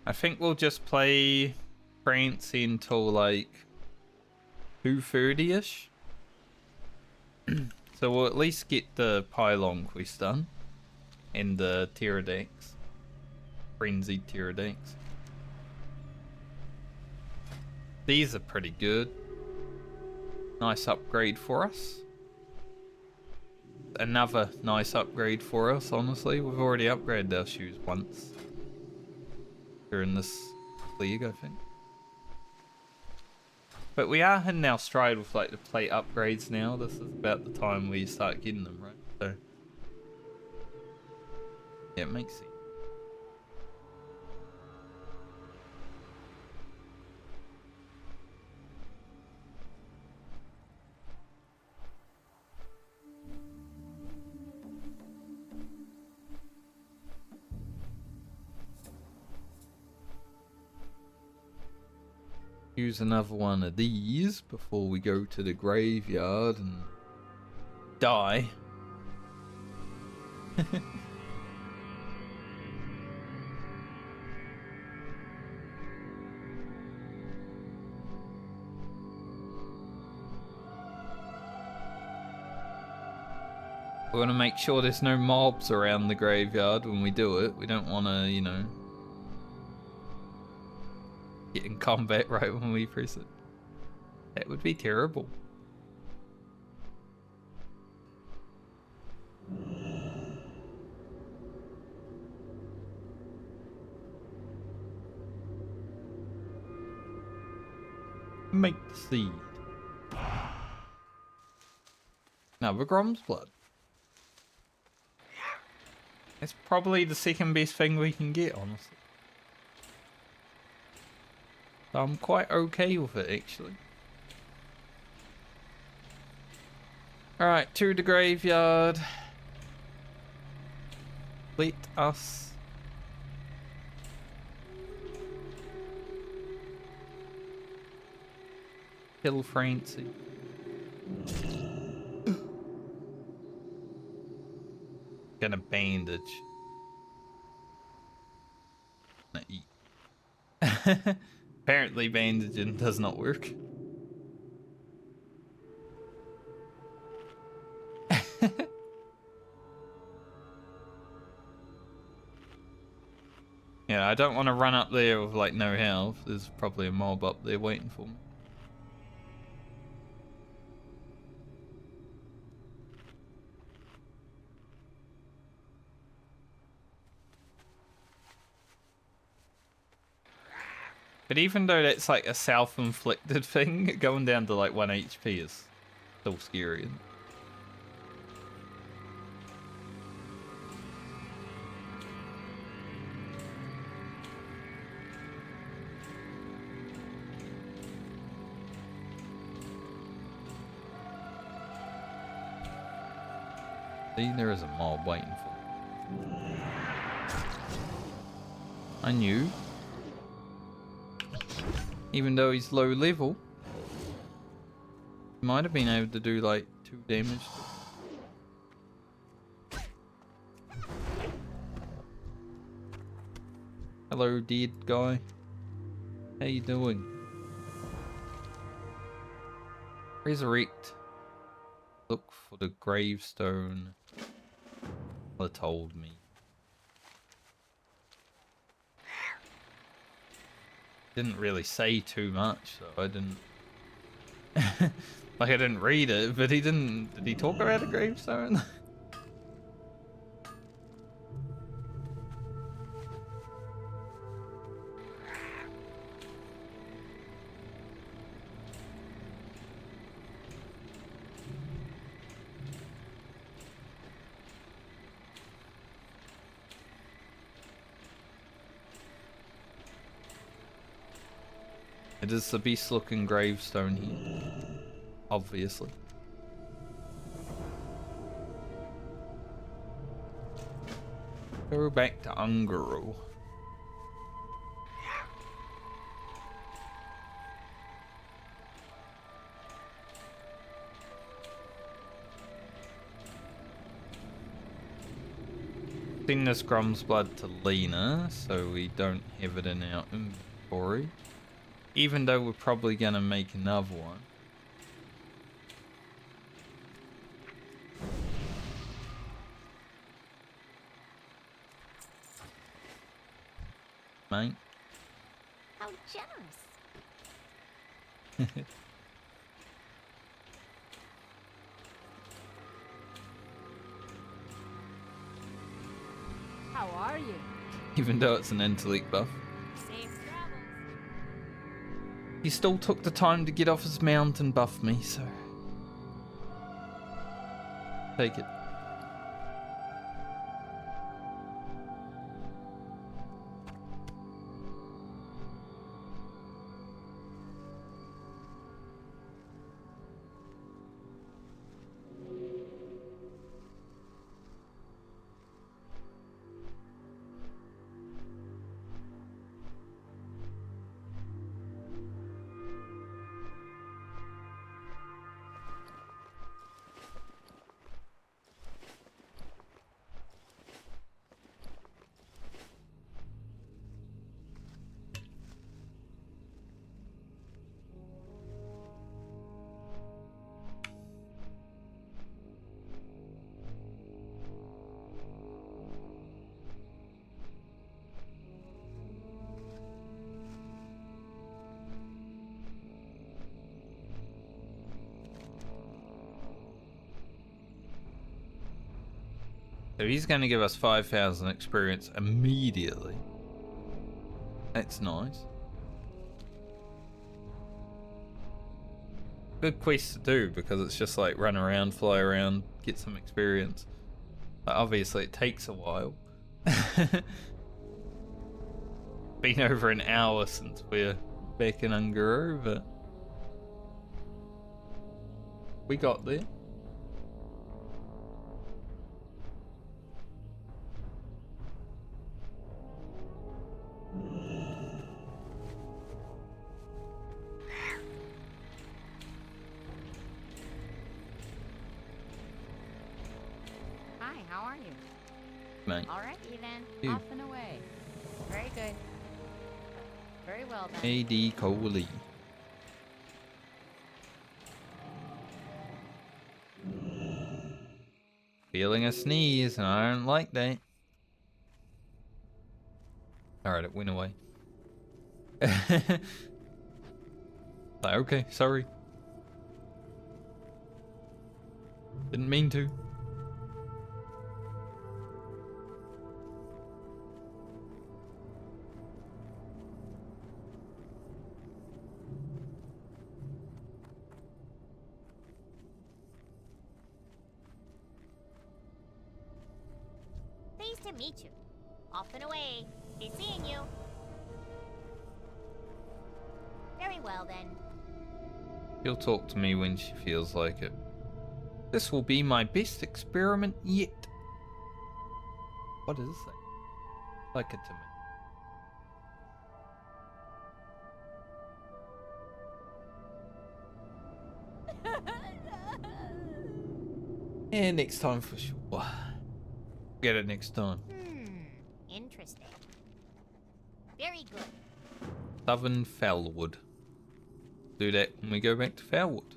I think we'll just play Francie until like 2:30ish. So we'll at least get the pylon quest done and the pterodactyls, frenzied pterodactyls. These are pretty good. Nice upgrade for us. Another nice upgrade for us, honestly. We've already upgraded our shoes once. In this league, I think. But we are in our stride with like the plate upgrades now. This is about the time we start getting them, right? So yeah, it makes sense. Use another one of these before we go to the graveyard and die. We want to make sure there's no mobs around the graveyard when we do it. We don't want to, you know, get in combat right when we press it. That would be terrible. Make the seed. Now the Grom's blood. It's probably the second best thing we can get, honestly. I'm quite okay with it, actually. Alright, to the graveyard. Let us. Kill Francie. Get a bandage. Gonna eat. Apparently bandaging does not work. Yeah, I don't want to run up there with like no health. There's probably a mob up there waiting for me. But even though that's like a self-inflicted thing, going down to like 1 HP is still scary. See, there is a mob waiting for me. I knew. Even though he's low level, he might have been able to do like 2 damage. Hello, dead guy. How you doing? Resurrect. Look for the gravestone. Well, it told me. Didn't really say too much, so I didn't like I didn't read it, but he didn't. Did he talk about a gravestone? It is the beast looking gravestone here. Obviously. Go back to Ungaro. Send this Grom's blood to Lena, so we don't have it in our inventory. Even though we're probably gonna make another one. Mate. How generous. How are you? Even though it's an intellect buff. Safe travels. He still took the time to get off his mount and buff me, so... Take it. So he's going to give us 5,000 experience immediately. That's nice. Good quest to do because it's just like run around, fly around, get some experience. But obviously it takes a while. Been over an hour since we're back in Ungaro, but we got there. Hi, how are you? Mate. Alrighty then. You. Off and away. Very good. Very well then. A.D. Coley. Feeling a sneeze, and I don't like that. Alright, it went away. Like, okay, sorry. Didn't mean to. Pleased to meet you. Off and away. Be seeing you. Very well then. She'll talk to me when she feels like it. This will be my best experiment yet. What is that? Like it to me. Yeah, next time for sure. Get it next time. Interesting. Very good. Southern Foulwood. Do that when we go back to Foulwood.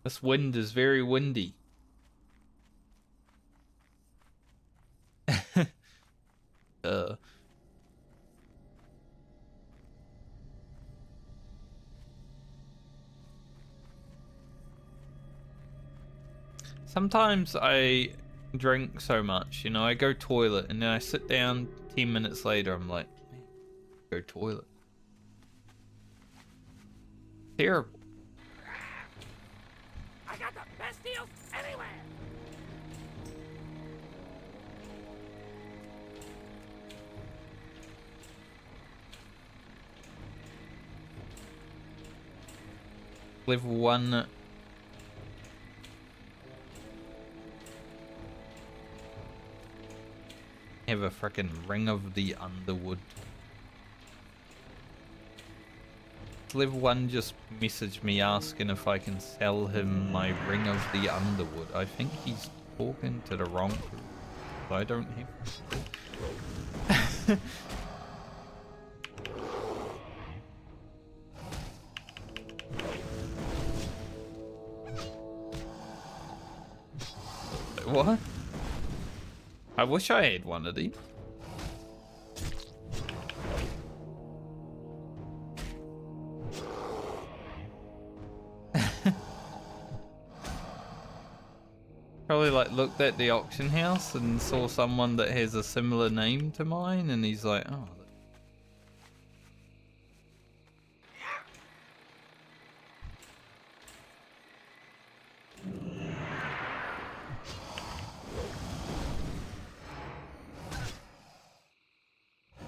This wind is very windy. Sometimes I drink so much, you know, I go toilet and then I sit down 10 minutes later, I'm like, man, go toilet. Terrible. I got the best deals anywhere. Level 1. Have a frickin' Ring of the Underwood. Level 1 just messaged me asking if I can sell him my Ring of the Underwood. I think he's talking to the wrong group. I don't have. What? I wish I had one of these. Probably like looked at the auction house and saw someone that has a similar name to mine, and he's like, oh.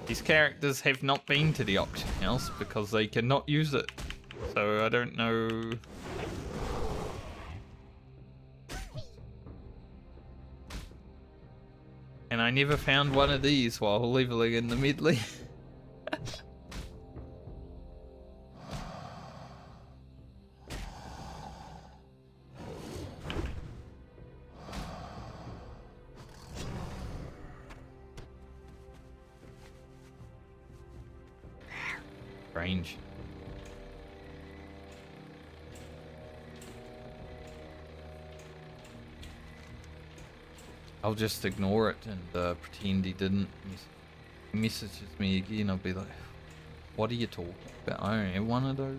These characters have not been to the auction house because they cannot use it. So I don't know. And I never found one of these while leveling in the Medley. Strange. I'll just ignore it and pretend he didn't. He messages me again, I'll be like, what are you talking about? I don't have one of those.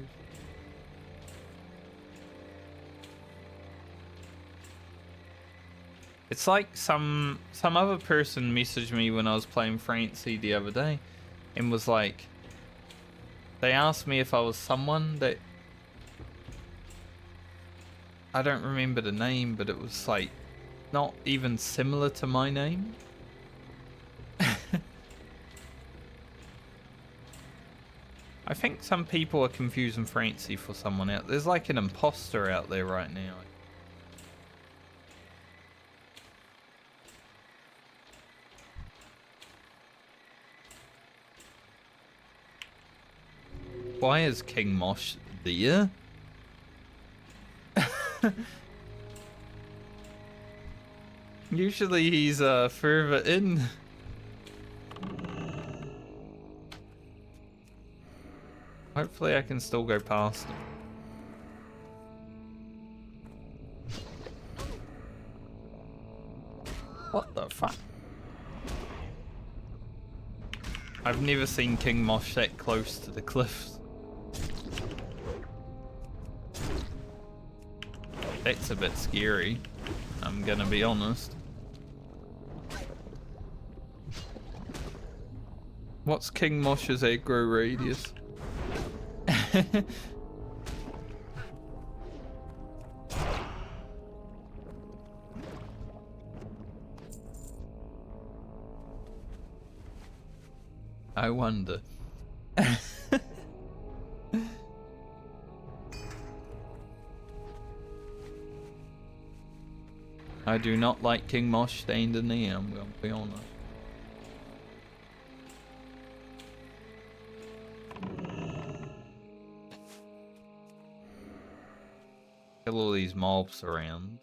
It's like some other person messaged me when I was playing Francie the other day and was like, they asked me if I was someone that, I don't remember the name, but it was like not even similar to my name. I think some people are confusing Francie for someone else. There's like an imposter out there right now. Why is King Mosh there? Usually he's further in. Hopefully I can still go past him. What the fuck? I've never seen King Mosh that close to the cliffs. That's a bit scary, I'm gonna be honest. What's King Mosh's aggro radius? I wonder. I do not like King Mosh stained in the air, I'm gonna be honest. Kill all these mobs around.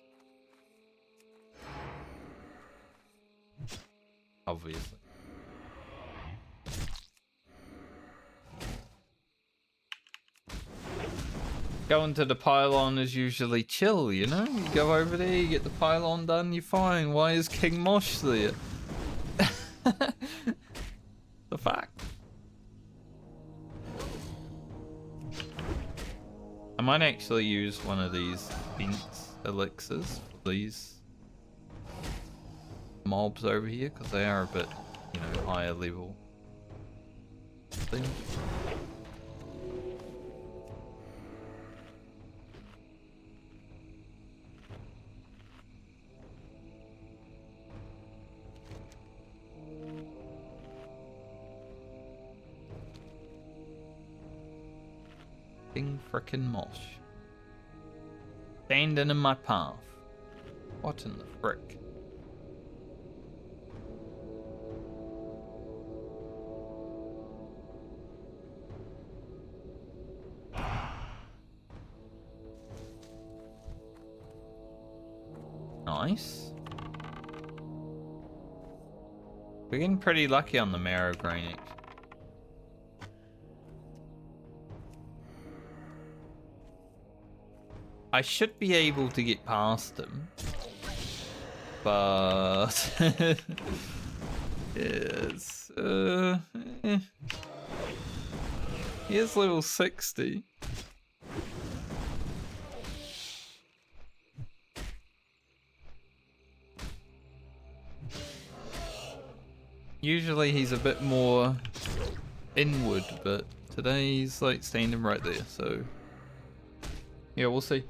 Obviously. Going to the pylon is usually chill, you know? You go over there, you get the pylon done, you're fine. Why is King Mosh there? The fuck? I might actually use one of these fence elixirs for these mobs over here, because they are a bit, you know, higher level things. King frickin' Mosh. Standing in my path. What in the frick? Nice. We're getting pretty lucky on the marrow grain actually. I should be able to get past him, but yes, he is level 60. Usually he's a bit more inward, but today he's like standing right there, so yeah, we'll see.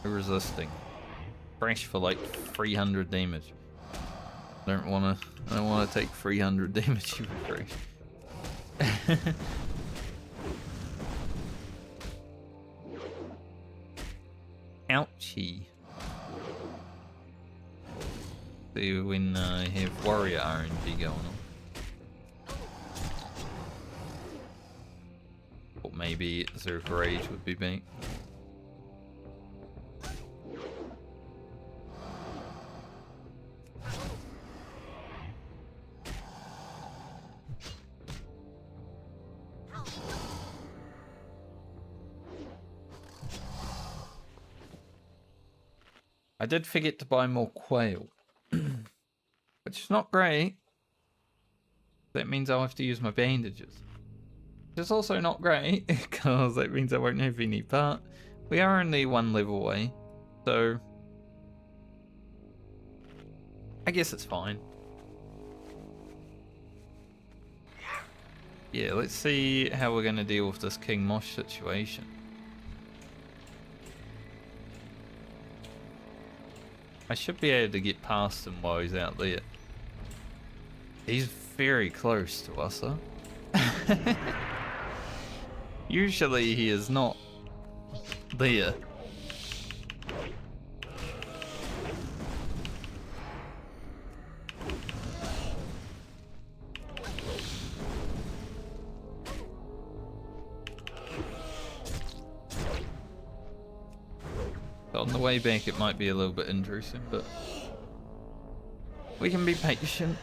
Resisting. Crash for like 300 damage. I don't wanna take 300 damage even crash. Ouchie. See when I have warrior RNG going on. Or maybe Zerg Rage would be back. I did forget to buy more quail, which is not great. That means I'll have to use my bandages. Which is also not great, because that means I won't have any, but we are only one level away, so I guess it's fine. Yeah, let's see how we're going to deal with this King Mosh situation. I should be able to get past him while he's out there. He's very close to us, huh? Usually he is not there. On the way back it might be a little bit intrusive, but we can be patient.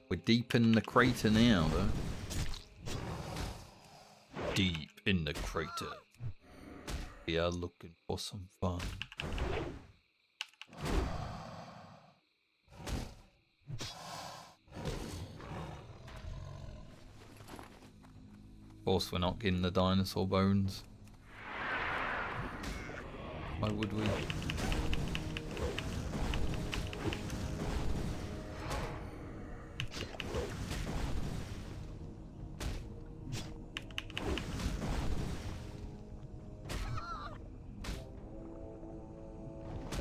We're deep in the crater now, though. Deep in the crater. We are looking for some fun. Of course, we're not getting the dinosaur bones. Why would we?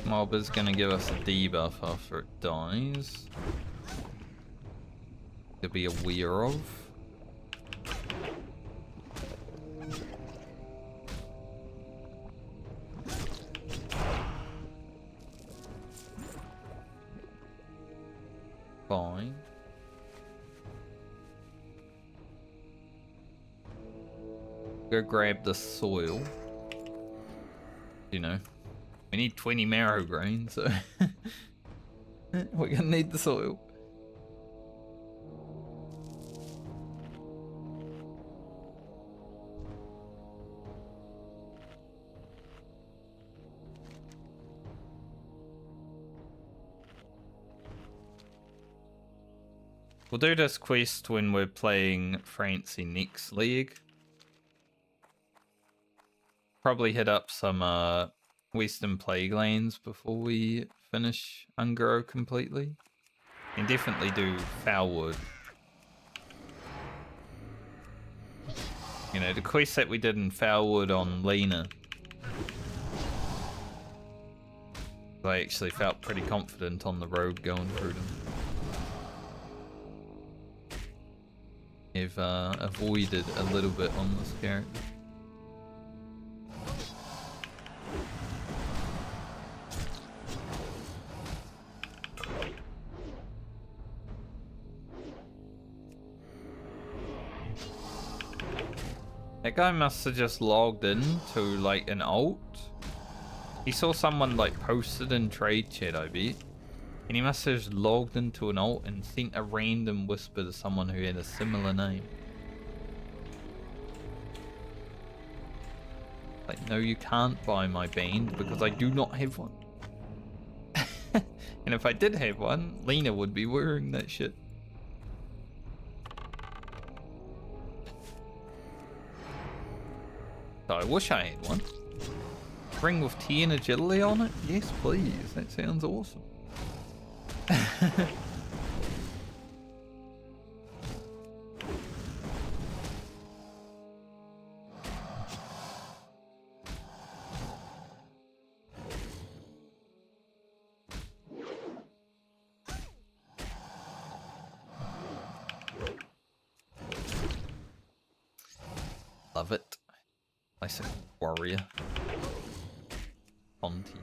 Mob is going to give us a debuff after it dies. To be aware of. Fine. Go grab the soil. You know. We need 20 marrow grain, so we're gonna need the soil. We'll do this quest when we're playing Francie next league. Probably hit up some Western Plague Lands before we finish Ungaro completely. And definitely do Foulwood. You know, the quest that we did in Foulwood on Lena. I actually felt pretty confident on the road going through them. I've avoided a little bit on this character. That guy must have just logged in to like an alt. He saw someone like posted in trade chat, I bet. And he must have just logged into an alt and sent a random whisper to someone who had a similar name. Like, no, you can't buy my band because I do not have one. And if I did have one, Lena would be wearing that shit. So I wish I had one. Ring with 10 agility on it? Yes, please. That sounds awesome. Love it. Classic warrior. Ponty.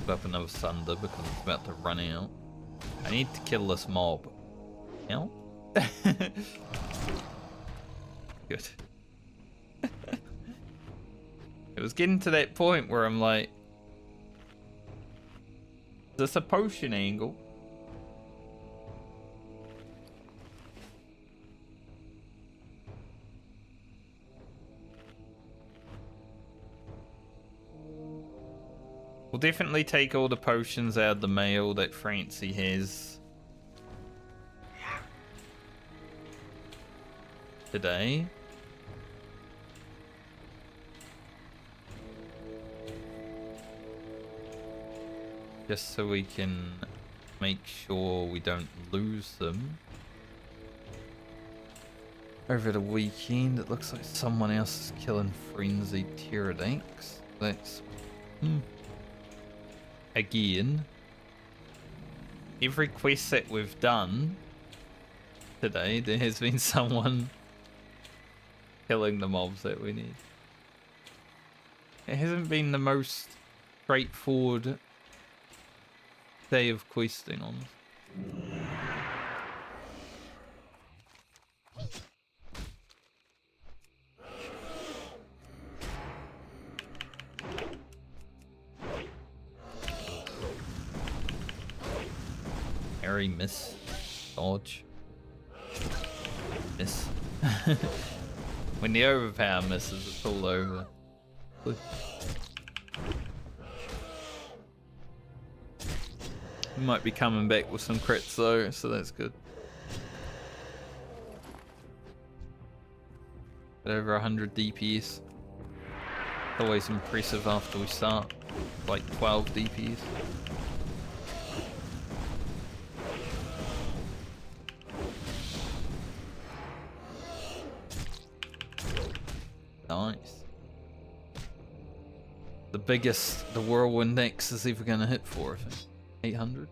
Put up another thunder because it's about to run out. I need to kill this mob. Now? Good. It was getting to that point where I'm like, is this a potion angle? We'll definitely take all the potions out of the mail that Francie has. today. Just so we can make sure we don't lose them. Over the weekend, it looks like someone else is killing frenzied pterodactyls. That's... Again, every quest that we've done today, there has been someone killing the mobs that we need. It hasn't been the most straightforward day of questing on. Parry, miss, dodge, miss. When the overpower misses, it's all over. We might be coming back with some crits though, so that's good. At over 100 DPS. Always impressive after we start. Like 12 DPS. Nice. The biggest the Whirlwind X is ever going to hit for, I think. 800?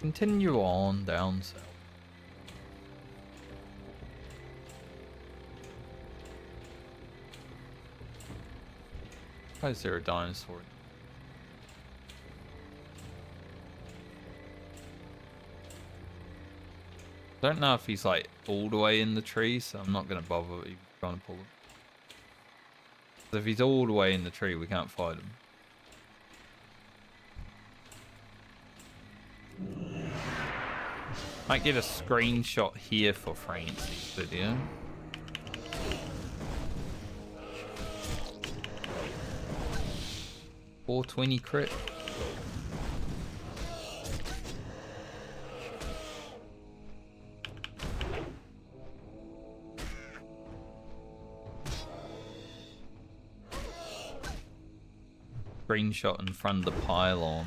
Continue on down south. Why is there a dinosaur? I don't know if he's like all the way in the tree, so I'm not going to bother even trying to pull him. If he's all the way in the tree, we can't fight him. Might get a screenshot here for Francie's video. $420 crit. Screenshot in front of the pylon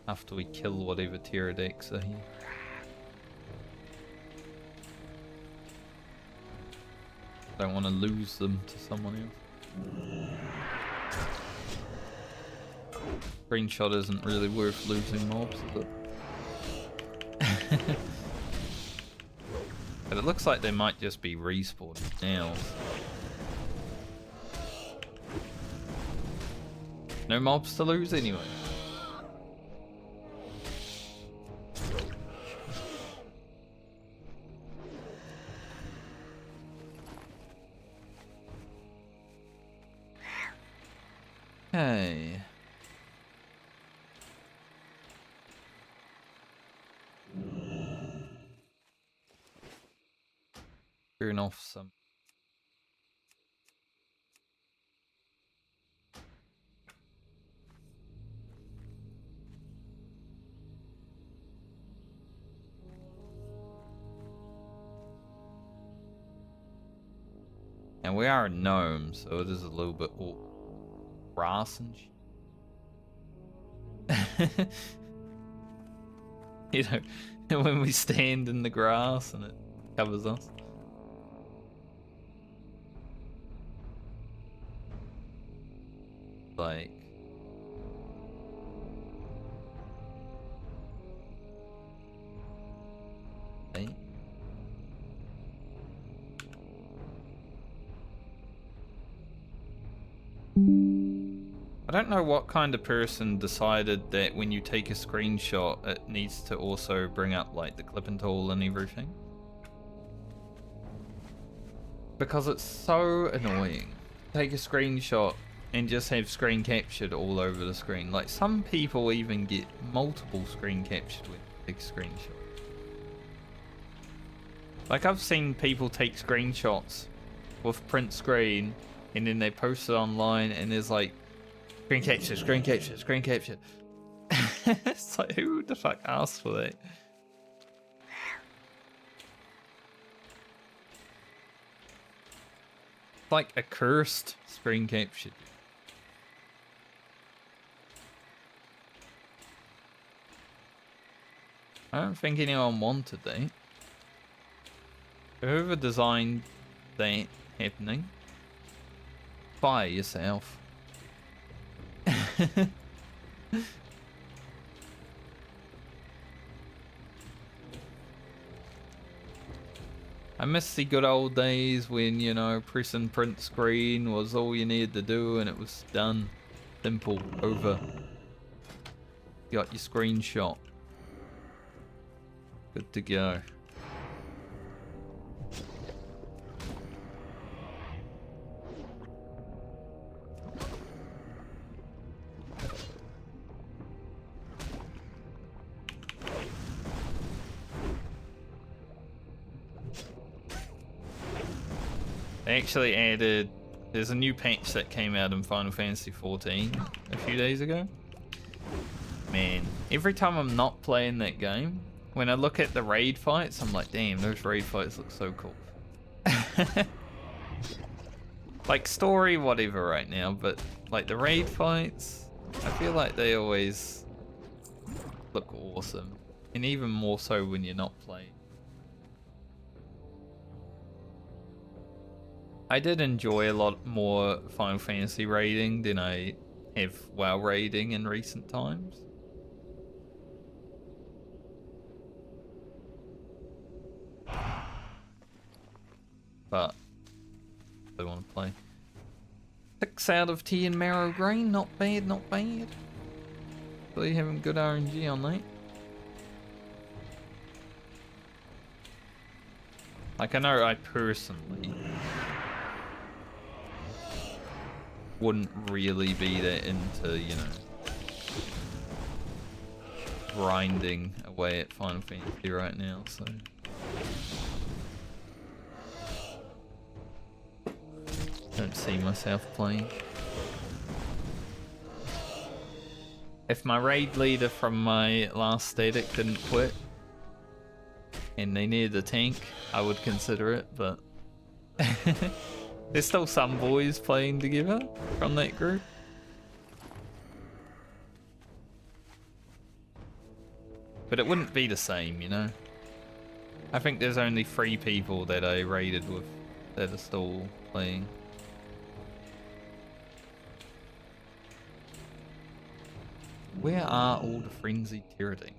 after we kill whatever pterodactyls are here. Don't want to lose them to someone else. Screenshot isn't really worth losing mobs, is it? But it looks like they might just be respawning now. No mobs to lose anyway. Okay. Turn off some. And we are a gnome, so it is a little bit grass and shit. You know, when we stand in the grass and it covers us. Like... Hey. I don't know what kind of person decided that when you take a screenshot it needs to also bring up like the clipping tool and everything. Because it's so annoying. Take a screenshot and just have screen captured all over the screen. Like some people even get multiple screen captured with a big screenshot. Like I've seen people take screenshots with print screen and then they post it online, and there's like screen capture, screen capture, screen capture. It's like, who the fuck asked for that? Like a cursed screen capture. I don't think anyone wanted that. Whoever designed that happening, fire yourself. I miss the good old days when, you know, press and print screen was all you needed to do and it was done. Simple, over. You got your screenshot. Good to go. They actually added, there's a new patch that came out in Final Fantasy XIV a few days ago. Man, every time I'm not playing that game, when I look at the raid fights, I'm like, damn, those raid fights look so cool. Like story, whatever right now, but like the raid fights, I feel like they always look awesome. And even more so when you're not playing. I did enjoy a lot more Final Fantasy raiding than I have WoW raiding in recent times. But I want to play. 6 out of 10 Marrow Grain, not bad, not bad. So you having good RNG on that. Like I know I personally wouldn't really be that into, you know, grinding away at Final Fantasy right now, so don't see myself playing. If my raid leader from my last static didn't quit and they needed a tank, I would consider it, but there's still some boys playing together from that group. But it wouldn't be the same, you know? I think there's only 3 people that I raided with that are still playing. Where are all the frenzied Tyranids?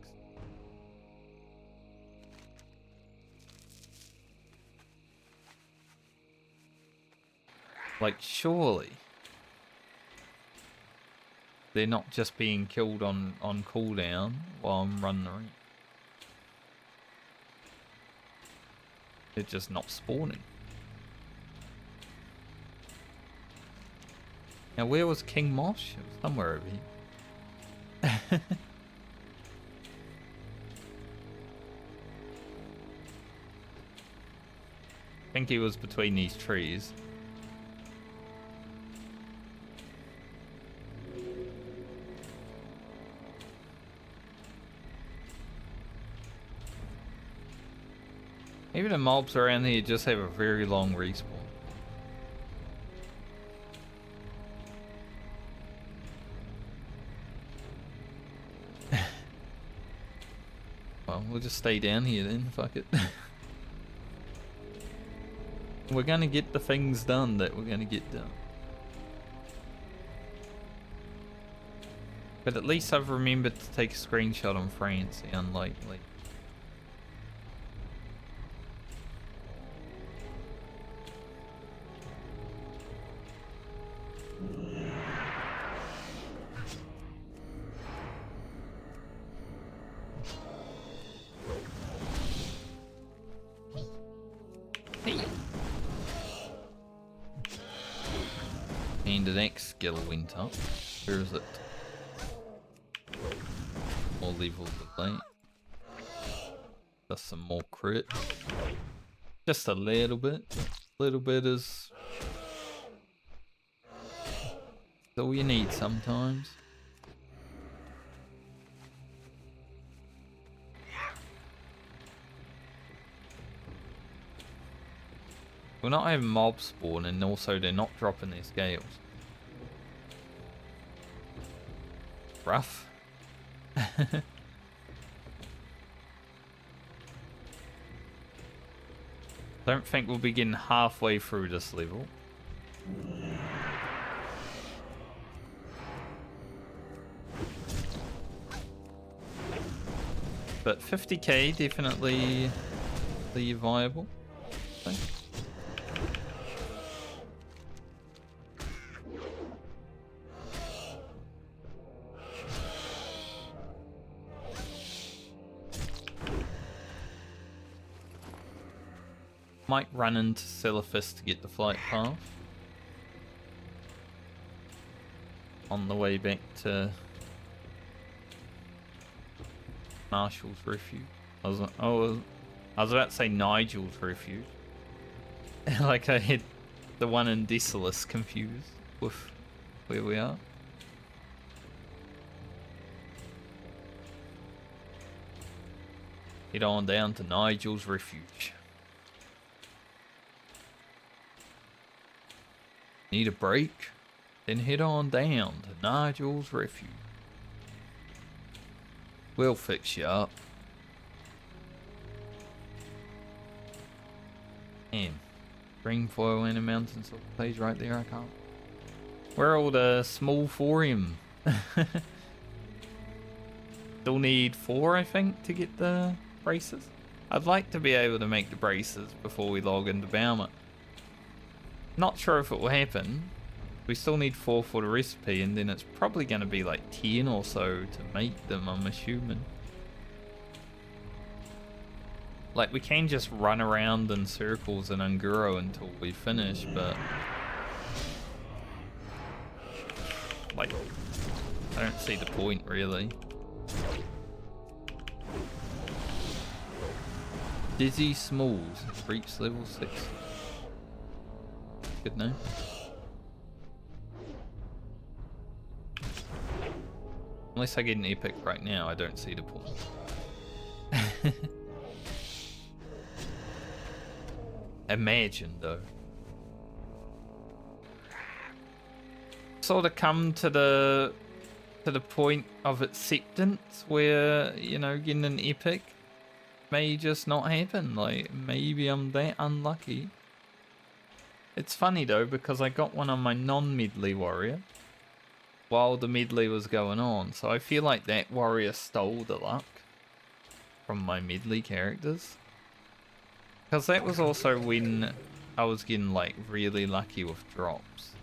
Like, surely they're not just being killed on cooldown while I'm running around. They're just not spawning. Now, where was King Mosh? It was somewhere over here. I think he was between these trees. Maybe the mobs around here just have a very long respawn. Well, we'll just stay down here then, fuck it. We're gonna get the things done that we're gonna get done. But at least I've remembered to take a screenshot on Francie, unlikely. And the next skill went up. Where is it? More levels of that. Just some more crit. Just a little bit. A little bit is It's all you need sometimes. We're not having mobs spawn, and also they're not dropping their scales. Rough. Don't think we'll be getting halfway through this level. But 50k definitely viable, I think. Might run into Silphus to get the flight path on the way back to Marshall's Refuge. I was about to say Nigel's Refuge. Like I had the one in Desolus confused with where we are. Head on down to Nigel's Refuge. Need a break? Then head on down to Nigel's Refuge. We'll fix you up. And green foil in a mountain sort of plays right there, I can't. We're all the small thorium. Still need 4, I think, to get the braces. I'd like to be able to make the braces before we log into Baumer. Not sure if it will happen. We still need 4 for the recipe, and then it's probably going to be like 10 or so to make them, I'm assuming. Like, we can just run around in circles in Unguro until we finish, but... like, I don't see the point, really. Dizzy Smalls, reach level 6. Good name. Unless I get an epic right now, I don't see the point. Imagine, though. Sort of come to the point of acceptance where, you know, getting an epic may just not happen. Like, maybe I'm that unlucky. It's funny though, because I got one on my non-Medley warrior while the Medley was going on, so I feel like that warrior stole the luck from my Medley characters. Because that was also when I was getting like really lucky with drops.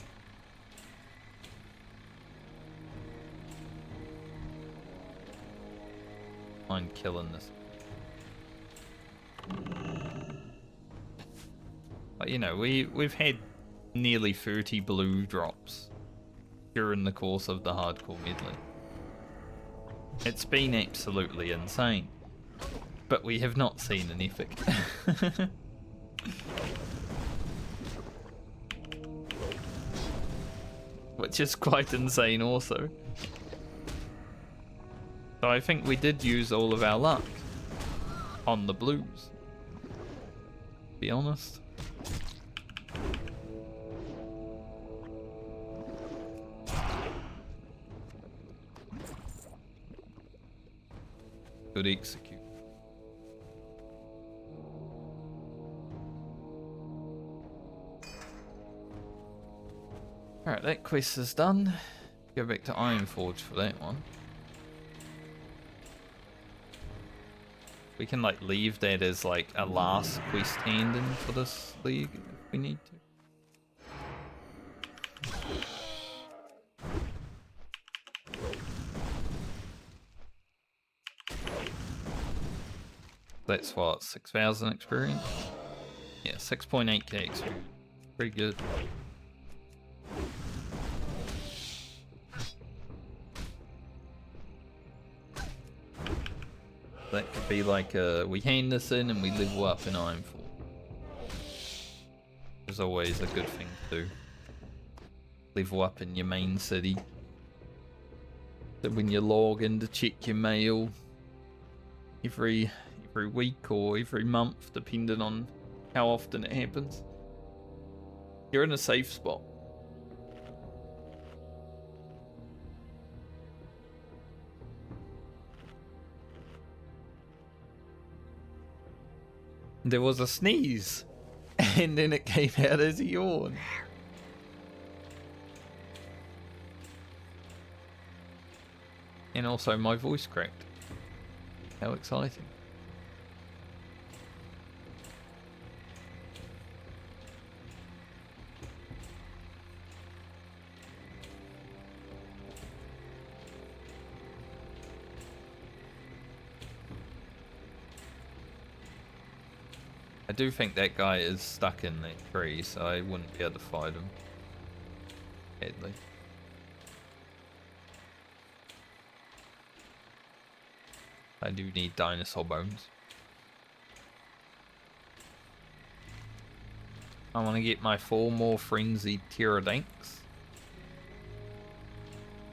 Mind killing this. But you know, we've had nearly 30 blue drops during the course of the hardcore medley. It's been absolutely insane. But we have not seen an epic. Which is quite insane also. So I think we did use all of our luck on the blues. To be honest. Good execute. Alright, that quest is done. Go back to Ironforge for that one. We can like leave that as like a last quest handing for this league if we need to. That's what, 6,000 experience? Yeah, 6.8k experience. Pretty good. That could be like we hand this in and we level up in Ironforge. Which is always a good thing to do. level up in your main city. So when you log in to check your mail every week or every month, depending on how often it happens, you're in a safe spot. There was a sneeze, and then it came out as a yawn. And also my voice cracked. How exciting. I do think that guy is stuck in that tree, so I wouldn't be able to fight him. Medley. I do need dinosaur bones. I want to get my 4 more frenzied pterodactyls.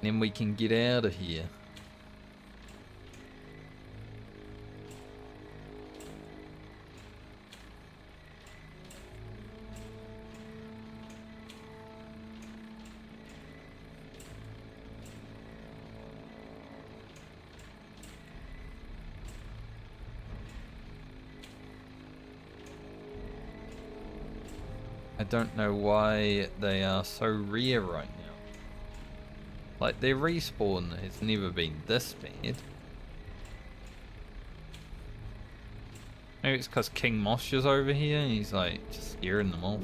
Then we can get out of here. I don't know why they are so rare right now. Like, their respawn has never been this bad. Maybe it's because King Mosh is over here and he's like just scaring them off.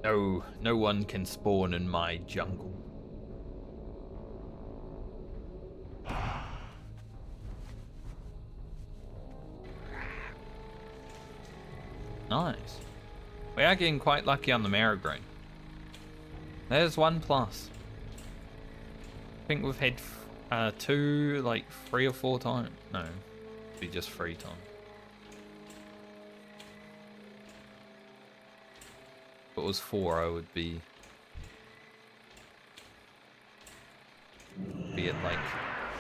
No, no one can spawn in my jungle. Nice. We are getting quite lucky on the marrow grain. There's 1 plus. I think we've had 2, like 3 or 4 times. No, it'd be just 3 times. If it was 4, I would be at like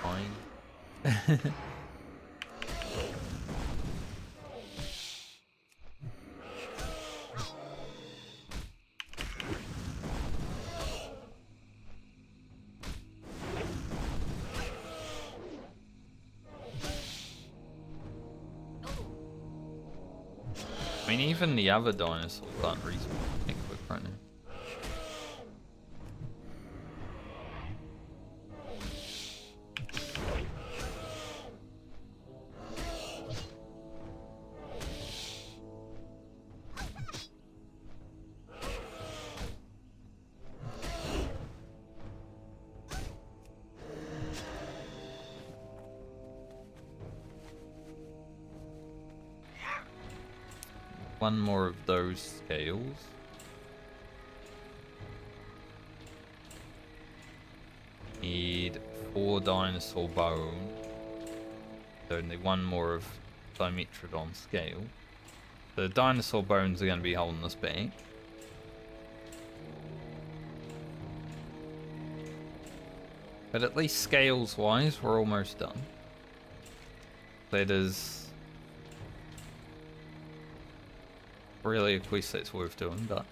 9. I mean, even the other dinosaurs aren't reasonable quick right now. One more of those scales. Need 4 dinosaur bone. So only 1 more of Dimetrodon scale. The dinosaur bones are going to be holding us back. But at least scales wise, we're almost done. That is really a quest that's worth doing, but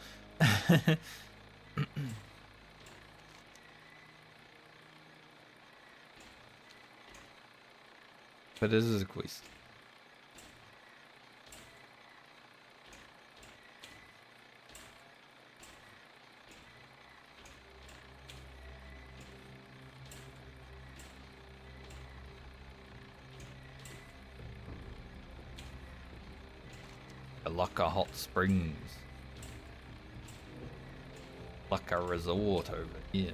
but this is a quest. Lucka Hot Springs. Lucka Resort over here.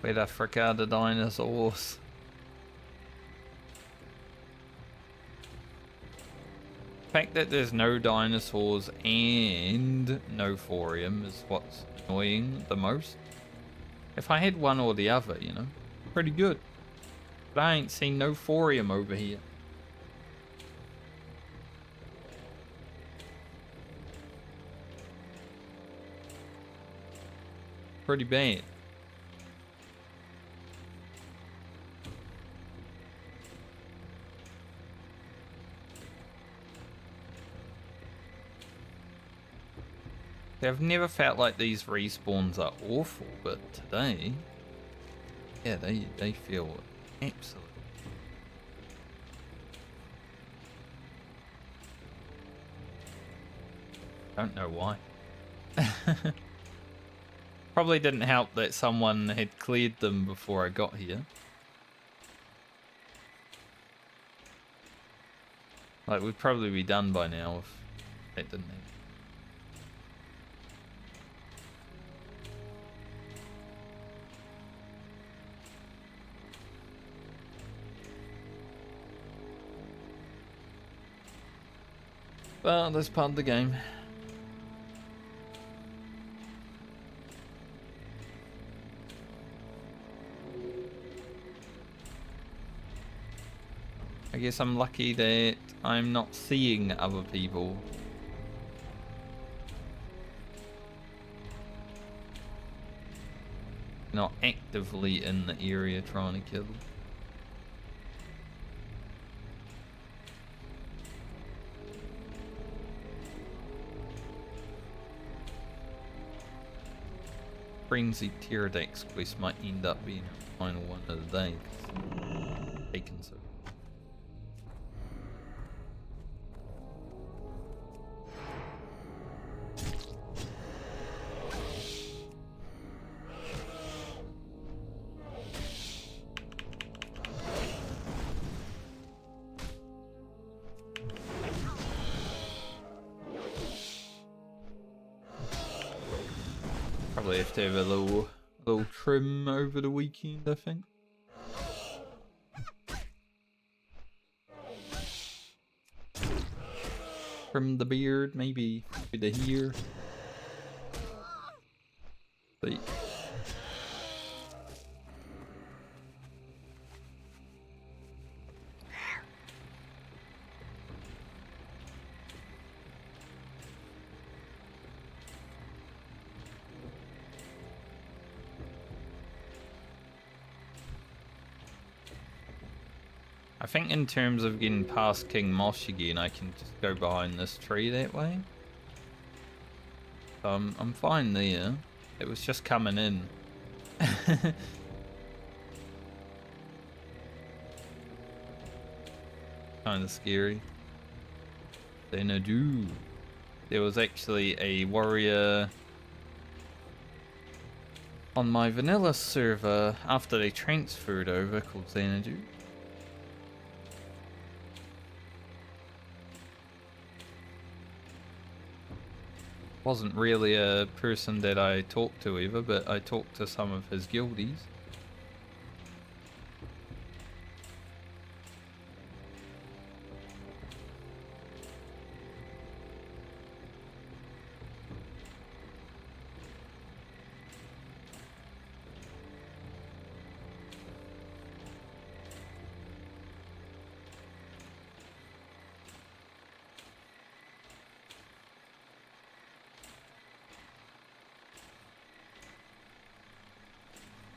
Where the frick are the dinosaurs? The fact that there's no dinosaurs and no thorium is what's annoying the most. If I had one or the other, you know, pretty good. But But I ain't seen no thorium over here. Pretty bad. I've never felt like these respawns are awful, but today, yeah, they feel absolute. Don't know why. Probably didn't help that someone had cleared them before I got here. Like, we'd probably be done by now if that didn't happen. Well, that's part of the game. I guess I'm lucky that I'm not seeing other people. Not actively in the area trying to kill them. Frenzied Pterodax quest might end up being the final one of the day. Taken so. Probably have to have a little trim over the weekend, I think. Trim the beard, maybe the hair. See. I think in terms of getting past King Mosh again, I can just go behind this tree that way. I'm fine there. It was just coming in. Kind of scary. Then I do. There was actually a warrior on my vanilla server after they transferred over called Xanadu. Wasn't really a person that I talked to ever, but I talked to some of his guildies.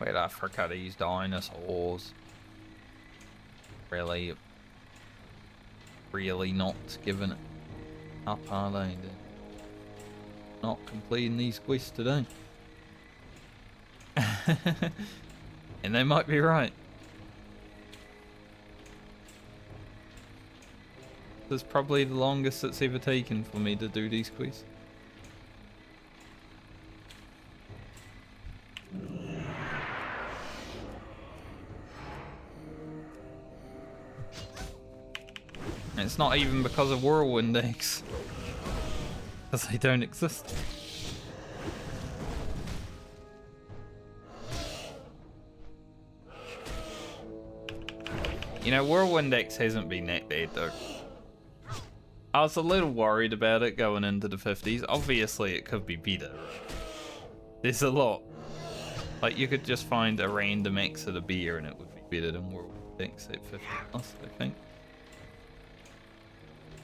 Wait, I forgot these dinosaurs. Really not giving it up, are they? They're not completing these quests today. And they might be right. This is probably the longest it's ever taken for me to do these quests. It's not even because of Whirlwind eggs, because they don't exist. You know, Whirlwind X hasn't been that bad though. I was a little worried about it going into the 50s. Obviously it could be better. There's a lot. Like, you could just find a random X of the beer and it would be better than Whirlwind dex at 50 plus, I think.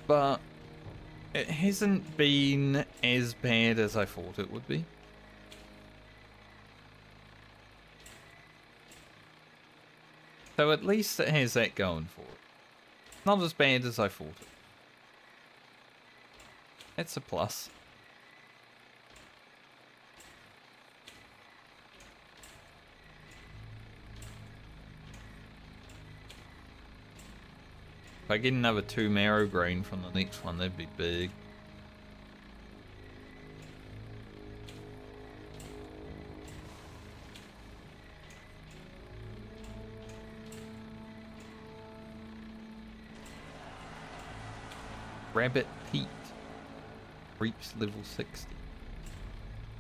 But it hasn't been as bad as I thought it would be. So at least it has that going for it. Not as bad as I thought it. It's a plus. If I get another 2 marrow grain from the next one, that'd be big. Rabbit Pete. Reach level 60.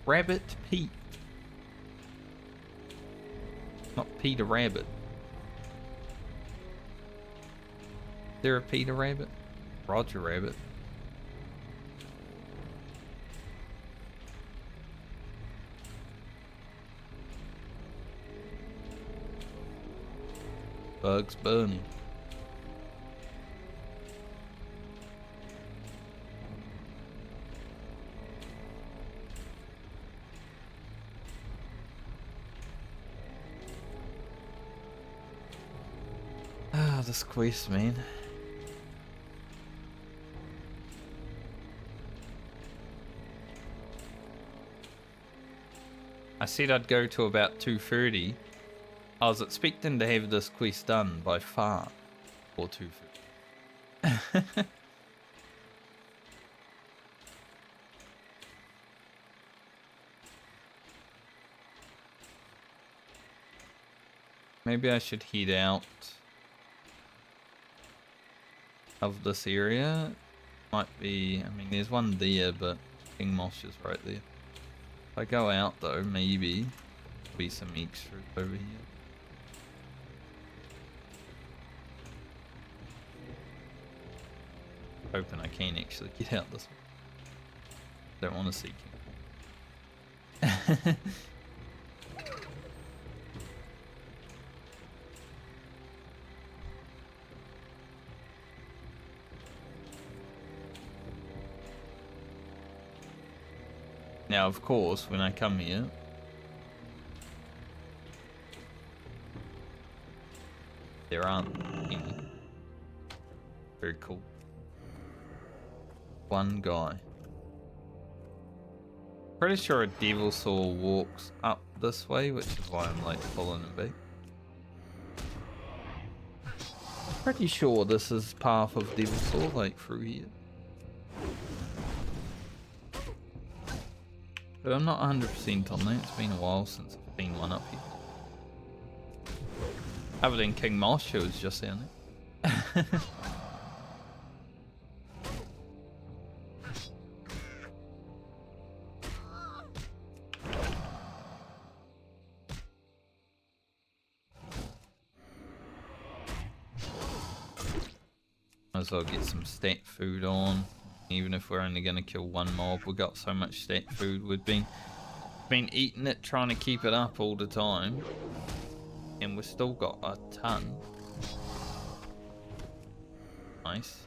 Rabbit Pete. Not Peter Rabbit. Is there a Peter Rabbit? Roger Rabbit. Bugs Bunny. Ah, this quest, man. I said I'd go to about 2:30. I was expecting to have this quest done by far, or 2:30. Maybe I should head out of this area. Might be, I mean, there's one there, but King Mosh is right there. If I go out though, maybe there'll be some extras over here. Hoping I can actually get out this way. Don't want to see King. Now, of course, when I come here, there aren't any. Very cool. One guy. Pretty sure a devil saw walks up this way, which is why I'm like following him back. Pretty sure this is path of devil saw, like through here. But I'm not 100% on that. It's been a while since I've been one up here. Other than King Mosh, who was just down there. Might as well get some stat food on. Even if we're only going to kill one mob, we got so much stat food. We've been eating it, trying to keep it up all the time, and we've still got a ton. Nice.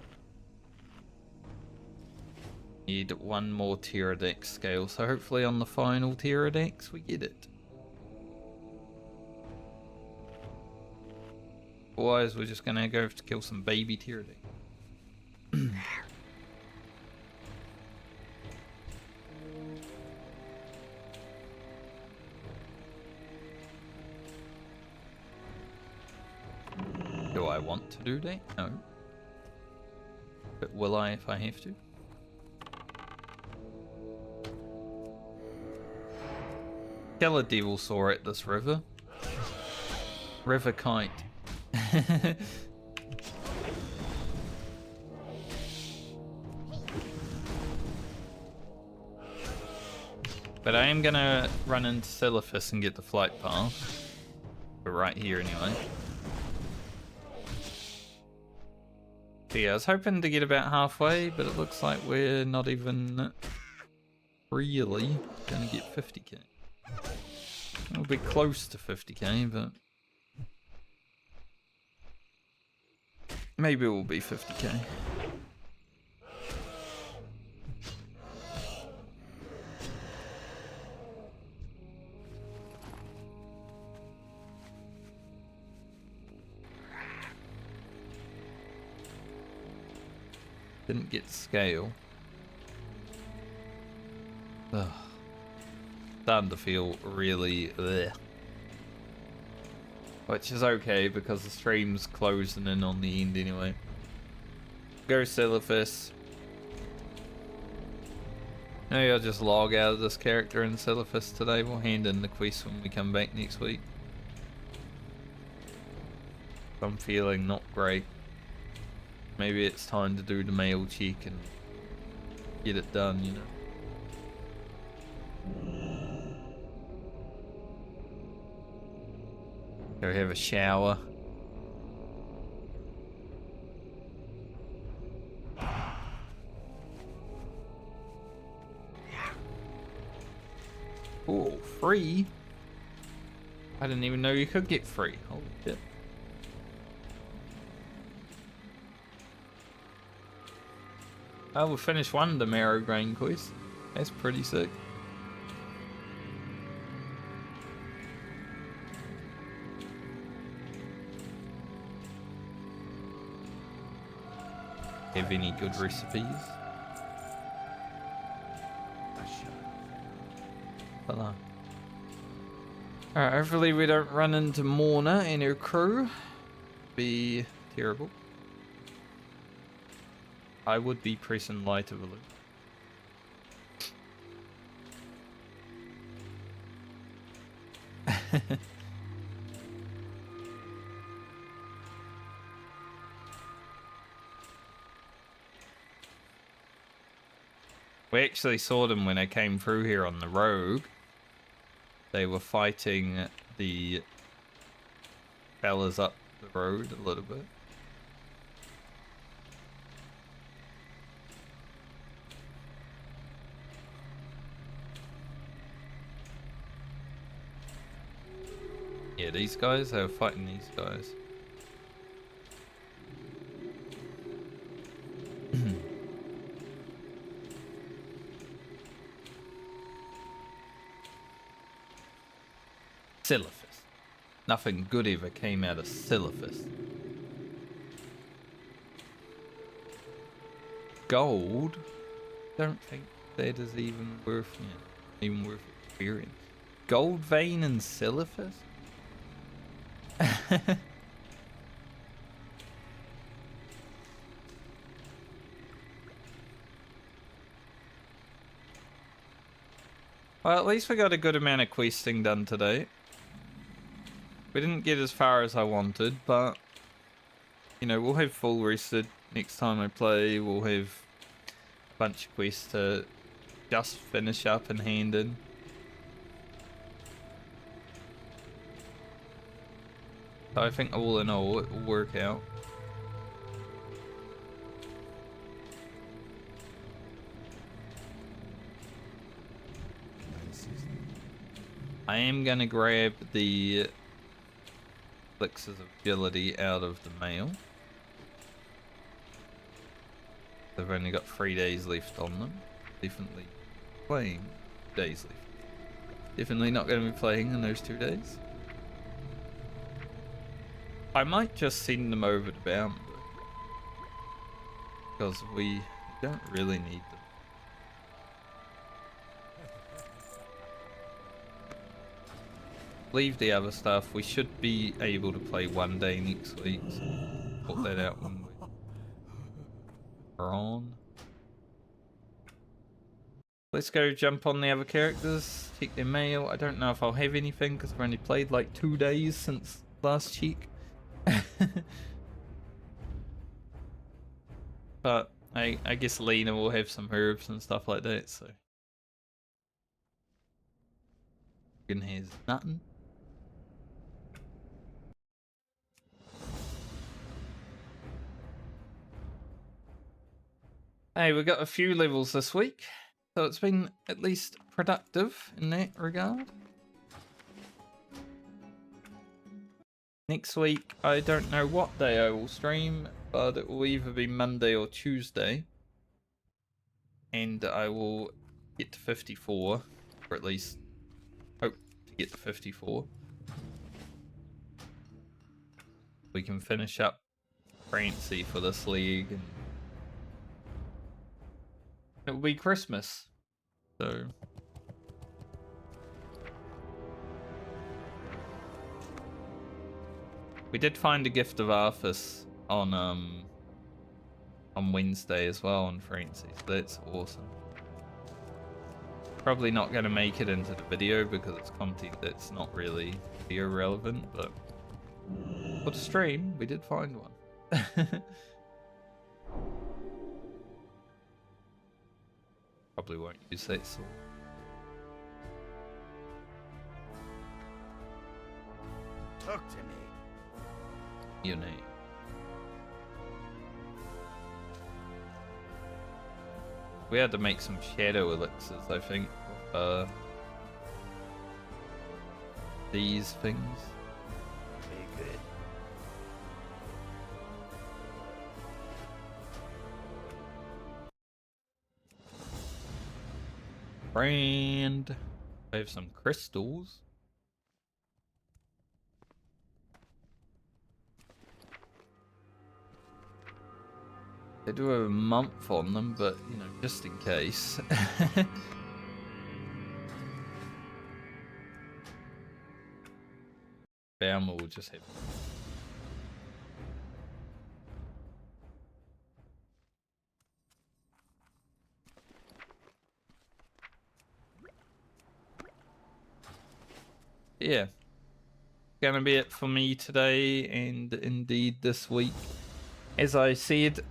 Need one more Pterodax scale, so hopefully on the final Pterodax we get it. Otherwise, we're just going to go to kill some baby Pterodax. Do I want to do that? No. But will I if I have to? Kill a devil saw at this river. River kite. But I am gonna run into Silithus and get the flight pass. We're right here anyway. So yeah, I was hoping to get about halfway, but it looks like we're not even really gonna get 50k. We'll be close to 50k, but Maybe it will be 50k. Didn't get scale. Ugh. Starting to feel really ugh. Which is okay because the stream's closing in on the end anyway. Go Silithus. Maybe I'll just log out of this character in Silithus today. We'll hand in the quest when we come back next week. I'm feeling not great. Maybe it's time to do the mail check and get it done, you know. Go have a shower. Oh, free? I didn't even know you could get free. Holy shit. Oh, we finished one of the marrow grain quest. That's pretty sick. Have any good recipes? Hello. Alright, hopefully we don't run into Morna and her crew. Be terrible. I would be pressing light of a loop. We actually saw them when I came through here on the rogue. They were fighting the fellas up the road a little bit. Yeah, these guys, they were fighting these guys. Silithus. Nothing good ever came out of Silithus. Gold? Don't think that is even worth experience. Gold vein and Silithus? Well, at least we got a good amount of questing done today. We didn't get as far as I wanted, but you know, we'll have full rested next time I play. We'll have a bunch of quests to just finish up and hand in. So I think all in all, it will work out. I am gonna grab the elixirs of agility out of the mail. They've only got 3 days left on them. Definitely playing days left. Definitely not going to be playing in those 2 days. I might just send them over to Bound because we don't really need them. Leave the other stuff. We should be able to play 1 day next week. So put that out when we're on. Let's go jump on the other characters. Check their mail. I don't know if I'll have anything because I've only played like 2 days since last check. But I guess Lena will have some herbs and stuff like that. So has nothing. Hey, we got a few levels this week, so it's been at least productive in that regard. Next week, I don't know what day I will stream. but it will either be Monday or Tuesday. And I will get to 54, or at least hope to get to 54. We can finish up Francie for this league, and it will be Christmas. So we did find a gift of Arthas on Wednesday as well on Francie, so that's awesome. Probably not going to make it into the video because it's content that's not really video relevant, but for the stream, we did find one. Probably won't use that sword. Talk to me. Your name. We had to make some shadow elixirs, I think, with these things. Very good. Brand. I have some crystals. They do have a month on them, but you know, just in case. Bama will just have. Yeah. Gonna be it for me today, and indeed this week. As I said,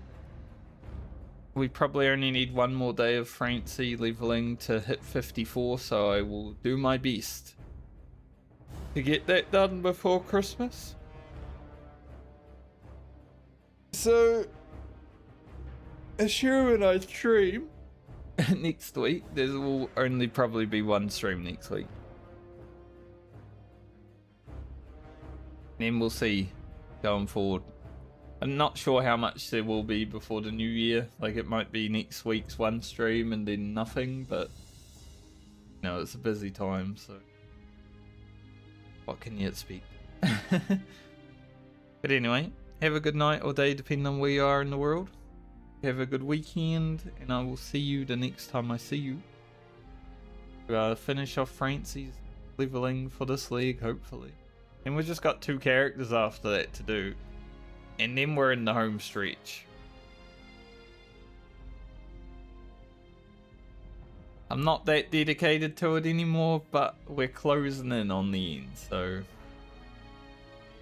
we probably only need one more day of Francie leveling to hit 54, so I will do my best to get that done before Christmas. So, assuming I stream next week, there will only probably be one stream next week. Then we'll see going forward. I'm not sure how much there will be before the new year. Like, it might be next week's one stream and then nothing, but no, it's a busy time, so what can you expect? But anyway, have a good night or day depending on where you are in the world. Have a good weekend, and I will see you the next time I see you. Finish off Francie's leveling for this league, hopefully. And we've just got 2 characters after that to do. And then we're in the home stretch. I'm not that dedicated to it anymore, but we're closing in on the end, so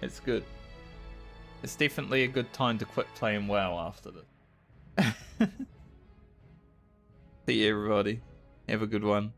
it's good. It's definitely a good time to quit playing WoW after this. See you, everybody. Have a good one.